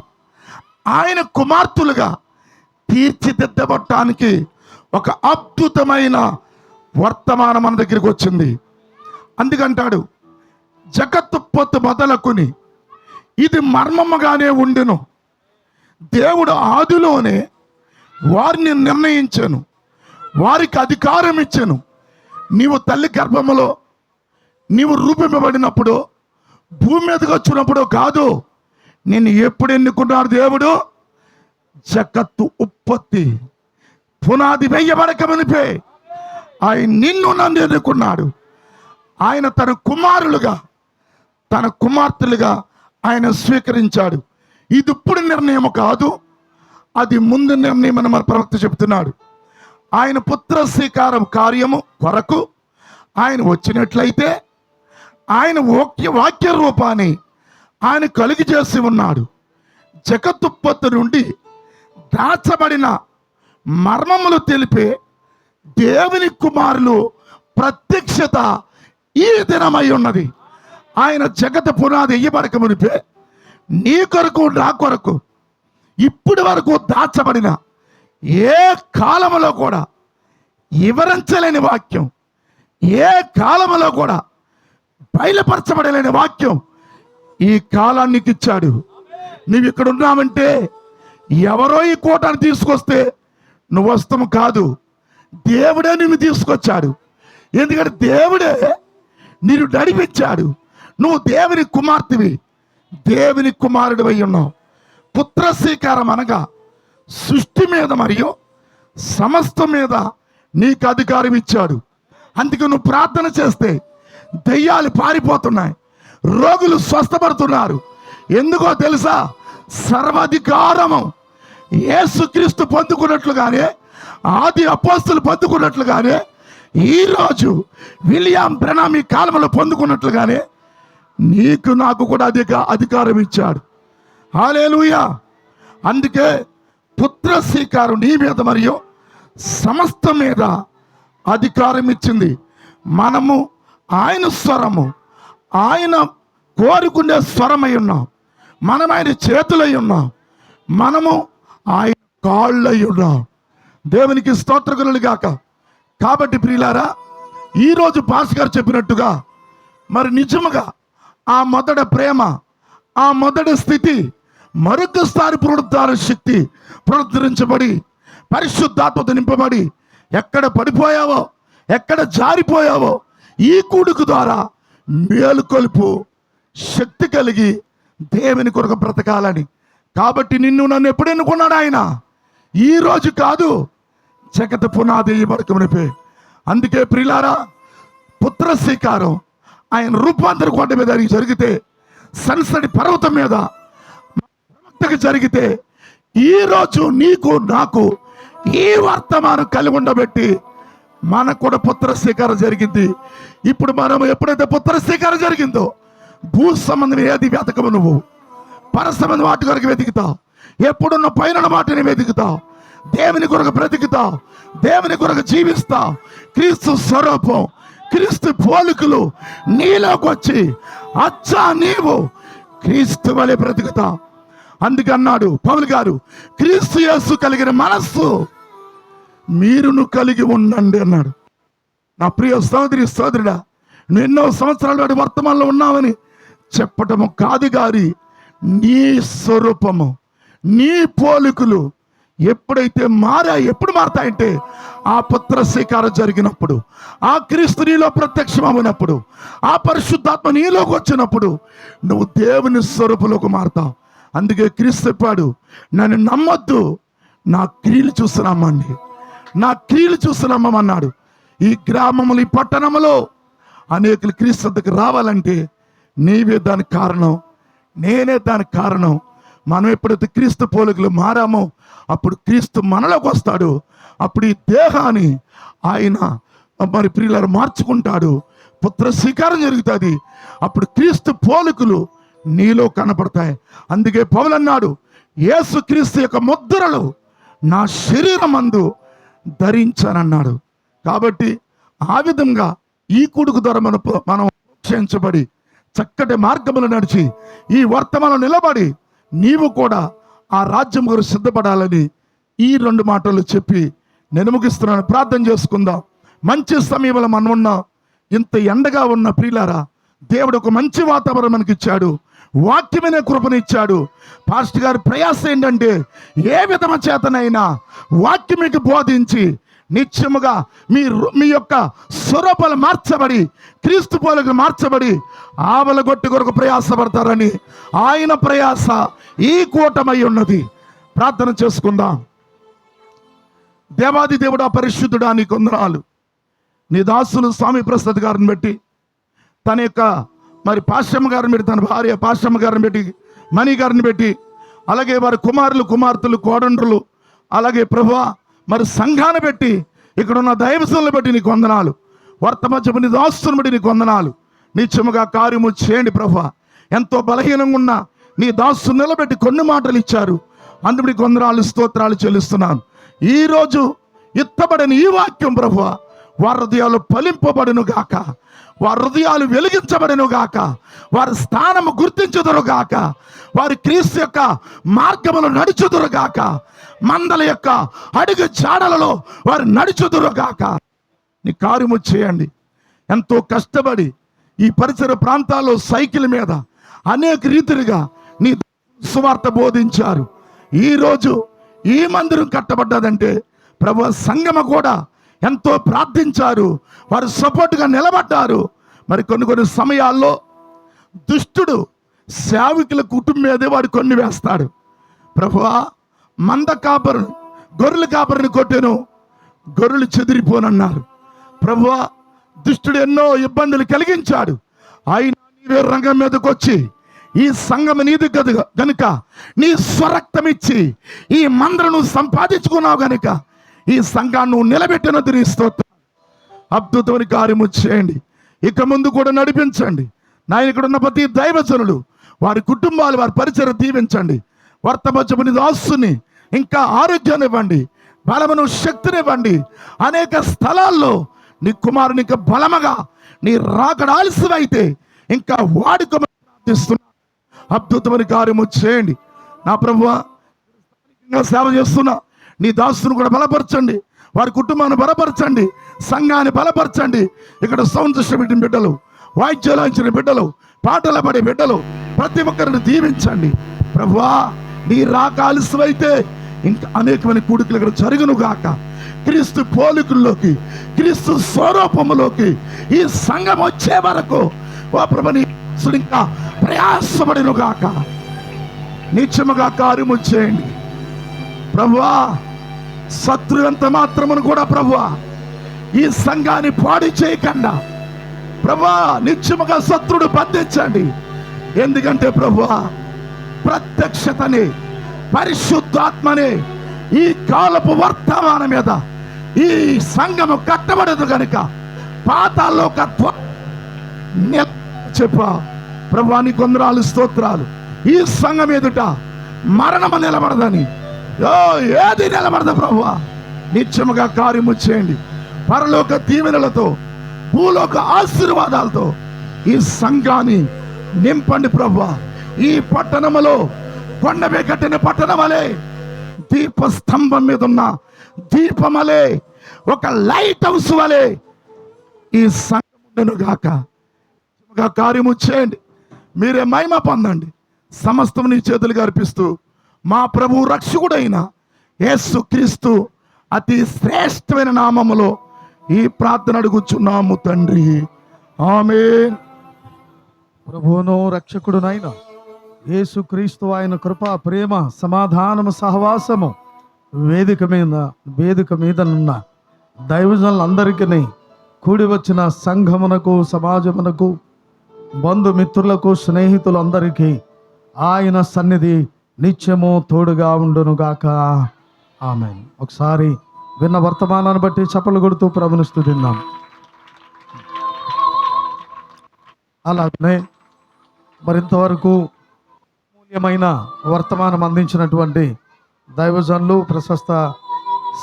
ఆయన కుమార్తెలుగా తీర్చిదిద్దబట్టానికి ఒక అద్భుతమైన వర్తమానం మన దగ్గరికి వచ్చింది. అందుకంటాడు, జగత్తుత్పత్తి మొదలుకొని ఇది మర్మముగానే ఉండును. దేవుడు ఆదిలోనే వారిని నిర్ణయించాను, వారికి అధికారం ఇచ్చాను. నీవు తల్లి గర్భములో నీవు రూపింపబడినప్పుడు, భూమి మీదకి వచ్చినప్పుడు కాదు, నేను ఎప్పుడు ఎన్నుకున్నాడు దేవుడు? జగత్తు ఉత్పత్తి పునాది వెయ్యబడక మునిపే ఆయన నిన్ను నన్ను ఎన్నుకున్నాడు. ఆయన తన కుమారులుగా, తన కుమార్తెలుగా ఆయన స్వీకరించాడు. ఇది ఇప్పుడు నిర్ణయం కాదు, అది ముందు నిర్ణయం అని మన ప్రవక్త చెప్తున్నాడు. ఆయన పుత్ర స్వీకారం కార్యము కొరకు ఆయన వచ్చినట్లయితే ఆయన వాక్య రూపాన్ని ఆయన కలిగి చేసి ఉన్నాడు. జగత్తుత్పత్తి నుండి దాచబడిన మర్మములు తెలిపే దేవుని కుమారులు ప్రత్యక్షత ఈ దినమై ఉన్నది. ఆయన జగత్ పునాది ఎయ్యబడక మునిపే నీ కొరకు, నా కొరకు ఇప్పటి వరకు దాచబడిన ఏ కాలములో కూడా వివరించలేని వాక్యం, ఏ కాలములో కూడా బయలుపరచబడలేని వాక్యం ఈ కాలానికి ఇచ్చాడు. నువ్వు ఇక్కడ ఉన్నావంటే ఎవరో ఈ కోటాన్ని తీసుకొస్తే నువ్వు వస్తాము కాదు, దేవుడే నిన్ను తీసుకొచ్చాడు. ఎందుకంటే దేవుడే నిన్ను నడిపించాడు. నువ్వు దేవుని కుమార్తెవి, దేవుని కుమారుడు అయి ఉన్నావు. పుత్ర స్వీకారం అనగా సృష్టి మీద మరియు సమస్త మీద నీకు అధికారం ఇచ్చాడు. అందుకే నువ్వు ప్రార్థన చేస్తే దెయ్యాలు పారిపోతున్నాయి, రోగులు స్వస్థపడుతున్నారు. ఎందుకో తెలుసా? సర్వాధికారము యేసుక్రీస్తు పొందుకున్నట్లుగానే, ఆది అపోస్తలులు పొందుకున్నట్లుగానే, ఈరోజు విలియం బ్రెనామ్ ఈ కాలంలో పొందుకున్నట్లుగానే నీకు నాకు కూడా అధికారం ఇచ్చాడు. హల్లెలూయా. అందుకే పుత్ర స్వీకారం నీ మీద మరియు సమస్త మీద అధికారం ఇచ్చింది. మనము ఆయన స్వరము, ఆయన కోరుకునే స్వరమై ఉన్నాం. మనం ఆయన చేతులై ఉన్నాం, మనము ఆయన కాళ్ళై ఉన్నాం. దేవునికి స్తోత్రములు గాక. కాబట్టి ప్రియులారా, ఈరోజు పాస్ గారు చెప్పినట్టుగా మరి నిజముగా ఆ మొదటి ప్రేమ, ఆ మొదటి స్థితి మరొకసారి పునరుద్ధార శక్తి పునరుద్ధరించబడి పరిశుద్ధాత్మతో నింపబడి ఎక్కడ పడిపోయావో, ఎక్కడ జారిపోయావో ఈ కూడుకు ద్వారా మేలుకొలుపు శక్తి కలిగి దేవుని కొరకు బ్రతకాలని. కాబట్టి నిన్ను నన్ను ఎప్పుడు ఎన్నుకున్నాడు ఆయన? ఈ రోజు కాదు, జగత్ పునాది వరకు. అందుకే ప్రియులారా, పుత్ర స్వీకారం ఆయన రూపాంతర కోట మీద జరిగితే, సన్సడి పర్వతం మీద జరిగితే, ఈరోజు నీకు నాకు ఈ వర్తమానం కలిగి ఉండబెట్టి మనకు కూడా పుత్ర స్వీకారం జరిగింది. ఇప్పుడు మనం ఎప్పుడైతే పుత్ర స్వీకారం జరిగిందో, భూ సంబంధం ఏది వెతకము, నువ్వు పర సంబంధం వాటి కొరకు వెతుకుతావు. ఎప్పుడున్న పైన వాటిని వెతుకుతావు, దేవుని కొరకు బ్రతుకుతావు, దేవుని కొరకు జీవిస్తావు. క్రీస్తు స్వరూపం, క్రీస్తు పోలికలు నీలోకి వచ్చి అచ్చా నీవు క్రీస్తు వలె బ్రతుకుతా. అందుకన్నాడు పౌలు గారు, క్రీస్తు యేసు కలిగిన మనస్సు మీరును కలిగి ఉండండి అన్నాడు. నా ప్రియ సోదరి సోదరుడా, నువ్వు ఎన్నో సంవత్సరాల నాటి వర్తమానంలో ఉన్నావని చెప్పటము కాదు గారి, నీ స్వరూపము నీ పోలికలు ఎప్పుడైతే ఎప్పుడు మారతాయంటే ఆ పుత్ర స్వీకారం జరిగినప్పుడు, ఆ క్రీస్తు నీలో ప్రత్యక్షమైనప్పుడు, ఆ పరిశుద్ధాత్మ నీలోకి వచ్చినప్పుడు నువ్వు దేవుని స్వరూపంలోకి మారుతావు. అందుకే క్రీస్తు చెప్పాడు, నన్ను నమ్మొద్దు, నా క్రియలు చూసి నమ్మండి, నా క్రియలు చూసి నమ్మమన్నాడు. ఈ గ్రామములు, ఈ పట్టణములో అనేకులు క్రీస్తు వద్దకు రావాలంటే నీవే దానికి కారణం, నేనే దానికి కారణం. మనం ఎప్పుడైతే క్రీస్తు పోలికలు మారామో అప్పుడు క్రీస్తు మనలోకి వస్తాడు. అప్పుడు ఈ దేహాన్ని ఆయన మరి ప్రియులారు మార్చుకుంటాడు, పుత్ర స్వీకారం జరుగుతుంది. అప్పుడు క్రీస్తు పోలికలు నీలో కనపడతాయి. అందుకే పౌలు అన్నాడు, యేసు క్రీస్తు యొక్క ముద్రలు నా శరీరమందు ధరించానన్నాడు. కాబట్టి ఆ విధంగా ఈ కొడుకు ద్వారా మనం రక్షించబడి చక్కటి మార్గములు నడిచి ఈ వర్తమానం నిలబడి నీవు కూడా ఆ రాజ్యం గురించి సిద్ధపడాలని ఈ 2 మాటలు చెప్పి నేను ముగిస్తున్నాను. ప్రార్థన చేసుకుందాం. మంచి సమయంలో మనం ఉన్నాం. ఇంత ఎండగా ఉన్న ప్రియులారా, దేవుడు ఒక మంచి వాతావరణం మనకి ఇచ్చాడు, వాక్యమైన కృపనిచ్చాడు. పాస్టర్ గారి ప్రయాస ఏంటంటే ఏ విధమ చేతనైనా వాక్యమికి బోధించి నిత్యముగా మీ యొక్క స్వరూపాలు మార్చబడి క్రీస్తు పోలికలు మార్చబడి ఆవలగొట్టి కొరకు ప్రయాసపడతారని ఆయన ప్రయాస ఈ కూటమై ఉన్నది. ప్రార్థన చేసుకుందాం. దేవాది దేవుడా, పరిశుద్ధుడా, నీకు వందనాలు. నీ దాసులు స్వామి ప్రసాద్ గారిని బట్టి, తన యొక్క మరి పాశ్రమ గారిని బట్టి, తన భార్య పాశ్రమ గారిని బట్టి, మణి గారిని బట్టి, అలాగే వారి కుమారులు కుమార్తెలు కోడండ్రులు, అలాగే ప్రభువా మరి సంఘాన్ని బట్టి, ఇక్కడ ఉన్న దైవజనులను బట్టి నీకు వందనాలు. వర్తమధ్యము నీ దాసుని బట్టి నీకు వందనాలు. నిత్యముగా కార్యము చేయండి ప్రభువా. ఎంతో బలహీనంగా ఉన్న నీ దాసు నిలబెట్టి కొన్ని మాటలు ఇచ్చారు, అందుకు నీకు వందనాలు, స్తోత్రాలు చెల్లిస్తున్నాను. ఈరోజు ఎత్తబడిన ఈ వాక్యం ప్రభువా వారి హృదయాలు ఫలింపబడును గాక, వారి హృదయాలు వెలిగించబడును గాక, వారి స్థానము గుర్తించుదురు గాక, వారి క్రీస్తు యొక్క మార్గములు నడుచుదురు గాక, మందల యొక్క అడుగు జాడలలో వారు నడుచుదురు గాక. నీ కార్యము చేయండి. ఎంతో కష్టపడి ఈ పరిసర ప్రాంతాల్లో సైకిల్ మీద అనేక రీతిలుగా నీ సువార్త బోధించారు. ఈరోజు ఈ మందిరం కట్టబడ్డదంటే ప్రభు సంగమ కూడా ఎంతో ప్రార్థించారు, వారు సపోర్ట్గా నిలబడ్డారు. మరి కొన్ని సమయాల్లో దుష్టుడు సేవకుల కుటుంబం మీదే వాడు కొన్ని వేస్తాడు. ప్రభువా, మంద కాపరు గొర్రెల కాపరిని కొట్టెను, గొర్రెలు చెదిరిపోనన్నారు. ప్రభువా, దుష్టుడు ఎన్నో ఇబ్బందులు కలిగించాడు. ఆయన నీవే రంగం మీదకి వచ్చి ఈ సంఘం నీది గనుక నీ స్వరక్తం ఇచ్చి ఈ మందరను సంపాదించుకున్నావు గనుక ఈ సంఘాన్ని నువ్వు నిలబెట్టినది నీ స్తోత్రం. అద్భుతమైన కార్యము చేయండి. ఇక ముందు కూడా నడిపించండి. నాయన ఇక్కడ ఉన్న ప్రతి దైవజనులు, వారి కుటుంబాలు, వారి పరిచయం దీవించండి. వర్తమధ్యముని దాసుని ఇంకా ఆరోగ్యాన్ని ఇవ్వండి, బలమును శక్తినివ్వండి. అనేక స్థలాల్లో నీ కుమారుని ఇంకా బలముగా నీ రాకడ ఆలస్యమైతే ఇంకా వాడుకోమని ప్రార్థిస్తున్నా. అద్భుతమైన కార్యము చేయండి. నా ప్రభువా, సేవ చేస్తున్నా నీ దాసును కూడా బలపరచండి, వారి కుటుంబాన్ని బలపరచండి, సంఘాన్ని బలపరచండి. ఇక్కడ సౌండ్ సిస్టమ్ పెట్టిన బిడ్డలు, వాయిద్యాలు ఇచ్చిన బిడ్డలు, పాటలు పడే బిడ్డలు, ప్రతి ఒక్కరిని దీవించండి. ప్రభువా, నీ రాక ఆలస్యమైతే ఇంకా అనేకమైన కూడికలు ఇక్కడ జరుగును గాక. క్రీస్తు పోలికల్లోకి, క్రీస్తు స్వరూపములోకి ఈ సంఘం వచ్చే వరకు ఓ ప్రభు నీ ఇంకా ప్రయాసపడిను గాక. నిత్యముగా కార్యము చేయండి ప్రభువా. శత్రు ఎంత మాత్రమును కూడా ప్రభువా ఈ సంఘాన్ని పాడు చేయకుండా ప్రభువా నిత్యముగా శత్రుడు బంధించండి. ఎందుకంటే ప్రభువా ప్రత్యక్షతని, పరిశుద్ధాత్మని ఈ కాలపు వర్తమానం మీద ఈ సంఘము కట్టబడదు కనుక పాతాల్లో చెప్పా ప్రభువా నీ కొందరాలు స్తోత్రాలు. ఈ సంఘం ఎదుట మరణము నిలబడదని, ఏది నిలబడదు ప్రభువా. నిత్యముగా కార్యము చేయండి. పరలోక దీవెనలతో భూలోక ఆశీర్వాదాలతో ఈ సంఘాన్ని నింపండి ప్రభువా. ఈ పట్టణములో కొండపై కట్టిన పట్టణమలే, దీపస్తంభం మీద ఉన్న దీపమలే, ఒక లైట్ హౌస్ వలె ఈ సంఘమును గాక కార్యము చేయండి. మీరే మహిమ పొందండి. సమస్తం నీ చేతులుగా అర్పిస్తూ మా ప్రభు రక్షకుడైన యేసుక్రీస్తు అతి శ్రేష్టమైన నామములో ఈ ప్రార్థన అడుగుచున్నాము తండ్రి, ఆమేన్. ప్రభువును రక్షకుడునైన యేసుక్రీస్తు ఆయన కృప, ప్రేమ, సమాధానము, సహవాసము వేదిక మీదనున్న దైవజనులందరికీ, కూడి వచ్చిన సంఘమునకు, సమాజమునకు, బంధుమిత్రులకు, స్నేహితులందరికీ ఆయన సన్నిధి నిత్యము తోడుగా ఉండునుగాక. ఆమేన్. ఒకసారి విన్న వర్తమానాన్ని బట్టి చప్పలు కొడుతూ ప్రభుని స్తుతిద్దాం. అలాగనే మరింతవరకు మూల్యమైన వర్తమానం అందించినటువంటి దైవజనులు, ప్రశస్త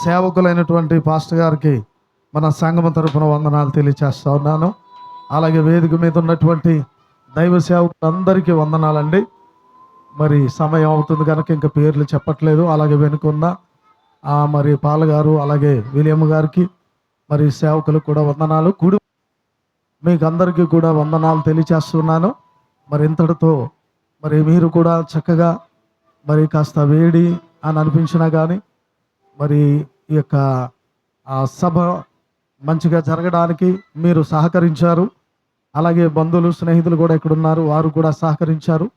సేవకులైనటువంటి పాస్టర్ గారికి మన సంఘం తరపున వందనాలు తెలియచేస్తా ఉన్నాను. అలాగే వేదిక మీద ఉన్నటువంటి దైవ సేవకులందరికీ వందనాలండి. మరి సమయం అవుతుంది కనుక ఇంకా పేర్లు చెప్పట్లేదు. అలాగే వెనుకున్న మరి పాలగారు, అలాగే విలియం గారికి, మరి సేవకులకు కూడా వందనాలు. కూడి మీకు అందరికీ కూడా వందనాలు తెలియచేస్తున్నాను. మరి ఇంతటితో మరి మీరు కూడా చక్కగా మరి కాస్త వేడి అని అనిపించినా కానీ మరి ఈ యొక్క సభ మంచిగా జరగడానికి మీరు సహకరించారు. అలాగే బంధువులు, స్నేహితులు కూడా ఇక్కడ ఉన్నారు, వారు కూడా సహకరించారు.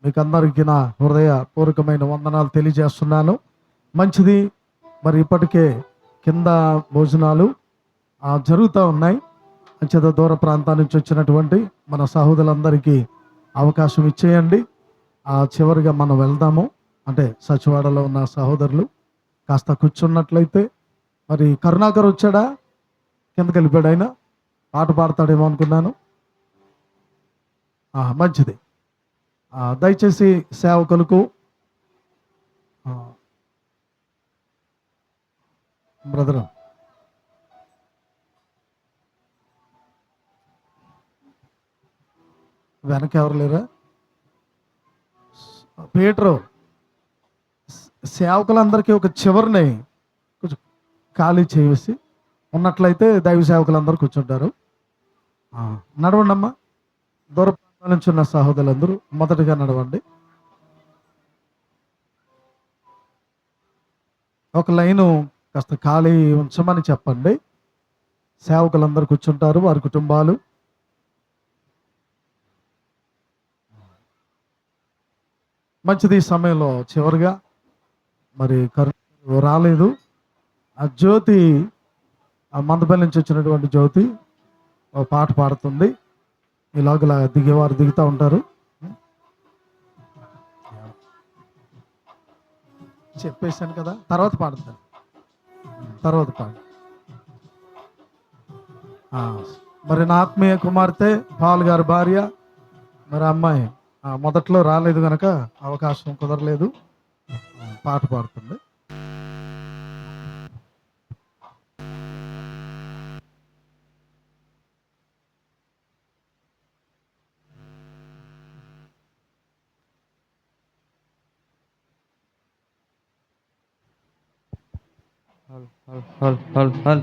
మీకు అందరికీ నా హృదయపూర్వకమైన వందనాలు తెలియజేస్తున్నాను. మంచిది. మరి ఇప్పటికే కింద భోజనాలు జరుగుతూ ఉన్నాయి. అంచేత దూర ప్రాంతాల నుంచి వచ్చినటువంటి మన సహోదరులందరికీ అవకాశం ఇచ్చేయండి. చివరిగా మనం వెళ్దాము. అంటే సచివాడలో ఉన్న సహోదరులు కాస్త కూర్చున్నట్లయితే. మరి కరుణాకర్ వచ్చాడా? కిందకి వెళ్ళిపోయాడు. ఆయన పాట పాడతాడేమో అనుకున్నాను. మంచిది. దయచేసి సేవకులకు బ్రదర్ వెనక ఎవరు లేరా? పీటరు సేవకులందరికీ ఒక చివరిని కొంచెం ఖాళీ చేసి ఉన్నట్లయితే దైవ సేవకులందరూ కూర్చుంటారు. నడవండి అమ్మా. దూర ప్రాంతాల నుంచి ఉన్న సహోదరులందరూ మొదటిగా నడవండి. ఒక లైను కాస్త ఖాళీ ఉంచమని చెప్పండి. సేవకులందరూ కూర్చుంటారు, వారి కుటుంబాలు. మంచిది. ఈ సమయంలో చివరిగా మరి రాలేదు. ఆ జ్యోతి, ఆ మందపల్లి నుంచి వచ్చినటువంటి జ్యోతి ఒక పాట పాడుతుంది. ఇలాగలా దిగేవారు దిగుతూ ఉంటారు. చెప్పేశాను కదా, తర్వాత పాడుతాను. తర్వాత పాడు. మరి నా ఆత్మీయ కుమార్తె పాల్ గారి భార్య, మరి అమ్మాయి మొదట్లో రాలేదు కనుక అవకాశం కుదరలేదు. పాట పాడుతుంది. హల్ హల్ హల్ హల్